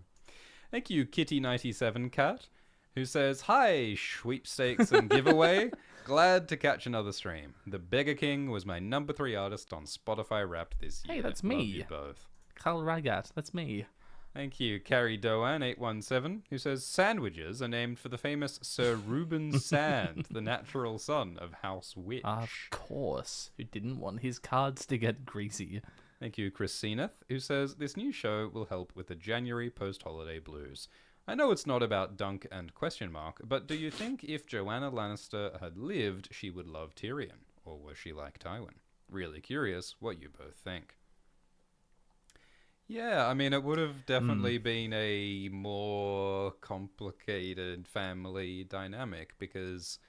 Thank you, Kitty97 Cat, who says, "Hi, sweepstakes and giveaway. Glad to catch another stream. The Beggar King was my number 3 artist on Spotify Wrapped this year. Hey, that's Love me. you both." Carl Ragat, that's me. Thank you, Carrie Doan817, who says, "Sandwiches are named for the famous Sir Reuben Sand, the natural son of House Witch." Of course. Who didn't want his cards to get greasy? Thank you, Chris Seneth, who says, "This new show will help with the January post-holiday blues. I know it's not about Dunk and question mark, but do you think if Joanna Lannister had lived, she would love Tyrion? Or was she like Tywin? Really curious what you both think." Yeah, I mean, it would have definitely been a more complicated family dynamic because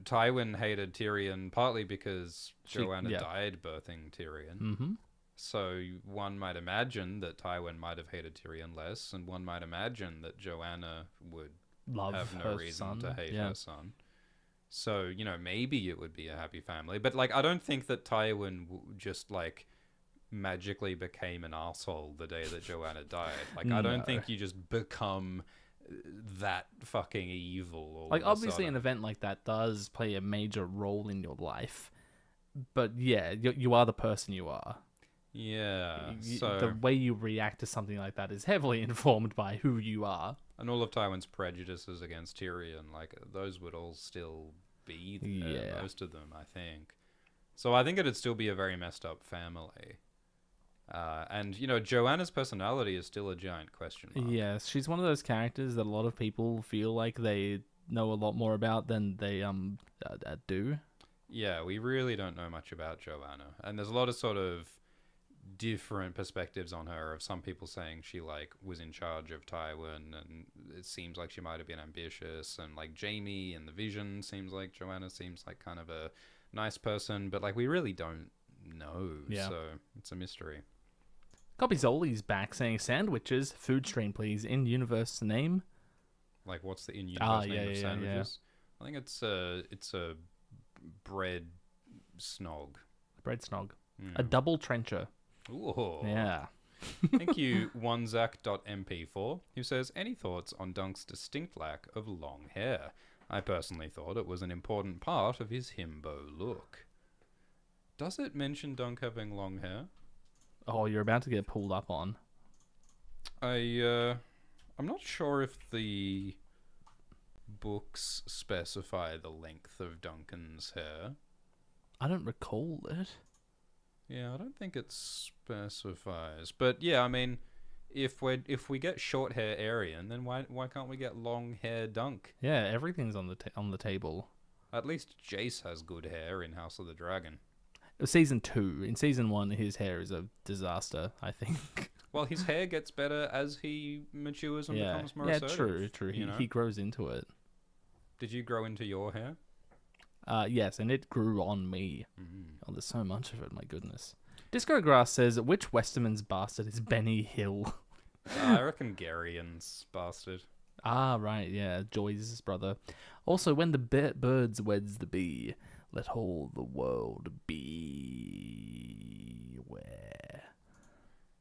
Tywin hated Tyrion partly because Joanna died birthing Tyrion. Mm-hmm. So one might imagine that Tywin might have hated Tyrion less, and one might imagine that Joanna would have no reason to hate her son. So, maybe it would be a happy family. But, like, I don't think that Tywin just, like, magically became an asshole the day that Joanna died. Like, I don't think you just become that fucking evil. All Like, of a obviously, an sudden. event like that does play a major role in your life. But yeah, you are the person you are. Yeah. The So, way you react to something like that is heavily informed by who you are. and all of Tywin's prejudices against Tyrion, like those would all still be there. Yeah. Most of them, I think. So I think it'd still be a very messed up family. And Joanna's personality is still a giant question mark. Yes, she's one of those characters that a lot of people feel like they know a lot more about than they do. Yeah, we really don't know much about Joanna, and there's a lot of sort of different perspectives on her. Of some people saying she was in charge of Tywin, and it seems like she might have been ambitious, and like Jaime and the Vision seems like Joanna seems like kind of a nice person, but we really don't know. Yeah. So it's a mystery. Copy Zoli's back saying sandwiches, food stream please, in universe name. Like, what's the in-universe name of yeah. sandwiches? I think it's a bread snog. Bread snog. A double trencher. Ooh. Yeah. Thank you, onezach.mp4, who says, any thoughts on Dunk's distinct lack of long hair? I personally thought it was an important part of his himbo look. Does it mention Dunk having long hair? Oh, you're about to get pulled up on. I'm not sure if the books specify the length of Duncan's hair. I don't recall it. Yeah, I don't think it specifies. But yeah, I mean, if we get short hair Aryan, then why can't we get long hair Dunk? Yeah, everything's on the table. At least Jace has good hair in House of the Dragon. Season 2. In Season 1, his hair is a disaster, I think. Well, his hair gets better as he matures and becomes more assertive. True. you know? He grows into it. Did you grow into your hair? Yes, and it grew on me. Oh, there's so much of it, my goodness. Disco Grass says, which Westerman's bastard is Benny Hill? I reckon Garion's bastard. Ah, right, yeah, Joy's brother. Also, when the birds weds the bee, let all the world beware.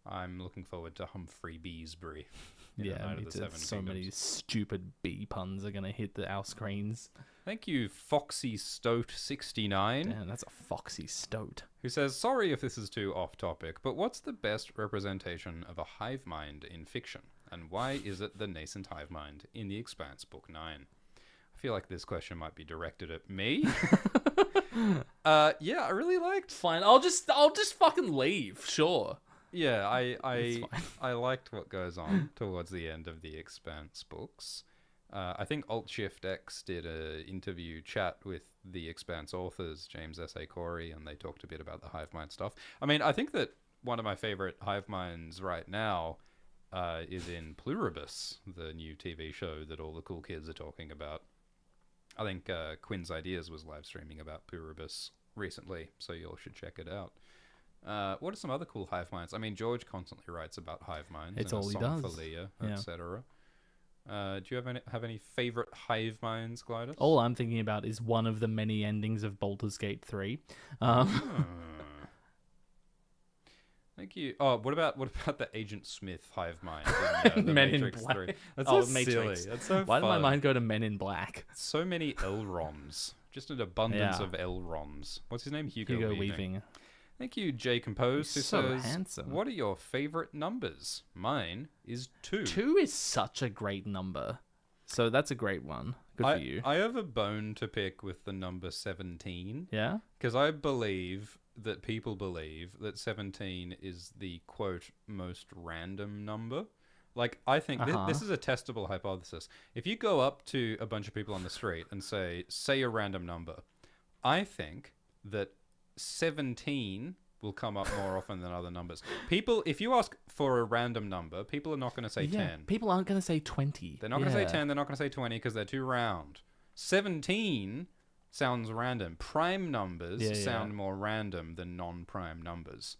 I'm looking forward to Humphrey Beesbury. in Yeah, Night me of the too. Seven So many Kingdoms. stupid bee puns are going to hit our screens. Thank you, Foxy Stoat69, Damn, that's a foxy stoat. who says, sorry if this is too off topic, but what's the best representation of a hive mind in fiction? And why is it the nascent hive mind in The Expanse Book 9? I feel like this question might be directed at me. Yeah, I really liked... Fine, I'll just fucking leave, sure. Yeah, It's fine. I liked what goes on towards the end of the Expanse books. I think Alt-Shift X did a interview chat with the Expanse authors, James S.A. Corey, and they talked a bit about the hive mind stuff. I mean, I think that one of my favorite hive minds right now is in Pluribus, the new TV show that all the cool kids are talking about. I think Quinn's Ideas was live streaming about Pluribus recently, so you all should check it out. What are some other cool hive minds? I mean, George constantly writes about hive minds. It's in all A he Song does. For Leah, Yeah. etc. Do you have any favorite hive minds, Glidus? All I'm thinking about is one of the many endings of Baldur's Gate 3. Thank you. Oh, what about the Agent Smith hive mind in the Men in Matrix Black. 3? That's Oh, so Matrix. silly. That's so Why did my fun. mind go to Men in Black? So many Elrons. Just an abundance Yeah. of Elrons. What's his name? Hugo Weaving. Thank you, Jay Composed, who He's so says, handsome. what are your favorite numbers? Mine is 2. 2 is such a great number. So that's a great one. Good for you. I have a bone to pick with the number 17. Yeah? Because I believe that people believe that 17 is the, quote, most random number. Like, I think this is a testable hypothesis. If you go up to a bunch of people on the street and say a random number, I think that 17 will come up more often than other numbers. People, if you ask for a random number, people are not going to say 10. People aren't going to say 20. They're not going to say 10, they're not going to say 20 because they're too round. 17 sounds random. Prime numbers sound more random than non-prime numbers.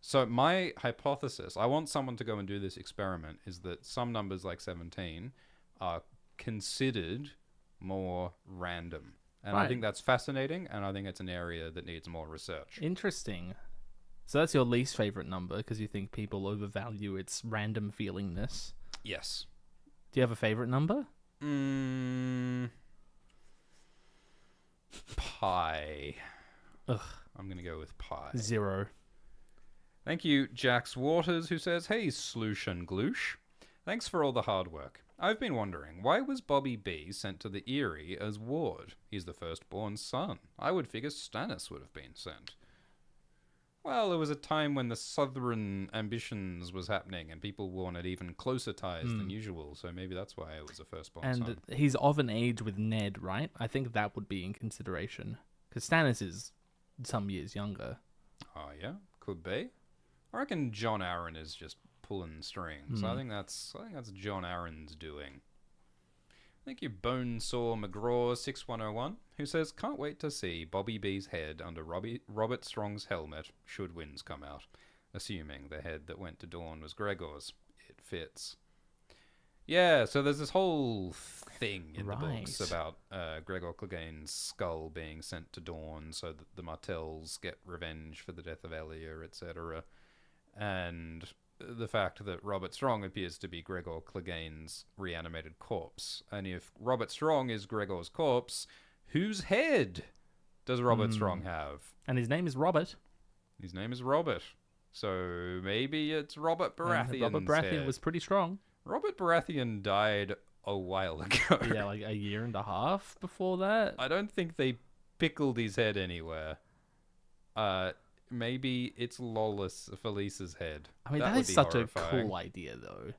So my hypothesis, I want someone to go and do this experiment, is that some numbers like 17 are considered more random. And I think that's fascinating, and I think it's an area that needs more research. Interesting. So that's your least favorite number because you think people overvalue its random feelingness. Yes. Do you have a favorite number? Pi. Ugh. I'm going to go with pi. 0. Thank you, Jax Waters, who says, "Hey, Sloosh and Gloosh. Thanks for all the hard work. I've been wondering, why was Bobby B sent to the Eyrie as ward? He's the firstborn son. I would figure Stannis would have been sent." Well, there was a time when the Southern ambitions was happening and people wanted even closer ties than usual, so maybe that's why it was a firstborn son. And he's of an age with Ned, right? I think that would be in consideration. Because Stannis is some years younger. Oh, yeah? Could be. I reckon John Aaron is just pulling strings. I think that's John Aaron's doing. Thank you, Bonesaw McGraw 6101, who says, "Can't wait to see Bobby B's head under Robert Strong's helmet should winds come out. Assuming the head that went to Dawn was Gregor's. It fits." Yeah, so there's this whole thing in the books about Gregor Clegane's skull being sent to Dawn so that the Martells get revenge for the death of Elia, etc. And the fact that Robert Strong appears to be Gregor Clegane's reanimated corpse. And if Robert Strong is Gregor's corpse, whose head does Robert Strong have? And his name is Robert. His name is Robert. So maybe it's Robert Baratheon's Robert Baratheon head. was pretty strong. Robert Baratheon died a while ago. Yeah, like a year and a half before that. I don't think they pickled his head anywhere. Maybe it's Lolas Felice's head. I mean, that is such horrifying. A cool idea, though.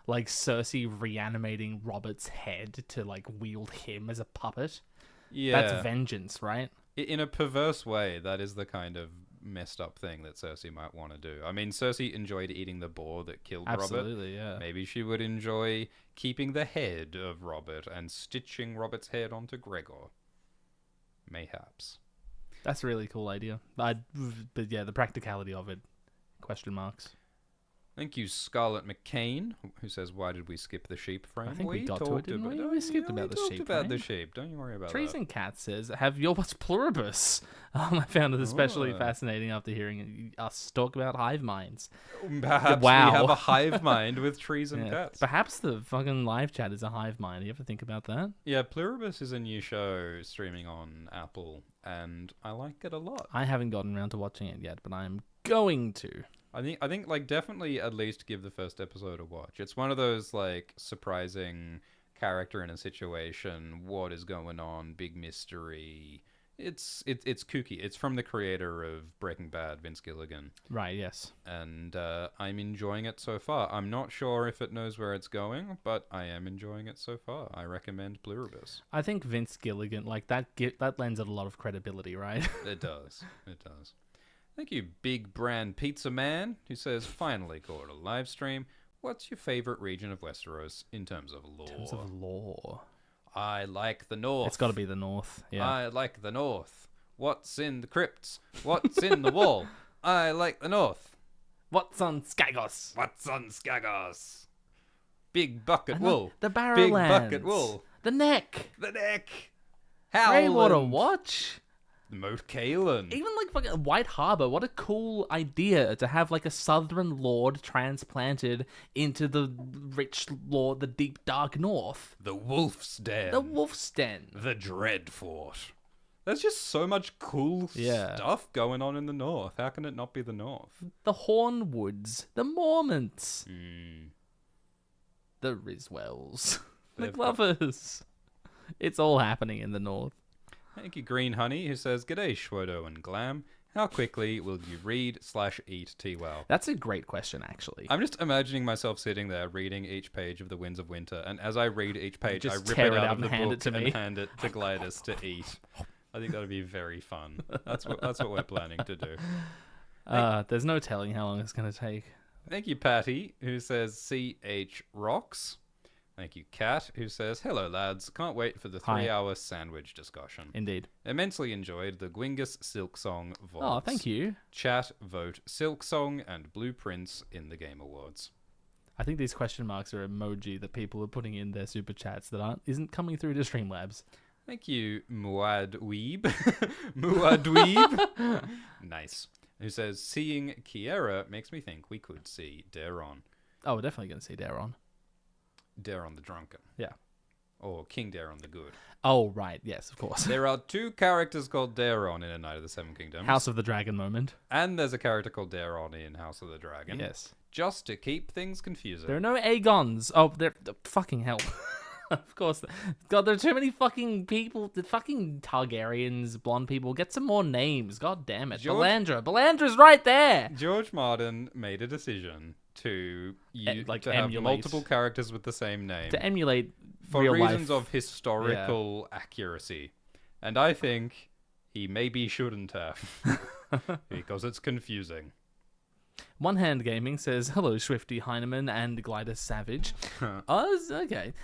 Like Cersei reanimating Robert's head to like wield him as a puppet. Yeah, that's vengeance, right? In a perverse way, that is the kind of messed up thing that Cersei might want to do. I mean, Cersei enjoyed eating the boar that killed Robert. Absolutely, yeah. Maybe she would enjoy keeping the head of Robert and stitching Robert's head onto Gregor. Mayhaps. That's a really cool idea. But yeah, the practicality of it, question marks. Thank you, Scarlett McCain, who says, "Why did we skip the sheep frame?" I think we got to it, didn't we? We skipped about the sheep. We talked about the sheep. Don't you worry about Trees that. and Cats says, "Have your what's pluribus?" I found it especially fascinating after hearing us talk about hive minds. Perhaps we have a hive mind with trees and cats. Perhaps the fucking live chat is a hive mind. You ever think about that? Yeah, Pluribus is a new show streaming on Apple, and I like it a lot. I haven't gotten around to watching it yet, but I'm going to. I think like definitely at least give the first episode a watch. It's one of those like surprising character in a situation, what is going on, big mystery. It's kooky. It's from the creator of Breaking Bad, Vince Gilligan. Right, yes. And I'm enjoying it so far. I'm not sure if it knows where it's going, but I am enjoying it so far. I recommend Pluribus. I think Vince Gilligan, like that lends it a lot of credibility, right? It does. It does. Thank you, Big Brand Pizza Man, who says, "Finally caught a live stream. What's your favorite region of Westeros in terms of lore?" In terms of lore. I like the north. It's got to be the north. Yeah. I like the north. What's in the crypts? What's in the wall? I like the north. What's on Skagos? What's on Skagos? Big bucket wool. The Barrowlands. Big bucket wool. The Neck. The Neck. Greywater Watch. Moat Caelan. Even like fucking White Harbor. What a cool idea to have like a southern lord transplanted into the rich lord, the deep dark north. The Wolf's Den. The Wolf's Den. The Dread Fort. There's just so much cool stuff going on in the north. How can it not be the north? The Hornwoods. The Mormonts. The Riswells. The Glovers. It's all happening in the north. Thank you, Green Honey, who says, "G'day, Schwodo and Glam. How quickly will you read/eat T-Well?" That's a great question, actually. I'm just imagining myself sitting there reading each page of The Winds of Winter, and as I read each page, I rip it out of the book and hand it to Glidus to eat. I think that would be very fun. That's what we're planning to do. There's no telling how long it's going to take. Thank you, Patty, who says, "CH rocks." Thank you, Kat, who says, "Hello, lads. Can't wait for the 3-hour sandwich discussion. Indeed. Immensely enjoyed the Gwingus Silk Song votes. Oh, thank you. Chat, vote Silk Song and Blueprints in the Game Awards." I think these question marks are emoji that people are putting in their super chats that isn't coming through to Streamlabs. Thank you, Muad Weeb. Muad Weeb. Nice. Who says, "Seeing Kiera makes me think we could see Daron." Oh, we're definitely going to see Daron. Daron the Drunken. Yeah. Or King Daron the Good. Oh, right. Yes, of course. There are 2 characters called Daron in A Knight of the Seven Kingdoms. House of the Dragon moment. And there's a character called Daron in House of the Dragon. Yes. Just to keep things confusing. There are no Aegons. Oh, they're fucking hell. Of course. God, there are too many fucking people. The fucking Targaryens, blonde people. Get some more names. God damn it. Belandra. Belandra's right there. George Martin made a decision to have emulate. multiple characters with the same name. To emulate For real reasons life. of historical accuracy. And I think he maybe shouldn't have. Because it's confusing. One Hand Gaming says, hello, Swifty Heineman and Glidus Savage. Okay.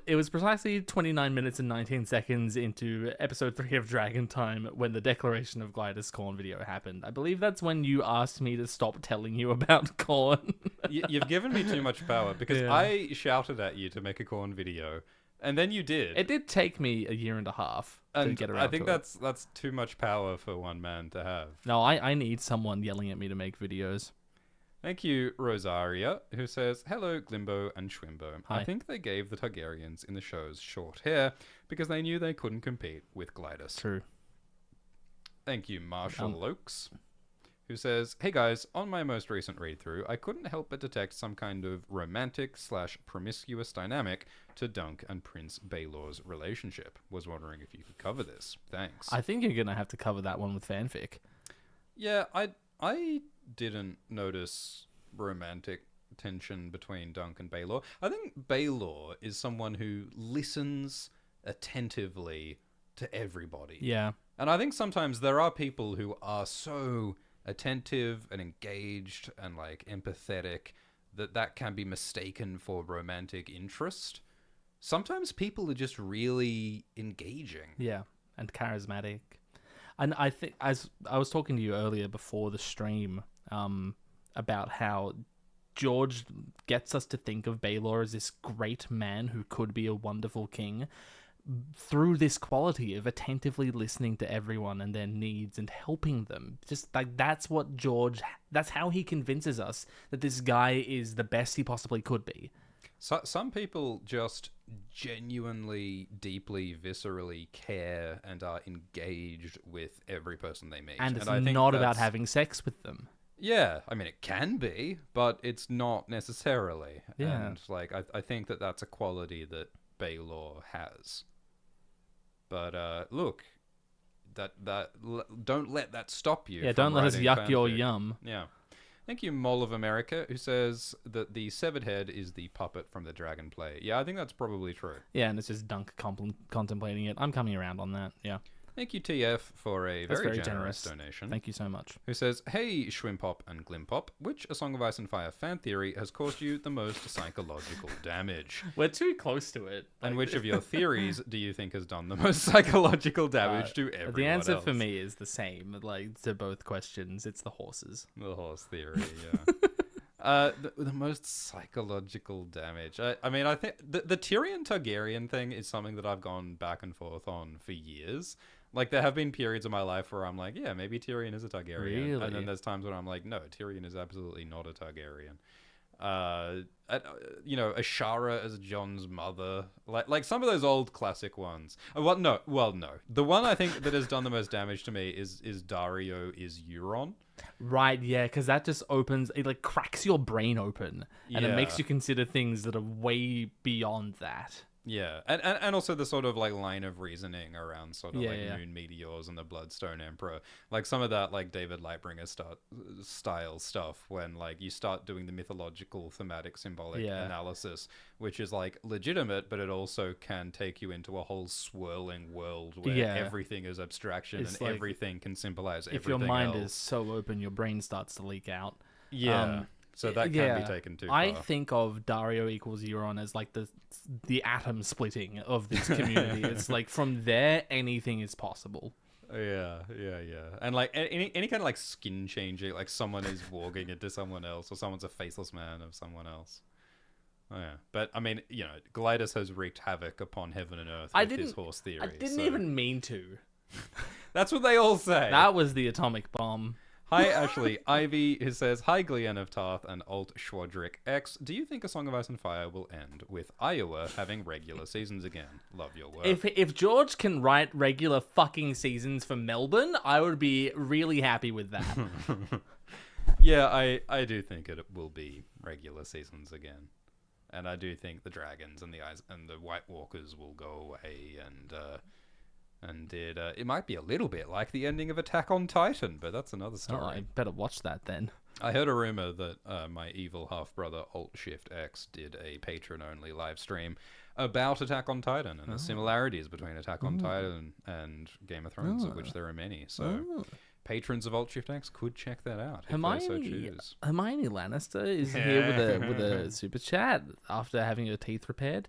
It was precisely 29 minutes and 19 seconds into episode 3 of Dragon Time when the declaration of Glidus Corn video happened. I believe that's when you asked me to stop telling you about Corn. You've given me too much power because I shouted at you to make a Corn video. And then you did. It did take me a year and a half to get around I think to it. that's too much power for one man to have. No, I need someone yelling at me to make videos. Thank you, Rosaria, who says, hello, Glimbo and Schwimbo. Hi. I think they gave the Targaryens in the shows short hair because they knew they couldn't compete with Glidus. True. Thank you, Marshall Lokes, who says, hey guys, on my most recent read-through, I couldn't help but detect some kind of romantic/promiscuous dynamic to Dunk and Prince Baelor's relationship. Was wondering if you could cover this. Thanks. I think you're going to have to cover that one with fanfic. Yeah, I didn't notice romantic tension between Dunk and Baelor. I think Baelor is someone who listens attentively to everybody. Yeah. And I think sometimes there are people who are so attentive and engaged and like empathetic that can be mistaken for romantic interest. Sometimes people are just really engaging. Yeah, and charismatic. And I think, as I was talking to you earlier before the stream, about how George gets us to think of Baelor as this great man who could be a wonderful king through this quality of attentively listening to everyone and their needs and helping them. Just like that's how he convinces us that this guy is the best he possibly could be. So, some people just genuinely, deeply, viscerally care and are engaged with every person they meet. And it's I think not about having sex with them. Yeah, I mean, it can be, but it's not necessarily. Yeah. And, like, I think that's a quality that Baelor has. But, look, don't let that stop you. Yeah, from don't let us writing yuck your fanfic. yum. Yeah. Thank you, Mole of America, who says that the severed head is the puppet from the dragon play. Yeah, I think that's probably true. Yeah, and it's just Dunk contemplating it. I'm coming around on that, yeah. Thank you, TF, for a That's very very generous generous. donation. Thank you so much. Who says, hey, Schwimpop and Glimpop, which A Song of Ice and Fire fan theory has caused you the most psychological damage? We're too close to it. And which of your theories do you think has done the most psychological damage to everyone The answer else? for me is the same, like, to both questions. It's the horses. The horse theory, yeah. The most psychological damage. I mean, I think the Tyrion Targaryen thing is something that I've gone back and forth on for years. Like, there have been periods of my life where I'm like, yeah, maybe Tyrion is a Targaryen. Really? And then there's times when I'm like, no, Tyrion is absolutely not a Targaryen. Ashara as Jon's mother. Like some of those old classic ones. No. The one I think that has done the most damage to me is Dario is Euron. Right, yeah, because that just opens, it like cracks your brain open, and it makes you consider things that are way beyond that. Yeah, and also the sort of like line of reasoning around sort of Yeah. moon meteors and the Bloodstone Emperor, like some of that like David Lightbringer style stuff when like you start doing the mythological thematic symbolic analysis, which is like legitimate, but it also can take you into a whole swirling world where everything is abstraction It's and like, everything can symbolize everything if your mind else. is so open, your brain starts to leak out. So that can be taken too far. I think of Dario equals Euron as like the atom splitting of this community. It's like from there, anything is possible. Yeah. And like any kind of like skin changing, like someone is warging into someone else, or someone's a faceless man of someone else. Oh, yeah. But I mean, Glidus has wreaked havoc upon heaven and earth with his horse theory. I didn't even mean to. That's what they all say. That was the atomic bomb. Hi, Ashley Ivy, who says, Hi, Glean of Tarth and Alt Schwadrick X. Do you think A Song of Ice and Fire will end with Iowa having regular seasons again? Love your work. If George can write regular fucking seasons for Melbourne, I would be really happy with that. Yeah, I do think it will be regular seasons again. And I do think the dragons and the White Walkers will go away, and it might be a little bit like the ending of Attack on Titan, but that's another story. Oh, I better watch that then. I heard a rumor that my evil half-brother Alt-Shift X did a patron-only live stream about Attack on Titan and the similarities between Attack on Titan and Game of Thrones, of which there are many. So patrons of Alt-Shift X could check that out if they so choose. Hermione Lannister is here with a super chat after having her teeth repaired.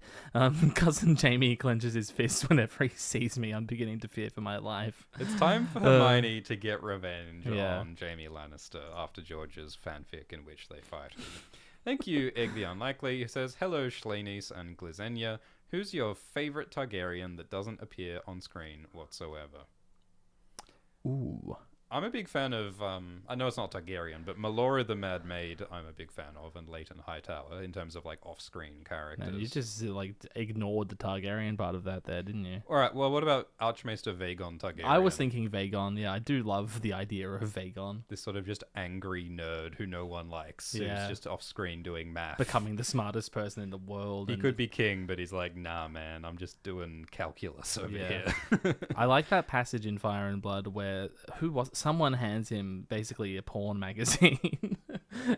Cousin Jamie clenches his fist whenever he sees me. I'm beginning to fear for my life. It's time for Hermione to get revenge on Jamie Lannister after George's fanfic in which they fight. Thank you, Egg the Unlikely, who says, Hello, Schleinies and Glizenia. Who's your favorite Targaryen that doesn't appear on screen whatsoever? Ooh. I'm a big fan of, I know it's not Targaryen, but Melora the Mad Maid I'm a big fan of, and Leighton Hightower in terms of, like, off-screen characters. Man, you just, like, ignored the Targaryen part of that there, didn't you? Alright, well, what about Archmaester Vaegon Targaryen? I was thinking Vaegon, yeah. I do love the idea of Vaegon. This sort of just angry nerd who no one likes, Yeah. who's just off-screen doing math. Becoming the smartest person in the world. He could be king, but he's like, nah, man, I'm just doing calculus over Yeah. here. I like that passage in Fire and Blood where someone hands him basically a porn magazine,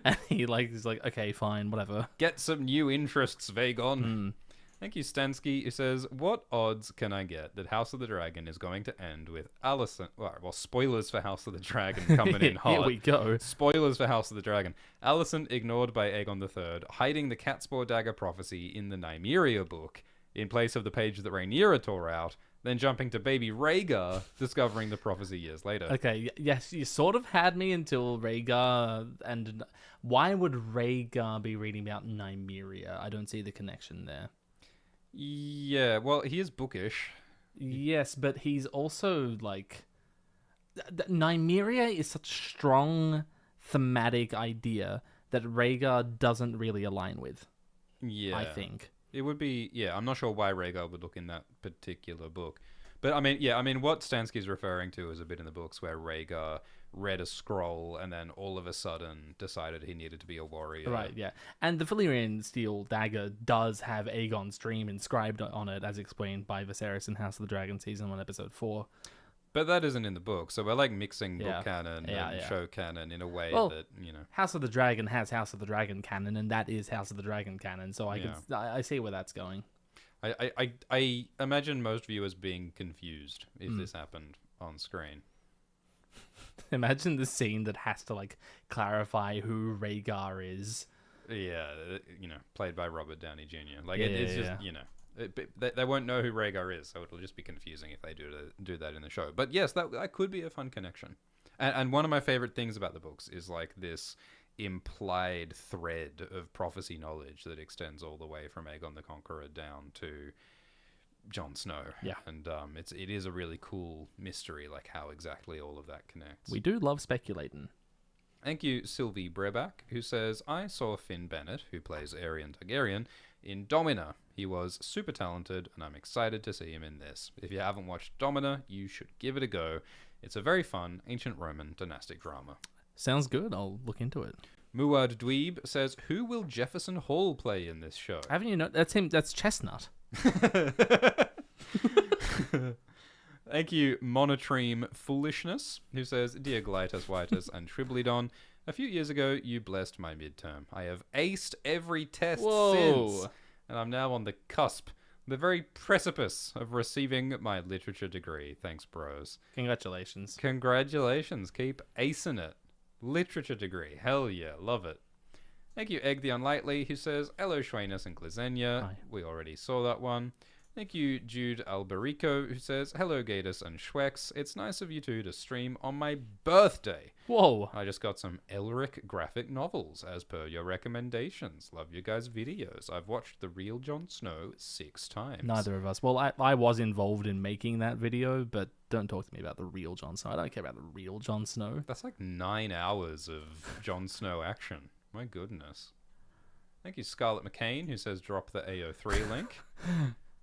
and he's like, okay, fine, whatever. Get some new interests, Vaegon. Thank you, Stansky, who says, what odds can I get that House of the Dragon is going to end with Alicent... Well, spoilers for House of the Dragon coming in hot. Here we go. Spoilers for House of the Dragon. Alicent ignored by Aegon III, hiding the Catspore Dagger prophecy in the Nymeria book, in place of the page that Rhaenyra tore out, then jumping to baby Rhaegar, discovering the prophecy years later. Okay, yes, you sort of had me until Rhaegar, and why would Rhaegar be reading about Nymeria? I don't see the connection there. Yeah, well, he is bookish. Yes, but he's also, like... Nymeria is such a strong thematic idea that Rhaegar doesn't really align with. Yeah. I think. It would be, yeah, I'm not sure why Rhaegar would look in that particular book. But, I mean, what Stansky's referring to is a bit in the books where Rhaegar read a scroll and then all of a sudden decided he needed to be a warrior. Right, yeah. And the Valyrian steel dagger does have Aegon's dream inscribed on it, as explained by Viserys in House of the Dragon Season 1, Episode 4. But that isn't in the book, so we're like mixing book Yeah. canon and show canon in a way Well, that, you know... House of the Dragon has House of the Dragon canon, and that is House of the Dragon canon, so I see where that's going. I imagine most viewers being confused if this happened on screen. Imagine the scene that has to, like, clarify who Rhaegar is. Yeah, you know, played by Robert Downey Jr. Like, it's just, you know, they won't know who Rhaegar is, so it'll just be confusing if they do that in the show. But yes, that could be a fun connection. And one of my favorite things about the books is, like, this implied thread of prophecy knowledge that extends all the way from Aegon the Conqueror down to Jon Snow. Yeah. And it is a really cool mystery, like how exactly all of that connects. We do love speculating. Thank you, Sylvie Breback, who says, I saw Finn Bennett, who plays Aerion Targaryen, in Domina. He was super talented, and I'm excited to see him in this. If you haven't watched Domina, you should give it a go. It's a very fun ancient Roman dynastic drama. Sounds good. I'll look into it. Muad Dweeb says, who will Jefferson Hall play in this show? Haven't you know? That's him. That's Chestnut. Thank you, Monotreme Foolishness, who says, Dear Glitus, Whitus, and Triblidon, a few years ago, you blessed my midterm. I have aced every test since, and I'm now on the cusp, the very precipice of receiving my literature degree. Thanks, bros. Congratulations. Congratulations. Keep acing it. Literature degree. Hell yeah. Love it. Thank you, Egg the Unlikely, who says, Hello, Schweinus and Glizenia. Hi. We already saw that one. Thank you, Jude Alberico, who says, "Hello, Gatus and Schwex. It's nice of you two to stream on my birthday. Whoa. I just got some Elric graphic novels as per your recommendations. Love you guys' videos. I've watched The Real Jon Snow 6 times." Neither of us. Well, I was involved in making that video, but don't talk to me about the real Jon Snow. I don't care about the real Jon Snow. That's like 9 hours of Jon Snow action. My goodness. Thank you, Scarlett McCain, who says, "Drop the AO3 link."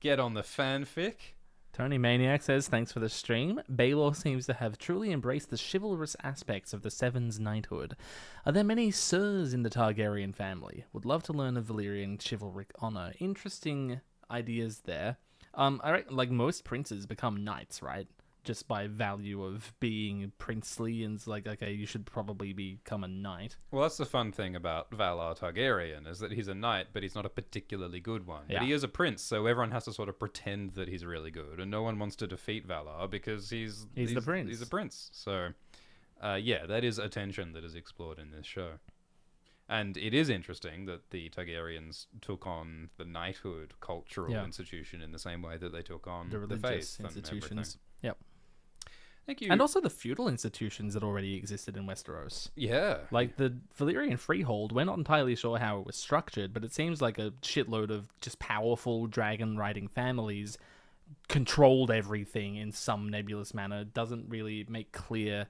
Get on the fanfic. Tony Maniac says, "Thanks for the stream. Baelor seems to have truly embraced the chivalrous aspects of the Seven's knighthood. Are there many sirs in the Targaryen family? Would love to learn of Valyrian chivalric honor." Interesting ideas there. I reckon, like, most princes become knights, right? Just by value of being princely, and it's like, okay, you should probably become a knight. Well, that's the fun thing about Valar Targaryen, is that he's a knight, but he's not a particularly good one. Yeah. But he is a prince, so everyone has to sort of pretend that he's really good, and no one wants to defeat Valar because he's the prince. He's a prince. So, yeah, that is a tension that is explored in this show. And it is interesting that the Targaryens took on the knighthood cultural institution in the same way that they took on The the religious faith institutions. and everything. Yep. Thank you. And also the feudal institutions that already existed in Westeros. Yeah. Like the Valyrian Freehold, we're not entirely sure how it was structured, but it seems like a shitload of just powerful dragon-riding families controlled everything in some nebulous manner. It doesn't really make clear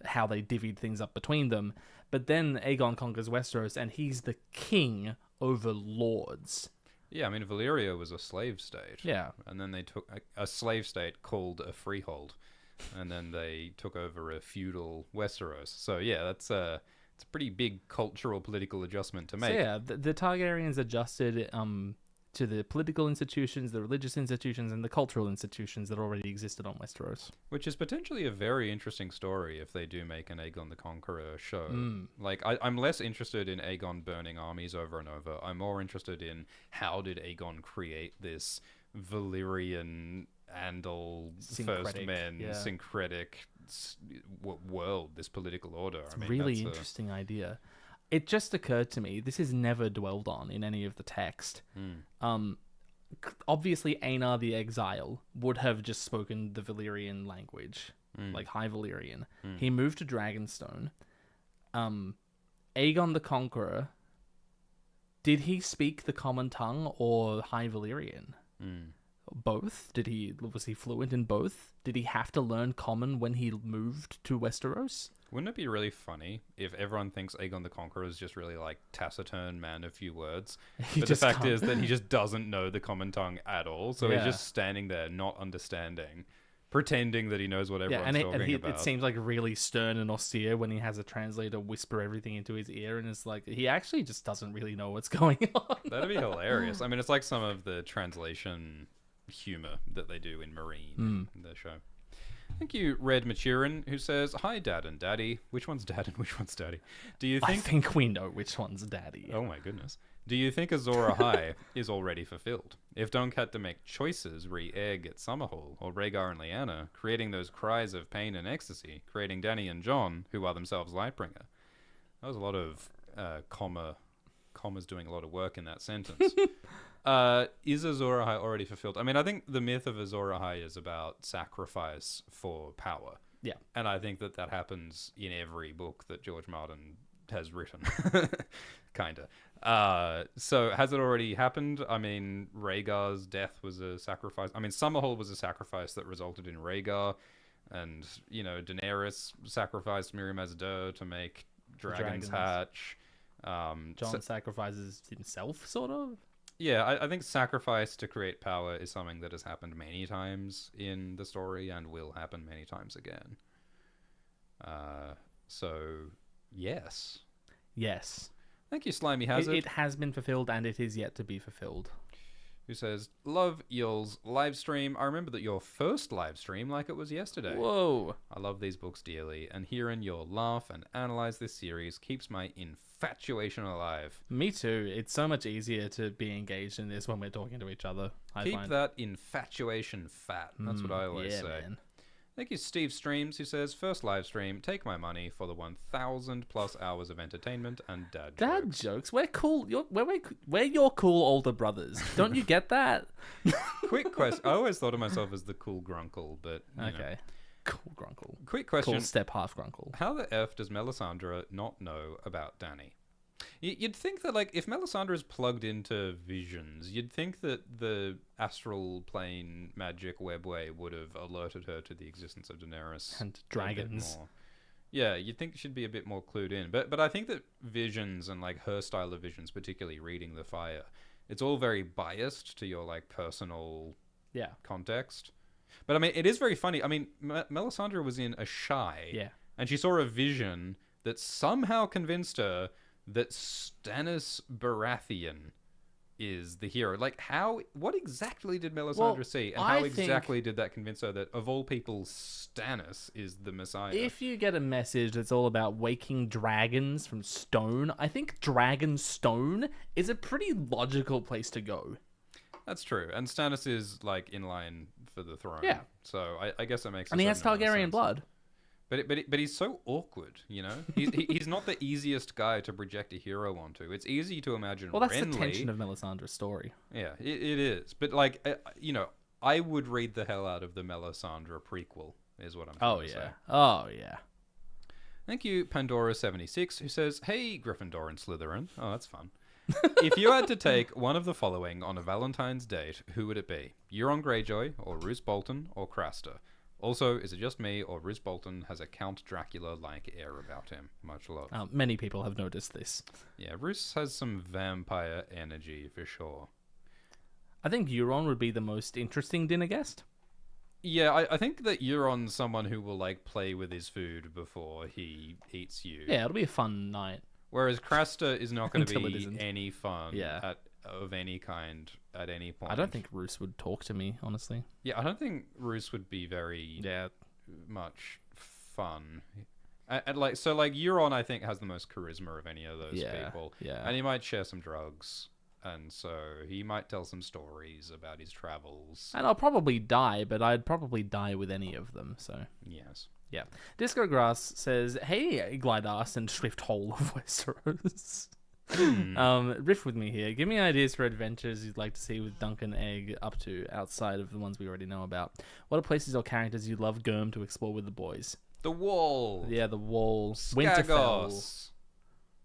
how they divvied things up between them. But then Aegon conquers Westeros, and he's the king over lords. Yeah, I mean, Valyria was a slave state. Yeah. And then they took a slave state called a freehold. And then they took over a feudal Westeros. So, yeah, it's a pretty big cultural, political adjustment to make. So, yeah, the Targaryens adjusted to the political institutions, the religious institutions, and the cultural institutions that already existed on Westeros. Which is potentially a very interesting story if they do make an Aegon the Conqueror show. Like, I'm less interested in Aegon burning armies over and over. I'm more interested in how did Aegon create this Valyrian Andal First Men syncretic world, this political order. It's a really interesting idea. It just occurred to me, this is never dwelled on in any of the text. Obviously, Aenar the Exile would have just spoken the Valyrian language, like High Valyrian. He moved to Dragonstone. Aegon the Conqueror, did he speak the Common Tongue or High Valyrian? Both? Was he fluent in both? Did he have to learn Common when he moved to Westeros? Wouldn't it be really funny if everyone thinks Aegon the Conqueror is just really like taciturn man of few words, but the fact is that he just doesn't know the Common Tongue at all, so he's just standing there not understanding, pretending that he knows what everyone's talking about. It seems like really stern and austere when he has a translator whisper everything into his ear, and it's like he actually just doesn't really know what's going on. That'd be hilarious. I mean, it's like some of the translation humor that they do in Marine in the show. Thank you, Red Maturin, who says, "Hi, Dad and Daddy." Which one's Dad and which one's Daddy? Do you think... I think we know which one's Daddy. Oh my goodness. Do you think Azor Ahai is already fulfilled? If Dunk had to make choices re-egg at Summerhall, or Rhaegar and Lyanna, creating those cries of pain and ecstasy, creating Dany and Jon, who are themselves Lightbringer. That was a lot of commas doing a lot of work in that sentence. Is Azor Ahai already fulfilled? I mean, I think the myth of Azor Ahai is about sacrifice for power. Yeah. And I think that happens in every book that George Martin has written. Kinda. So has it already happened? I mean, Rhaegar's death was a sacrifice. I mean, Summerhall was a sacrifice that resulted in Rhaegar. And, you know, Daenerys sacrificed Miriam Azdur to make dragons hatch. Jon sacrifices himself, sort of? Yeah, I think sacrifice to create power is something that has happened many times in the story and will happen many times again. So, yes. Yes. Thank you, Slimy Hazard. It has been fulfilled and it is yet to be fulfilled. Who says, "Love y'all's live stream. I remember that your first live stream like it was yesterday. Whoa. I love these books dearly, and hearing your laugh and analyze this series keeps my infatuation alive." Me too. It's so much easier to be engaged in this when we're talking to each other. Keep that infatuation fat. That's what I always say. Man. Thank you, Steve Streams, who says, first live stream, take my money for the 1,000 plus hours of entertainment and dad Dad jokes. jokes. We're cool. We're your cool older brothers. Don't you get that? Quick question. I always thought of myself as the cool grunkle, but you know. Okay. Cool grunkle. Quick question. Cool step half grunkle. How the F does Melisandre not know about Dany? You'd think that, like, if Melisandre is plugged into visions, you'd think that the astral plane magic webway would have alerted her to the existence of Daenerys. And dragons. More. Yeah, you'd think she'd be a bit more clued in. But I think that visions and, like, her style of visions, particularly reading the fire, it's all very biased to your, like, personal context. But, I mean, it is very funny. I mean, Melisandre was in a Shy. Yeah. And she saw a vision that somehow convinced her that Stannis Baratheon is the hero. Like, what exactly did Melisandre see? And how exactly did that convince her that, of all people, Stannis is the Messiah? If you get a message that's all about waking dragons from stone, I think Dragonstone is a pretty logical place to go. That's true. And Stannis is, like, in line for the throne. Yeah. So I guess it makes And he has certain amount of Targaryen sense. blood. But he's so awkward, you know? He's not the easiest guy to project a hero onto. It's easy to imagine Well, that's Renly. the tension of Melisandre's story. Yeah, it is. But, like, you know, I would read the hell out of the Melisandre prequel, is what I'm trying to say. Oh, yeah. Thank you, Pandora76, who says, hey, Gryffindor and Slytherin. Oh, that's fun. If you had to take one of the following on a Valentine's date, who would it be? Euron Greyjoy, or Roose Bolton, or Craster? Also, is it just me, or Roose Bolton has a Count Dracula-like air about him? Much love. Many people have noticed this. Yeah, Roose has some vampire energy, for sure. I think Euron would be the most interesting dinner guest. Yeah, I think that Euron's someone who will, like, play with his food before he eats you. Yeah, it'll be a fun night. Whereas Craster is not going to Until it be isn't. any fun of any kind at any point. I don't think Roose would talk to me, honestly. Yeah, I don't think Roose would be very much fun. And like Euron, I think, has the most charisma of any of those people. Yeah. And he might share some drugs. And so he might tell some stories about his travels. And I'll probably die, but I'd probably die with any of them, so... Yes. Yeah. Disco Grass says, hey, Glidus and Schwift Hole of Westeros. Riff with me here. Give me ideas for adventures you'd like to see with Duncan Egg up to, outside of the ones we already know about. What are places or characters you'd love Gurm to explore with the boys? The Wall. Yeah, the Wall. Skagos. Winterfell.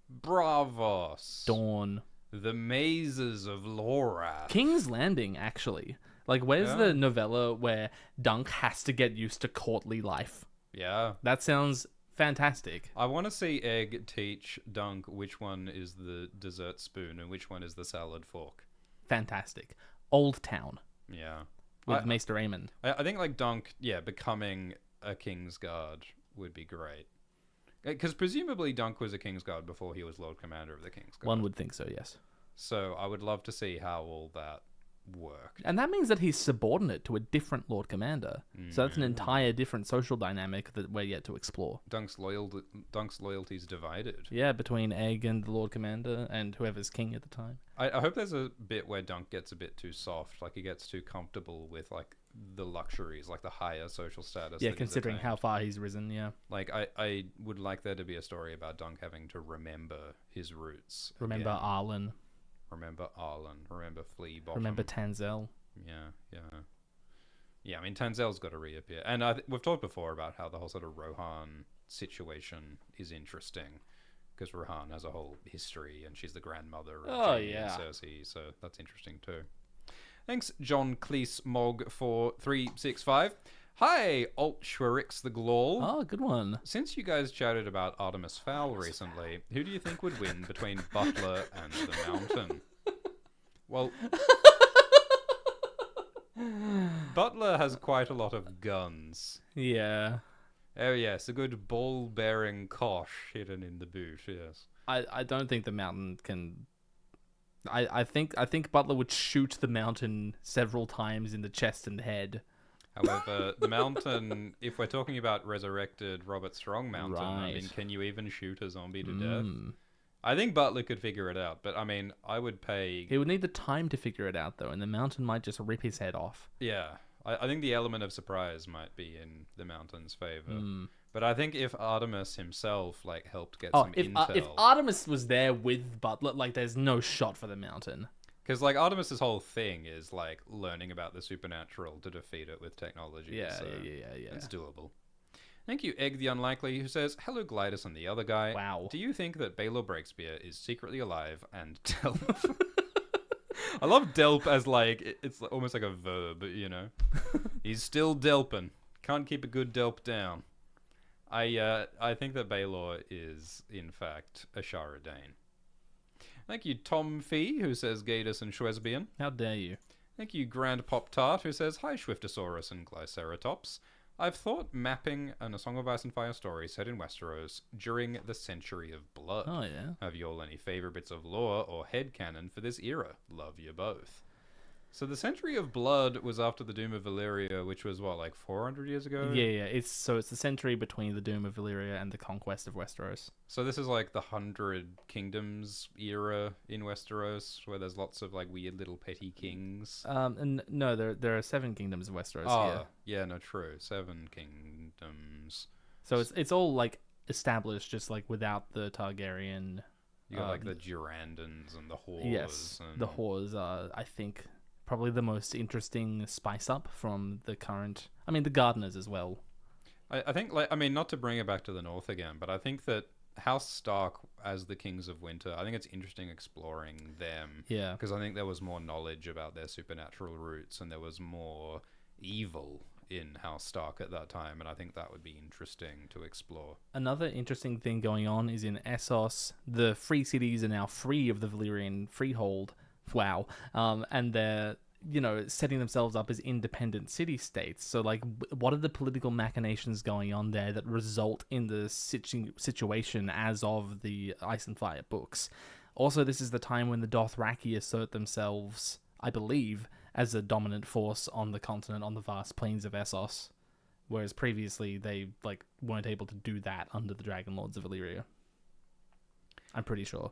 Bravos. Dawn. The mazes of Lorath. King's Landing, actually. Like, where's the novella where Dunk has to get used to courtly life? Yeah. That sounds fantastic. I want to see Egg teach Dunk which one is the dessert spoon and which one is the salad fork. Fantastic. Old Town. Yeah. With Maester Aemon. I think, like, Dunk, becoming a Kingsguard would be great. Because presumably Dunk was a Kingsguard before he was Lord Commander of the Kingsguard. One would think so, yes. So I would love to see how all that worked. And that means that he's subordinate to a different Lord Commander. So that's an entire different social dynamic that we're yet to explore. Dunk's loyalty's divided. Yeah, between Egg and the Lord Commander and whoever's king at the time. I hope there's a bit where Dunk gets a bit too soft, like he gets too comfortable with, like, the luxuries, like the higher social status. Yeah, considering how far he's risen, yeah. Like, I would like there to be a story about Dunk having to remember his roots. Remember again. Arlen. Remember Arlen. Remember Flea Bottom. Remember Tanzel. Yeah, I mean, Tanzel's got to reappear. And we've talked before about how the whole sort of Rohan situation is interesting. Because Rohan has a whole history, and she's the grandmother of Jaime and Cersei, so that's interesting too. Thanks, John Cleese Mog 4365. Hi, Alt Schwerix the Glall. Oh, good one. Since you guys chatted about Artemis Fowl recently, who do you think would win between Butler and the Mountain? Well, Butler has quite a lot of guns. Yeah. Oh yes, a good ball-bearing kosh hidden in the boot, yes. I don't think the Mountain can... I think Butler would shoot the Mountain several times in the chest and head. However, the Mountain, if we're talking about resurrected Robert Strong Mountain, I mean, Right. can you even shoot a zombie to death? I think Butler could figure it out, but I mean, I would pay... He would need the time to figure it out, though, and the Mountain might just rip his head off. Yeah, I think the element of surprise might be in the Mountain's favor. But I think if Artemis himself like helped get some intel, if Artemis was there with Butler, like there's no shot for the Mountain. because like Artemis's whole thing is like learning about the supernatural to defeat it with technology. Yeah, so yeah. it's doable. Thank you, Egg the Unlikely, who says, "Hello, Glidus and the other guy. Wow. Do you think that Baylor Breakspear is secretly alive and Delp?" I love Delp as like it's almost like a verb, you know. He's still Delping. Can't keep a good Delp down. I think that Baylor is in fact a Sharadane. Thank you, Tom Fee, who says Gadus and Schwesbian. How dare you? Thank you, Grand Pop Tart, who says, "Hi, Swiftosaurus and Glyceratops. I've thought mapping a Song of Ice and Fire story set in Westeros during the Century of Blood. Oh yeah. Have you all any favourite bits of lore or headcanon for this era? Love you both." So the Century of Blood was after the Doom of Valyria, which was what, like 400 years ago? Yeah. It's the century between the Doom of Valyria and the conquest of Westeros. So this is like the 100 Kingdoms era in Westeros, where there's lots of like weird little petty kings. And no, there are 7 kingdoms of Westeros here. Yeah, no, true. 7 kingdoms. So it's all like established, just like without the Targaryen. You got like the Durandons and the Whores. Yes, and... the Whores are, I think, probably the most interesting spice up from the current. I mean, the Gardeners as well. I think, like, I mean, not to bring it back to the north again, but I think that House Stark as the Kings of Winter, I think it's interesting exploring them. Yeah. Because I think there was more knowledge about their supernatural roots and there was more evil in House Stark at that time, and I think that would be interesting to explore. Another interesting thing going on is in Essos, the free cities are now free of the Valyrian freehold. Wow. And they're, setting themselves up as independent city-states. So, like, what are the political machinations going on there that result in the situation as of the Ice and Fire books? Also, this is the time when the Dothraki assert themselves, I believe, as a dominant force on the continent, on the vast plains of Essos. Whereas previously, they, like, weren't able to do that under the Dragon Lords of Valyria. I'm pretty sure.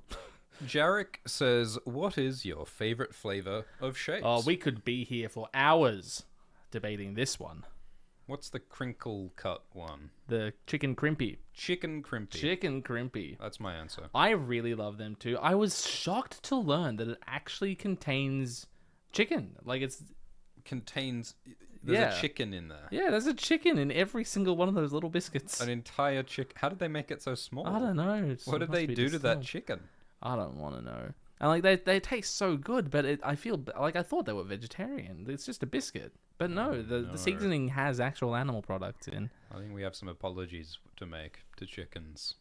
Jarek says, "What is your favorite flavor of shapes?" Oh, we could be here for hours debating this one. What's the crinkle cut one? The chicken crimpy. Chicken crimpy. Chicken crimpy. That's my answer. I really love them too. I was shocked to learn that it actually contains chicken. Like it's contains. There's a chicken in there. Yeah, there's a chicken in every single one of those little biscuits. An entire chicken. How did they make it so small? I don't know. What did they do to that chicken? I don't want to know. And like they taste so good, but I feel like I thought they were vegetarian. It's just a biscuit. But no, the seasoning has actual animal products in. I think we have some apologies to make to chickens.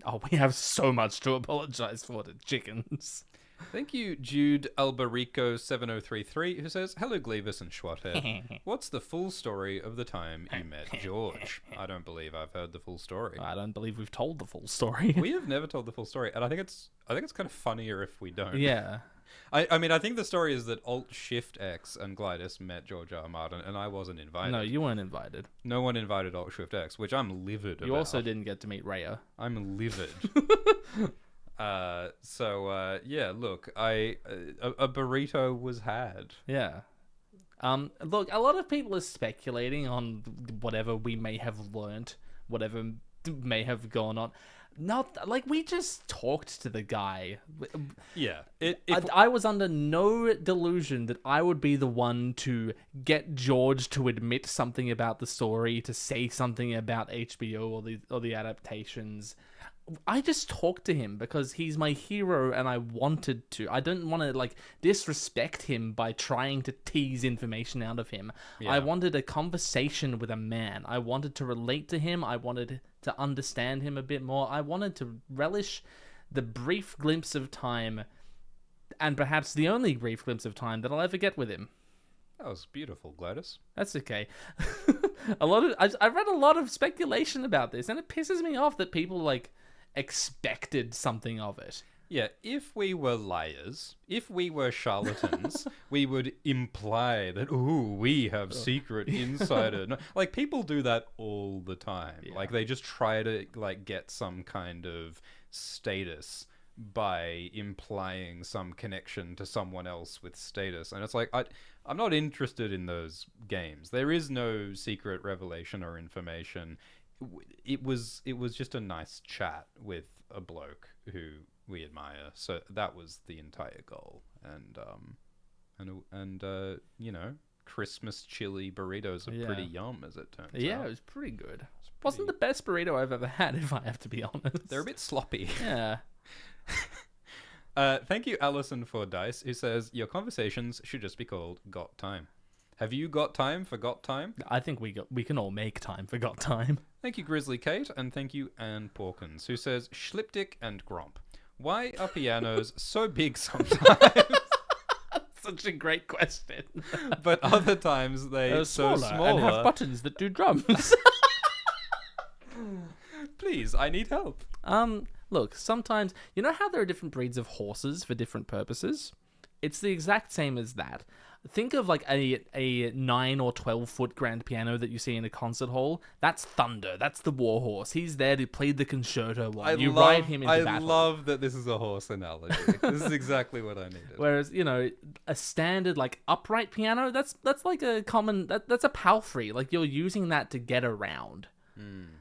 Oh, we have so much to apologize for to chickens. Thank you, Jude Albarico7033, who says, "Hello, Gleavis and Schwathead. What's the full story of the time you met George?" I don't believe I've heard the full story. I don't believe we've told the full story. We have never told the full story, and I think it's kind of funnier if we don't. Yeah. I mean, I think the story is that Alt-Shift-X and Glidus met George R. R. Martin, and I wasn't invited. No, you weren't invited. No one invited Alt-Shift-X, which I'm livid about. You also didn't get to meet Rhea. I'm livid. Yeah, look, a burrito was had. Yeah. Look, a lot of people are speculating on whatever we may have learnt, whatever may have gone on. Not like we just talked to the guy. Yeah. I was under no delusion that I would be the one to get George to admit something about the story, to say something about HBO or the adaptations. I just talked to him because he's my hero and I wanted to. I didn't want to disrespect him by trying to tease information out of him. Yeah. I wanted a conversation with a man. I wanted to relate to him. I wanted to understand him a bit more. I wanted to relish the brief glimpse of time, and perhaps the only brief glimpse of time that I'll ever get with him. That was beautiful, Gladys. That's okay. I read a lot of speculation about this, and it pisses me off that people expected something of it. Yeah, if we were liars, if we were charlatans, we would imply that, we have secret insider. No, people do that all the time. Yeah. They just try to, get some kind of status by implying some connection to someone else with status. And it's like, I'm not interested in those games. There is no secret revelation or information. It was just a nice chat with a bloke who we admire. So that was the entire goal. And you know, Christmas chili burritos are pretty yum, as it turns out. Yeah, it was pretty good. Wasn't the best burrito I've ever had, if I have to be honest. They're a bit sloppy. Yeah. Thank you, Alison for Dice, who says, your conversations should just be called Got Time. Have you got time for Got Time? I think we can all make time for Got Time. Thank you, Grizzly Kate, and thank you, Anne Porkins, who says, Schlipdick and Gromp. Why are pianos so big sometimes? Such a great question. But other times they're so smaller. And have buttons that do drums. Please, I need help. Look, sometimes, you know how there are different breeds of horses for different purposes? It's the exact same as that. Think of like a 9 or 12 foot grand piano that you see in a concert hall. That's Thunder. That's the war horse. He's there to play the concerto while you ride him into battle. I love that this is a horse analogy. This is exactly what I needed. Whereas, you know, a standard like upright piano, that's like a common, that's a palfrey. Like you're using that to get around.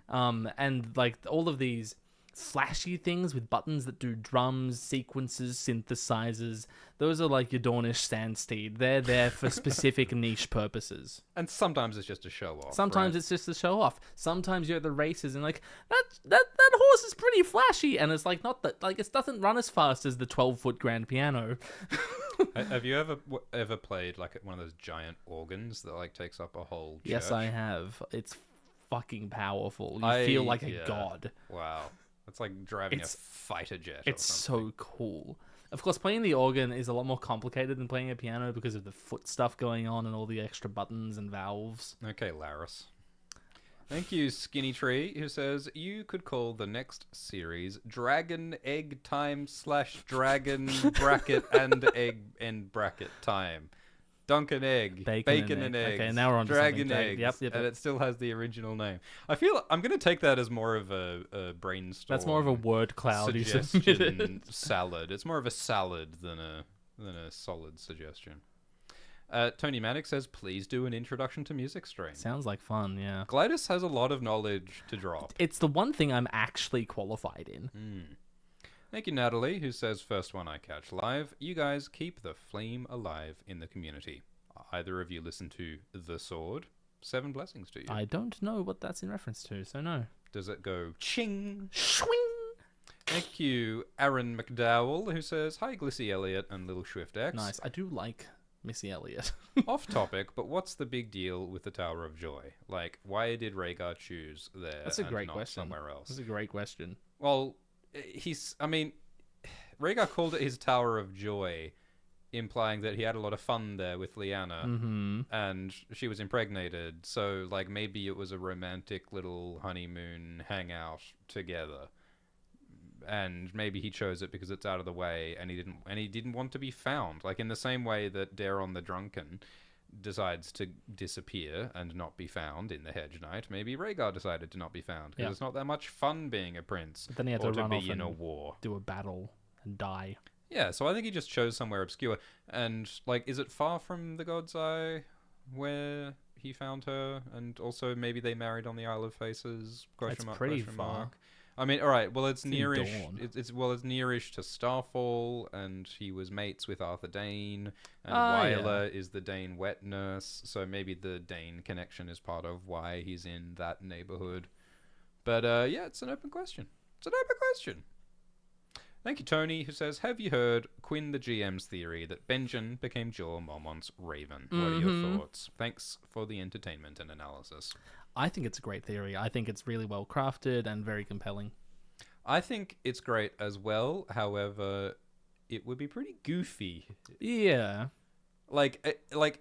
And like all of these flashy things with buttons that do drums, sequences, synthesizers, those are like your Dornish Sandsteed. They're there for specific niche purposes. And sometimes it's just a show off. Sometimes it's just a show off. Sometimes you're at the races and like that horse is pretty flashy, and it's like not that, like it doesn't run as fast as the 12-foot grand piano. Have you ever played like one of those giant organs that like takes up a whole church? Yes, I have. It's fucking powerful. You feel like a god. Wow. It's like driving a fighter jet. It's so cool. Of course, playing the organ is a lot more complicated than playing a piano because of the foot stuff going on and all the extra buttons and valves. Okay, Laris. Thank you, Skinny Tree, who says, you could call the next series Dragon Egg Time / Dragon Bracket and Egg and Bracket Time. Dunkin' Egg, Bacon and Egg. Okay, now we're on Dragon to Eggs, Yep. and it still has the original name. I feel I'm going to take that as more of a brainstorm. That's more of a word cloud. Suggestion salad. It's more of a salad than a solid suggestion. Tony Manick says, please do an introduction to music stream. Sounds like fun, yeah. Glidus has a lot of knowledge to drop. It's the one thing I'm actually qualified in. Thank you, Natalie, who says, first one I catch live. You guys keep the flame alive in the community. Either of you listen to The Sword? 7 blessings to you. I don't know what that's in reference to, so no. Does it go ching? Swing! Thank you, Aaron McDowell, who says, hi, Glissy Elliott and Little Swift X. Nice. I do like Missy Elliott. Off topic, but what's the big deal with the Tower of Joy? Like, why did Rhaegar choose there That's a great not question. somewhere else? That's a great question. Well, Rhaegar called it his Tower of Joy, implying that he had a lot of fun there with Lyanna, and she was impregnated, so, like, maybe it was a romantic little honeymoon hangout together. And maybe he chose it because it's out of the way, and he didn't want to be found. Like, in the same way that Daeron the Drunken decides to disappear and not be found in the Hedge Knight, maybe Rhaegar decided to not be found because it's not that much fun being a prince. But then he had or to run be off in a and war, do a battle and die. Yeah, so I think he just chose somewhere obscure. And like, is it far from the God's Eye where he found her? And also maybe they married on the Isle of Faces? It's pretty far. I mean, all right. Well, it's nearish. Dawn. It's nearish to Starfall, and he was mates with Arthur Dane, and Yeah. Wyler is the Dane wet nurse. So maybe the Dane connection is part of why he's in that neighborhood. But yeah, it's an open question. Thank you, Tony, who says, have you heard Quinn the GM's theory that Benjen became Jorah Mormont's Raven? What are your thoughts? Thanks for the entertainment and analysis. I think it's a great theory. I think it's really well crafted and very compelling. I think it's great as well. However, it would be pretty goofy. Yeah. Like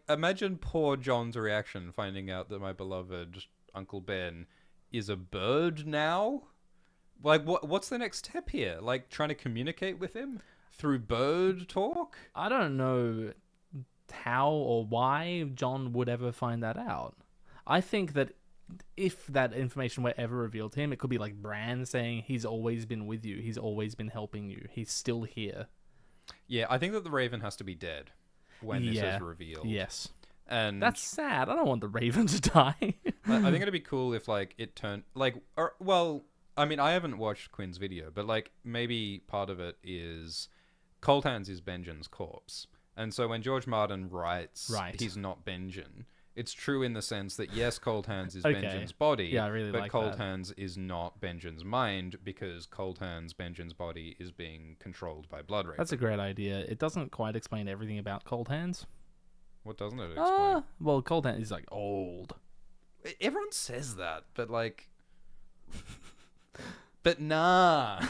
imagine poor John's reaction finding out that my beloved Uncle Ben is a bird now. Like, what's the next step here? Like, trying to communicate with him through bird talk? I don't know how or why John would ever find that out. I think that if that information were ever revealed to him, it could be like Bran saying he's always been with you, he's always been helping you, he's still here. Yeah, I think that the Raven has to be dead when this is revealed. Yes. And That's sad. I don't want the Raven to die. I think it'd be cool if like it turned like, well, I mean, I haven't watched Quinn's video, but like maybe part of it is Cold Hands is Benjen's corpse, and so when George Martin writes, he's not Benjen. It's true in the sense that yes, Cold Hands is Benjen's body, Yeah, I really but like Cold that. Hands is not Benjen's mind because Cold Hands, Benjen's body, is being controlled by Blood Raven. That's a great idea. It doesn't quite explain everything about Cold Hands. What doesn't it explain? Well, Cold Hands is like old. Everyone says that, but like, but nah.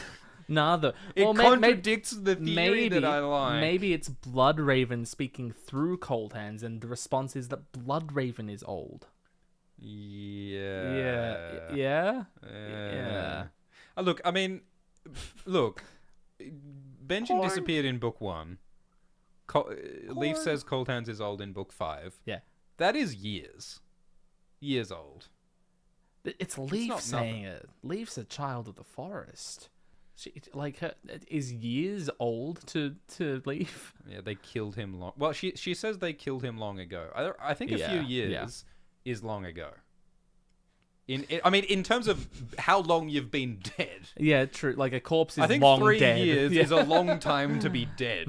Nah, It contradicts the theory that I like. Maybe it's Blood Raven speaking through Cold Hands, and the response is that Blood Raven is old. Yeah. Yeah. Look, I mean, Benjen disappeared in book 1. Leaf says Cold Hands is old in book 5. Yeah. That is years. Years old. It's Leaf not saying it. Leaf's a child of the forest. She, like, her is years old to Leaf. Yeah, they killed him long. Well, she says they killed him long ago. I think a few years is long ago. I mean, in terms of how long you've been dead. Yeah, true. Like a corpse is long dead. I think 3 years is a long time to be dead.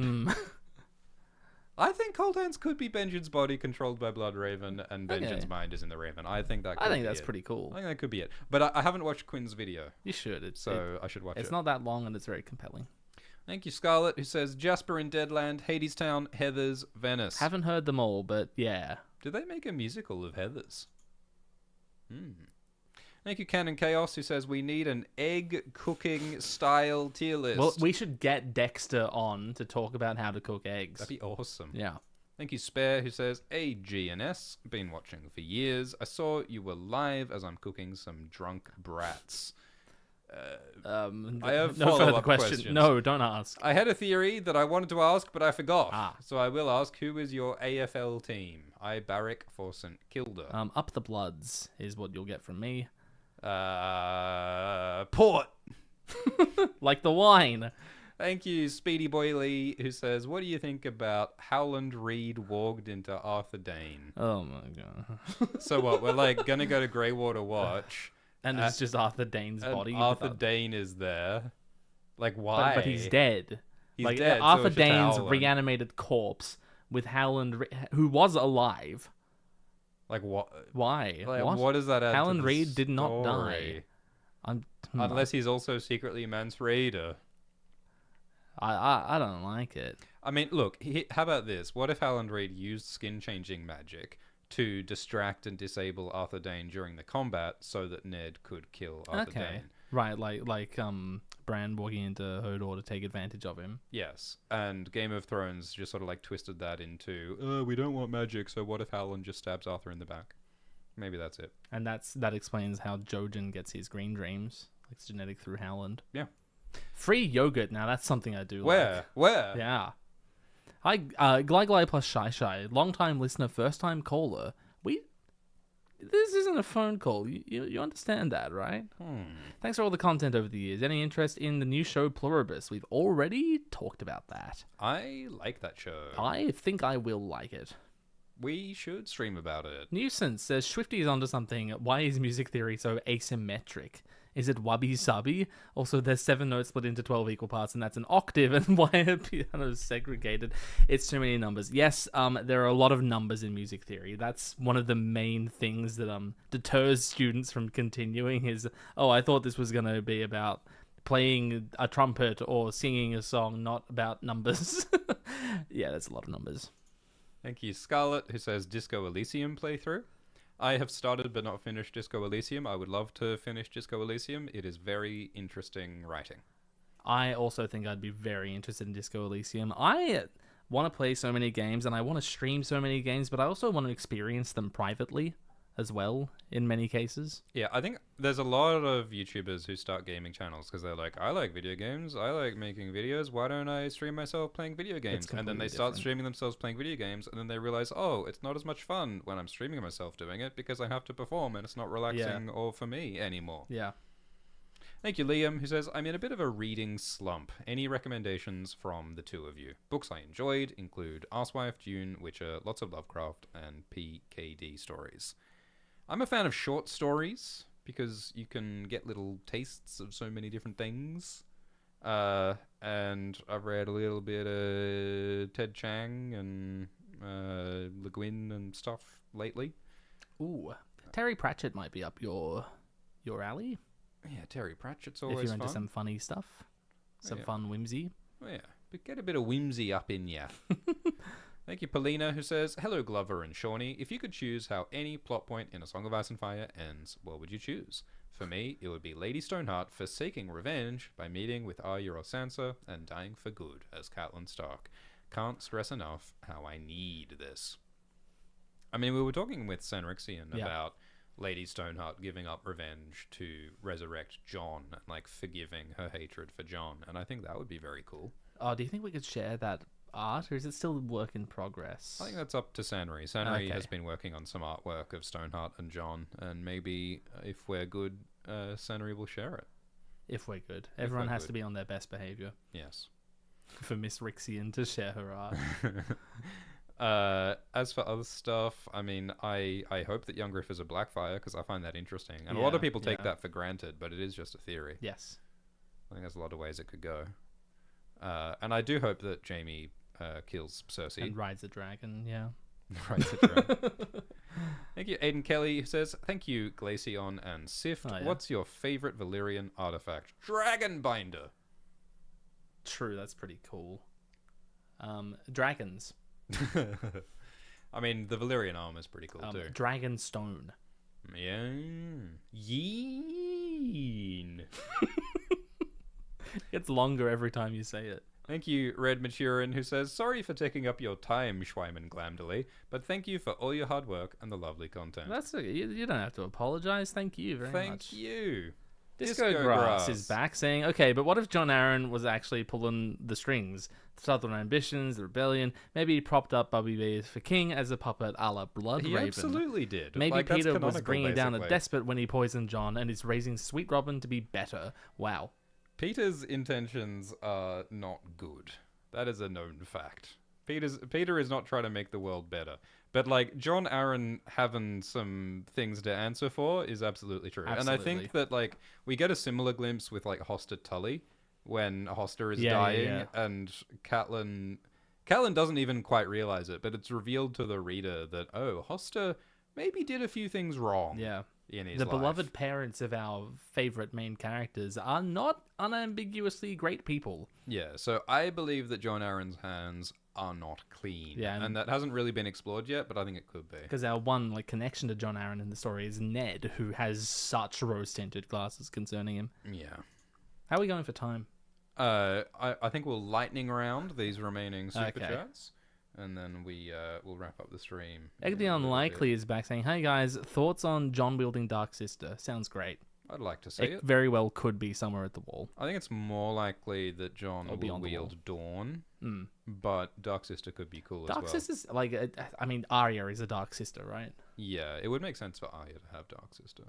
I think Cold Hands could be Benjen's body controlled by Blood Raven, and Benjen's mind is in the Raven. I think that. That's pretty cool. I think that could be it. But I haven't watched Quinn's video. You should. I should watch it. It's not that long, and it's very compelling. Thank you, Scarlett, who says Jasper in Deadland, Hadestown, Heathers, Venice. Haven't heard them all, but yeah. Did they make a musical of Heathers? Thank you, Canon Chaos, who says we need an egg cooking style tier list. Well, we should get Dexter on to talk about how to cook eggs. That'd be awesome. Yeah. Thank you, Spare, who says, AGNS, been watching for years. I saw you were live as I'm cooking some drunk brats. I have no further follow-up questions. No, don't ask. I had a theory that I wanted to ask, but I forgot. So I will ask, who is your AFL team? I barrack for St Kilda. Up the Bloods is what you'll get from me. Port. Like the wine. Thank you, Speedy Boyley, who says, what do you think about Howland Reed walked into Arthur Dane? Oh my god. So what, we're like gonna go to Greywater Watch. And it's just Arthur Dane's body. Arthur Dane is there. Like, why? But he's dead. He's like, dead. Arthur so Dane's Howland. Reanimated corpse with Howland, who was alive. Like, what? Why? Like, what does that add Howland to the Reed did not story? die. Unless he's also secretly Mance Raider. I don't like it. I mean, look, how about this? What if Howland Reed used skin-changing magic to distract and disable Arthur Dane during the combat so that Ned could kill Arthur Dane? Right, like Bran walking into Hodor to take advantage of him. Yes, and Game of Thrones just sort of like twisted that into, we don't want magic, so what if Howland just stabs Arthur in the back? Maybe that's it. And that explains how Jojen gets his green dreams. Like, it's genetic through Howland. Yeah. Free yogurt, now that's something I do Where? Yeah. Hi, Glide plus Shy, long-time listener, first-time caller. This isn't a phone call. You understand that, right? Thanks for all the content over the years. Any interest in the new show Pluribus? We've already talked about that. I like that show. I think I will like it. We should stream about it. Nuisance says Swifty is onto something. Why is music theory so asymmetric? Is it wabi-sabi? Also, there's 7 notes split into 12 equal parts, and that's an octave, and why are pianos segregated? It's too many numbers. Yes, there are a lot of numbers in music theory. That's one of the main things that deters students from continuing is, I thought this was going to be about playing a trumpet or singing a song, not about numbers. Yeah, that's a lot of numbers. Thank you, Scarlett, who says Disco Elysium playthrough. I have started but not finished Disco Elysium. I would love to finish Disco Elysium. It is very interesting writing. I also think I'd be very interested in Disco Elysium. I want to play so many games and I want to stream so many games, but I also want to experience them privately. as well in many cases. Yeah, I think there's a lot of YouTubers who start gaming channels because they're like, I like video games, I like making videos, why don't I stream myself playing video games? And then they completely start different. streaming themselves playing video games, and then they realize, oh, it's not as much fun when I'm streaming myself doing it because I have to perform and it's not relaxing or for me anymore. Yeah. Thank you, Liam, who says, I'm in a bit of a reading slump. Any recommendations from the two of you? Books I enjoyed include Arsewife, Dune, Witcher, lots of Lovecraft, and PKD stories. I'm a fan of short stories because you can get little tastes of so many different things. And I've read a little bit of Ted Chiang and Le Guin and stuff lately. Ooh, Terry Pratchett might be up your alley. Yeah, Terry Pratchett's always if you're into fun. some funny stuff, some fun whimsy. Oh, yeah, but get a bit of whimsy up in ya. Thank you, Paulina, who says, hello, Glover and Shawnee. If you could choose how any plot point in A Song of Ice and Fire ends, what would you choose? For me, it would be Lady Stoneheart forsaking revenge by meeting with Arya or Sansa and dying for good as Catelyn Stark. Can't stress enough how I need this. I mean, we were talking with Sanrixian about Lady Stoneheart giving up revenge to resurrect Jon and, like, forgiving her hatred for Jon, and I think that would be very cool. Oh, do you think we could share that art, or is it still work in progress? I think that's up to Sanri. Sanri has been working on some artwork of Stoneheart and Jon, and maybe if we're good, Sanri will share it. If we're good. Everyone has to be on their best behavior Yes. for Miss Rixian to share her art. As for other stuff, I mean, I hope that Young Griff is a Blackfire because I find that interesting. And a lot of people take that for granted, but it is just a theory. Yes. I think there's a lot of ways it could go. And I do hope that Jaime kills Cersei. And rides a dragon, yeah. Rides a dragon. Thank you, Aiden Kelly, who says, thank you, Glaceon and Sift. Oh, yeah. What's your favorite Valyrian artifact? Dragonbinder. True, that's pretty cool. Dragons. I mean, the Valyrian armor is pretty cool too. Dragon stone. Yeah. Yeen. It's longer every time you say it. Thank you, Red Maturin, who says, sorry for taking up your time, Schweiman Glamdley, but thank you for all your hard work and the lovely content. That's okay. You don't have to apologize. Thank you very much. Thank you. Disco Grass is back saying, okay, but what if John Aaron was actually pulling the strings? The Southern Ambitions, the Rebellion, maybe he propped up Bobby B for king as a puppet a la Blood He Raven. absolutely did. Maybe Like, that's Peter was canonical, bringing down a basically. despot when he poisoned John and is raising Sweet Robin to be better. Wow. Peter's intentions are not good. That is a known fact. Peter is not trying to make the world better. But, like, John Aaron having some things to answer for is absolutely true. Absolutely. And I think that, like, we get a similar glimpse with, like, Hoster Tully when Hoster is Yeah, dying and Catelyn doesn't even quite realize it, but it's revealed to the reader that, oh, Hoster maybe did a few things wrong Yeah. in his The life. beloved parents of our favorite main characters are not unambiguously great people. Yeah, so I believe that John Aaron's hands are not clean. Yeah, and that hasn't really been explored yet, but I think it could be. Because our one connection to John Aaron in the story is Ned, who has such rose-tinted glasses concerning him. Yeah. How are we going for time? I think we'll lightning round these remaining super Okay. chats, and then we'll wrap up the stream. Egg Unlikely is back saying, hey guys, thoughts on John wielding Dark Sister? Sounds great. I'd like to see It it. very well could be somewhere at the wall. I think it's more likely that John Or be will on the wield Dawn, Mm. but Dark Sister could be cool as Dark well. Sister's, I mean, Arya is a Dark Sister, right? Yeah, it would make sense for Arya to have Dark Sister.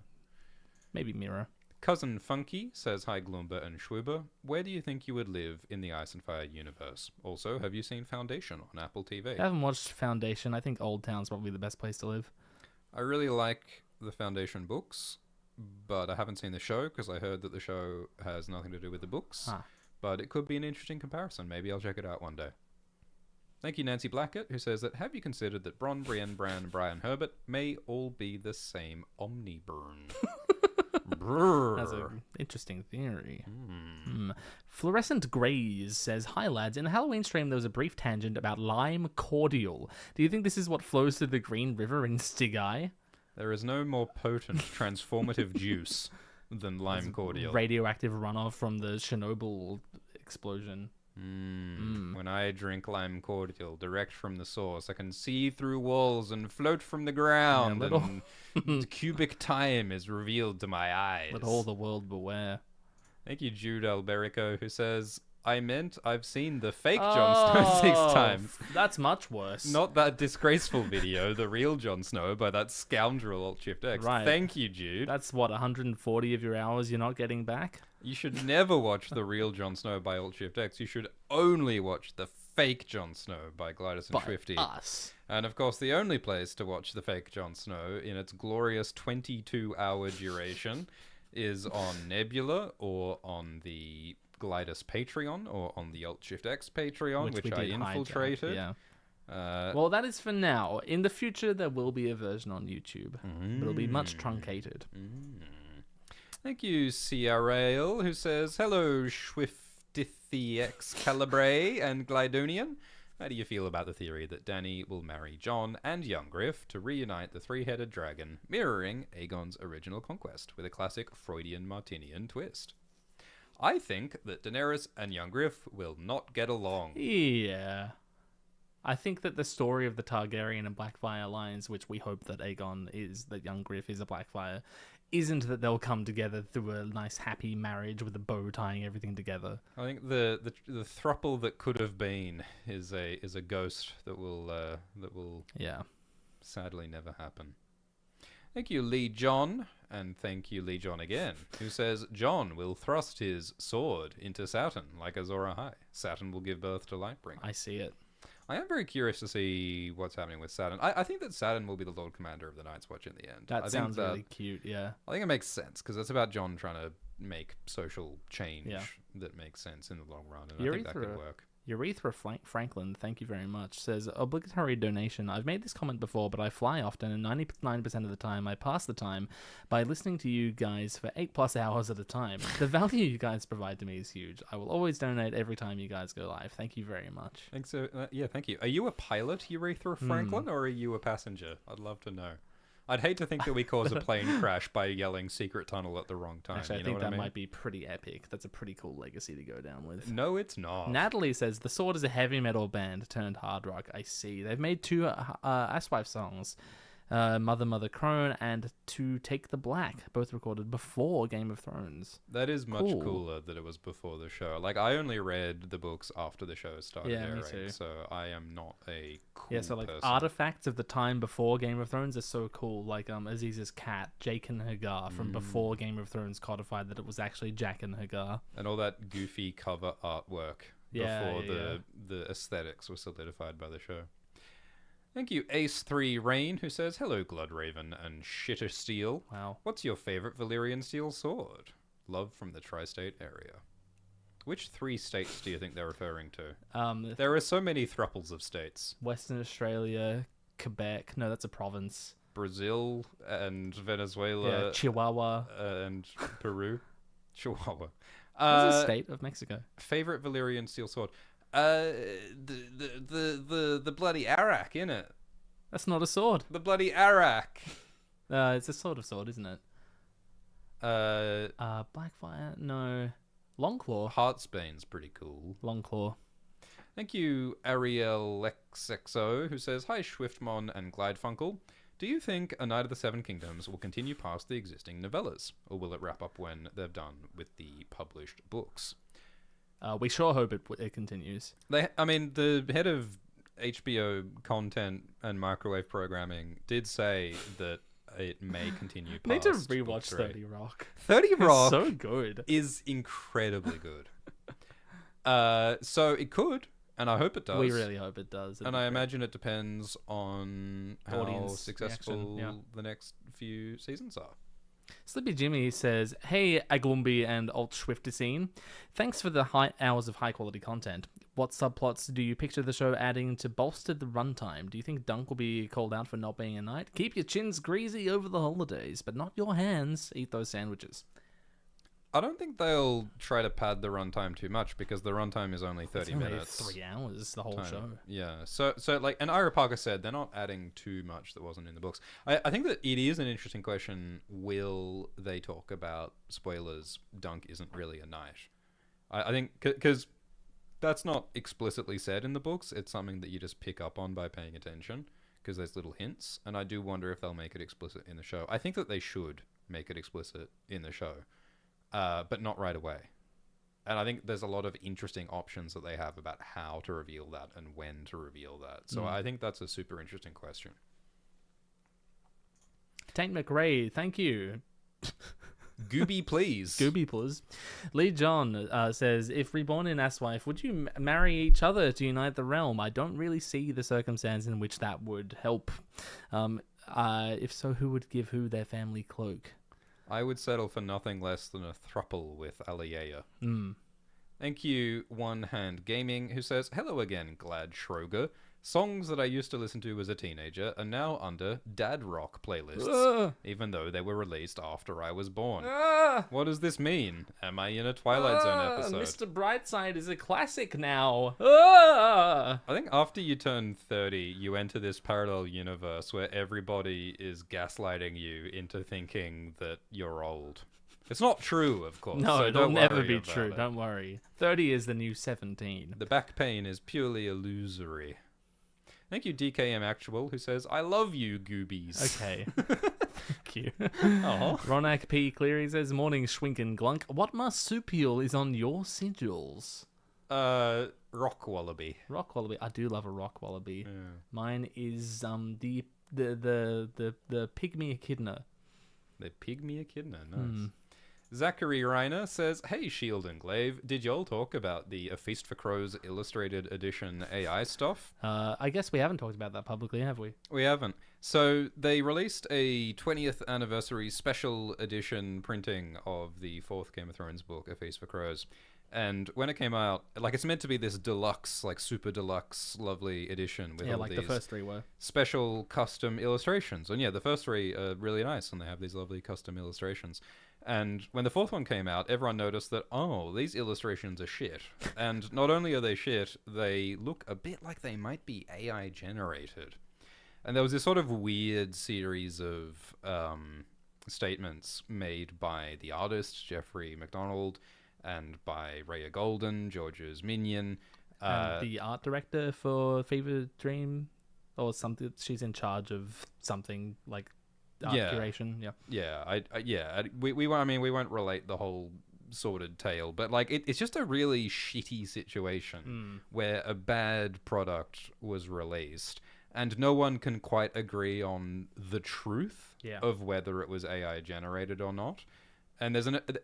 Maybe Mira. Cousin Funky says, hi Gloomba and Schwuber. Where do you think you would live in the Ice and Fire universe? Also, have you seen Foundation on Apple TV? I haven't watched Foundation. I think Old Town's probably the best place to live. I really like the Foundation books, but I haven't seen the show because I heard that the show has nothing to do with the books. Huh. But it could be an interesting comparison. Maybe I'll check it out one day. Thank you, Nancy Blackett, who says that, have you considered that Bronn, Brienne, Bran, and Brian Herbert may all be the same Omniburn? That's an interesting theory. Fluorescent Grays says, hi lads, in the Halloween stream there was a brief tangent about lime cordial. Do you think this is what flows through the Green River in Stygi? There is no more potent transformative juice than lime cordial. Radioactive runoff from the Chernobyl explosion. When I drink lime cordial direct from the source, I can see through walls and float from the ground, and cubic time is revealed to my eyes. Let all the world beware. Thank you, Jude Alberico, who says, I meant I've seen the fake Jon Snow 6 times. That's much worse. Not that disgraceful video, the real Jon Snow, by that scoundrel Alt-Shift-X. Right. Thank you, Jude. That's what, 140 of your hours you're not getting back? You should never watch the real Jon Snow by Alt-Shift-X. You should only watch the fake Jon Snow by Glidus-Schwift. By us. And of course, the only place to watch the fake Jon Snow in its glorious 22-hour duration is on Nebula or on the Glidus Patreon or on the Alt-Shift-X Patreon, which I infiltrated. Yeah. Well, that is for now. In the future, there will be a version on YouTube. But it'll be much truncated. Thank you, CRL, who says, hello, Schwiftithiex Calibre and Glidonian. How do you feel about the theory that Dany will marry Jon and Youngriff to reunite the three-headed dragon, mirroring Aegon's original conquest with a classic Freudian Martinian twist? I think that Daenerys and Youngriff will not get along. Yeah. I think that the story of the Targaryen and Blackfire alliance, which we hope that Aegon is, that Youngriff is a Blackfire, isn't that they'll come together through a nice happy marriage with a bow tying everything together. I think the throuple that could have been is a ghost that will sadly never happen. Thank you, Lee John, and thank you, Lee John again, who says Jon will thrust his sword into Saturn like Azor Ahai. Saturn will give birth to Lightbringer. I see it. I am very curious to see what's happening with Saturn. I think that Saturn will be the Lord Commander of the Night's Watch in the end. That sounds really cute, yeah. I think it makes sense, because it's about Jon trying to make social change that makes sense in the long run, and I think that could work. Urethra Franklin, thank you very much, says, obligatory donation. I've made this comment before, but I fly often, and 99% of the time I pass the time by listening to you guys for 8+ hours at a time. The value you guys provide to me is huge. I will always donate every time you guys go live. Thank you very much. Thanks, yeah, thank you. Are you a pilot, Urethra Franklin, or are you a passenger? I'd love to know. I'd hate to think that we cause a plane crash by yelling secret tunnel at the wrong time. Actually, I think that might be pretty epic. That's a pretty cool legacy to go down with. No, it's not. Natalie says, The Sword is a heavy metal band turned hard rock. I see. They've made 2 Asswife songs. Mother Mother Crone and To Take the Black, both recorded before Game of Thrones. That is much cooler that it was before the show. Like, I only read the books after the show started airing, me too. So I am not a cool person. Artifacts of the time before Game of Thrones are so cool. Like Aziz's cat, Jake and Hagar, from before Game of Thrones codified that it was actually Jack and Hagar. And all that goofy cover artwork before the aesthetics were solidified by the show. Thank you, Ace3 Rain, who says, hello, Gloodraven and Shitter Steel. Wow. What's your favorite Valyrian steel sword? Love from the tri-state area. Which 3 states do you think they're referring to? There are so many thruples of states. Western Australia, Quebec. No, that's a province. Brazil and Venezuela. Yeah, Chihuahua. And Peru. Chihuahua. What's the state of Mexico? Favorite Valyrian steel sword? The bloody Arak, innit? That's not a sword. The bloody Arak. It's a sort of sword, isn't it? Blackfire? No. Longclaw. Heartsbane's pretty cool. Longclaw. Thank you, Ariel XXO, who says, hi, Schwiftmon and Glidefunkle. Do you think A Knight of the Seven Kingdoms will continue past the existing novellas, or will it wrap up when they're done with the published books? We sure hope it continues. The head of HBO content and microwave programming did say that it may continue past. I need to rewatch 30 Rock. 30 Rock so good. Is incredibly good. So it could, and I hope it does. We really hope it does. And I imagine it depends on how Audience successful reaction, the next few seasons are. Slippy Jimmy says, hey, Aglumbi and Alt-Schwifticine. Thanks for the high hours of high-quality content. What subplots do you picture the show adding to bolster the runtime? Do you think Dunk will be called out for not being a knight? Keep your chins greasy over the holidays, but not your hands. Eat those sandwiches. I don't think they'll try to pad the runtime too much, because the runtime is only 30 minutes. 3 hours, the whole show. Yeah. So like, and Ira Parker said they're not adding too much that wasn't in the books. I think that it is an interesting question. Will they talk about spoilers? Dunk isn't really a knight. I think because that's not explicitly said in the books. It's something that you just pick up on by paying attention, because there's little hints, and I do wonder if they'll make it explicit in the show. I think that they should make it explicit in the show, but not right away. And I think there's a lot of interesting options that they have about how to reveal that and when to reveal that. So I think that's a super interesting question. Tank McRae, thank you. Gooby, please. Gooby, please. Lee John says, if reborn in Asswife, would you marry each other to unite the realm? I don't really see the circumstance in which that would help. If so, who would give who their family cloak? I would settle for nothing less than a thruple with Aliyah. Thank you, One Hand Gaming, who says, hello again, Glad Schroger. Songs that I used to listen to as a teenager are now under dad rock playlists, even though they were released after I was born. What does this mean? Am I in a Twilight Zone episode? Mr. Brightside is a classic now. I think after you turn 30, you enter this parallel universe where everybody is gaslighting you into thinking that you're old. It's not true, of course. No, so it'll never be about true. it. Don't worry. 30 is the new 17. The back pain is purely illusory. Thank you, DKM Actual, who says, I love you, goobies. Okay. Thank you. Ronak P. Cleary says, morning, Schwink and Glunk. What marsupial is on your sigils? Rock Wallaby. Rock wallaby. I do love a rock wallaby. Yeah. Mine is the pygmy echidna. The pygmy echidna, nice. Zachary Reiner says, hey, Shield and Glaive, did y'all talk about the A Feast for Crows Illustrated Edition AI stuff? I guess we haven't talked about that publicly, have we? We haven't. So they released a 20th anniversary special edition printing of the fourth Game of Thrones book, A Feast for Crows. And when it came out, like, it's meant to be this deluxe, like super deluxe, lovely edition with all like these the first three were. special custom illustrations. And yeah, the first three are really nice, and they have these lovely custom illustrations. And when the fourth one came out, everyone noticed that, oh, these illustrations are shit. And not only are they shit, they look a bit like they might be AI generated. And there was this sort of weird series of statements made by the artist, Jeffrey McDonald, and by Raya Golden, George's minion. And the art director for Fever Dream, or something. She's in charge of something like art curation. We won't relate the whole sordid tale, but like it's just a really shitty situation where a bad product was released and no one can quite agree on the truth of whether it was AI generated or not. And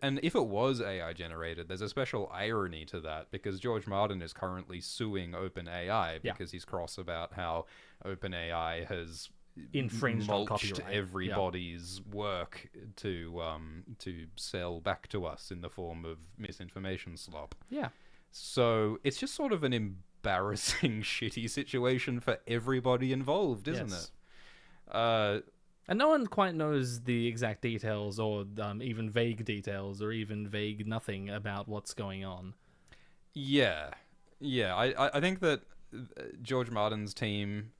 and if it was AI generated, there's a special irony to that, because George Martin is currently suing OpenAI because he's cross about how OpenAI has infringed on mulched copyright. everybody's work to sell back to us in the form of misinformation slop. Yeah. So it's just sort of an embarrassing, shitty situation for everybody involved, isn't it? And no one quite knows the exact details, or even vague details, or even vague nothing about what's going on. Yeah. I think that George Martin's team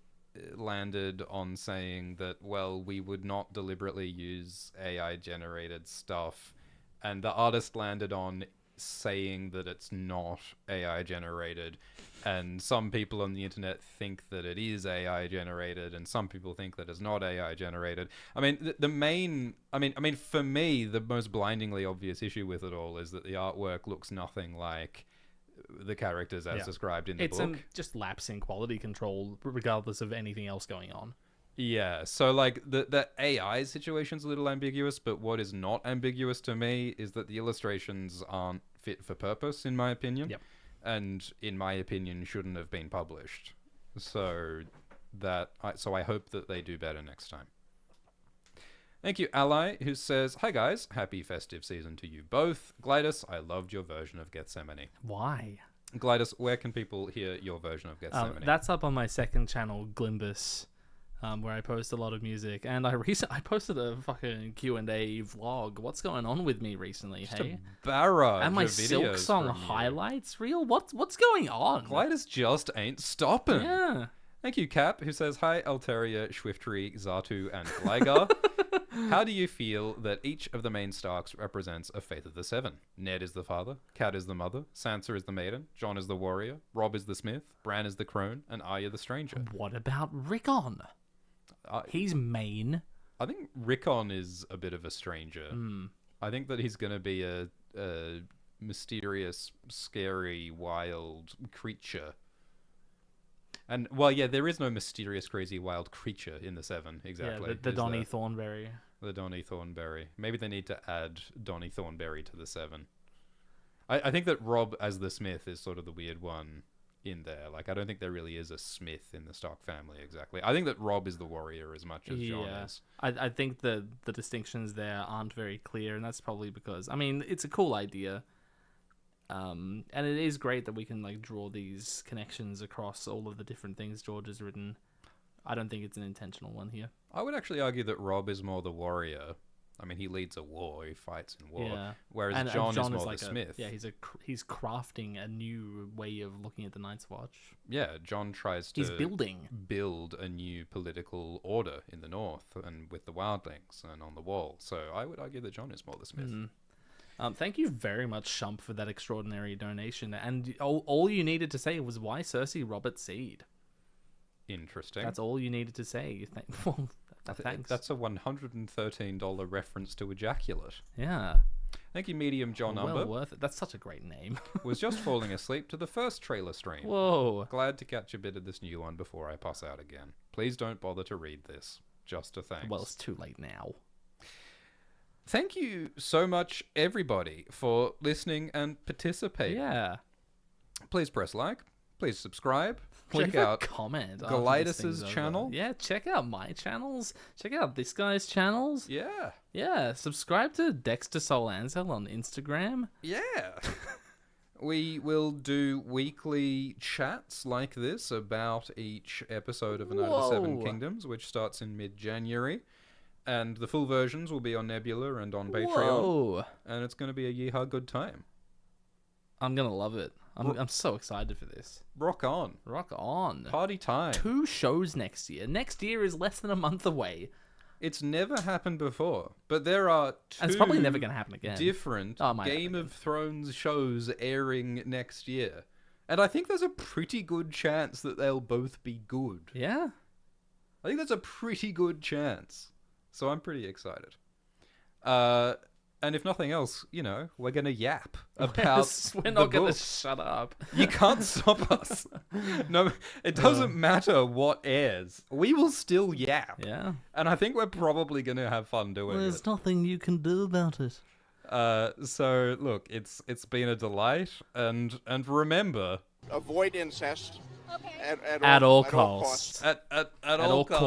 landed on saying that, well, we would not deliberately use AI-generated stuff, and the artist landed on saying that it's not AI-generated, and some people on the internet think that it is AI-generated, and some people think that it's not AI-generated. I mean, for me, the most blindingly obvious issue with it all is that the artwork looks nothing like the characters as described in the book. It's just lapse in quality control, regardless of anything else going on. Yeah, so like the AI situation's a little ambiguous, but what is not ambiguous to me is that the illustrations aren't fit for purpose, in my opinion. Yep. And in my opinion, shouldn't have been published. So I hope that they do better next time. Thank you, Ally, who says, hi guys, happy festive season to you both. Glidus, I loved your version of Gethsemane. Why? Glidus, where can people hear your version of Gethsemane? That's up on my second channel, Glimbus, where I post a lot of music. And I posted a fucking Q&A vlog. What's going on with me recently, Just hey? a barrage And my of Silk videos Song from you. highlights reel? What's going on? Glidus just ain't stopping. Yeah. Thank you, Cap, who says, hi, Alteria, Schwiftry, Zatu, and Gligar. How do you feel that each of the main Starks represents a Faith of the Seven? Ned is the father, Kat is the mother, Sansa is the maiden, Jon is the warrior, Robb is the smith, Bran is the crone, and Arya the stranger. What about Rickon? He's main. I think Rickon is a bit of a stranger. I think that he's going to be a mysterious, scary, wild creature. And, well, yeah, there is no mysterious, crazy, wild creature in the Seven, exactly. Yeah, the Donny Thornberry. The Donny Thornberry. Maybe they need to add Donny Thornberry to the Seven. I think that Robb as the Smith is sort of the weird one in there. Like, I don't think there really is a Smith in the Stark family, exactly. I think that Robb is the warrior as much as Jon is. I think the distinctions there aren't very clear, and that's probably because, I mean, it's a cool idea. And it is great that we can like draw these connections across all of the different things George has written. I don't think it's an intentional one here. I would actually argue that Robb is more the warrior. I mean, he leads a war, he fights in war. Yeah. Whereas Jon is more the smith. Yeah, he's crafting a new way of looking at the Night's Watch. Yeah, Jon tries to He's building a new political order in the north and with the wildlings and on the wall. So I would argue that Jon is more the smith. Thank you very much, Shump, for that extraordinary donation. And all you needed to say was, why Cersei Robert Seed? Interesting. That's all you needed to say. Well, thanks. That's a $113 reference to ejaculate. Yeah. Thank you, Medium John Well Umber. worth it. That's such a great name. Was just falling asleep to the first trailer stream. Whoa. Glad to catch a bit of this new one before I pass out again. Please don't bother to read this. Just a thanks. Well, it's too late now. Thank you so much, everybody, for listening and participating. Yeah. Please press like. Please subscribe. Leave Check a out comment. Glidus' channel. Yeah, check out my channels. Check out this guy's channels. Yeah. Yeah, subscribe to Dexter Soul Ansel on Instagram. Yeah. We will do weekly chats like this about each episode of A Night of the Seven Whoa. Kingdoms, which starts in mid-January. And the full versions will be on Nebula and on Patreon. Whoa. And it's going to be a yeehaw good time. I'm going to love it. I'm so excited for this. Rock on. Rock on. Party time. 2 shows next year. Next year is less than a month away. It's never happened before, but there are 2 And it's probably never going to happen again. different Oh, it might Game happen of Thrones shows airing next year. And I think there's a pretty good chance that they'll both be good. Yeah? I think that's a pretty good chance. So I'm pretty excited. And if nothing else, you know, we're going to yap about We're not going to books. shut up. You can't stop us. No, it doesn't matter what airs. We will still yap. Yeah? And I think we're probably going to have fun doing it. nothing you can do about it. So look, it's been a delight, and remember, avoid incest Okay. at All costs. costs. at all costs.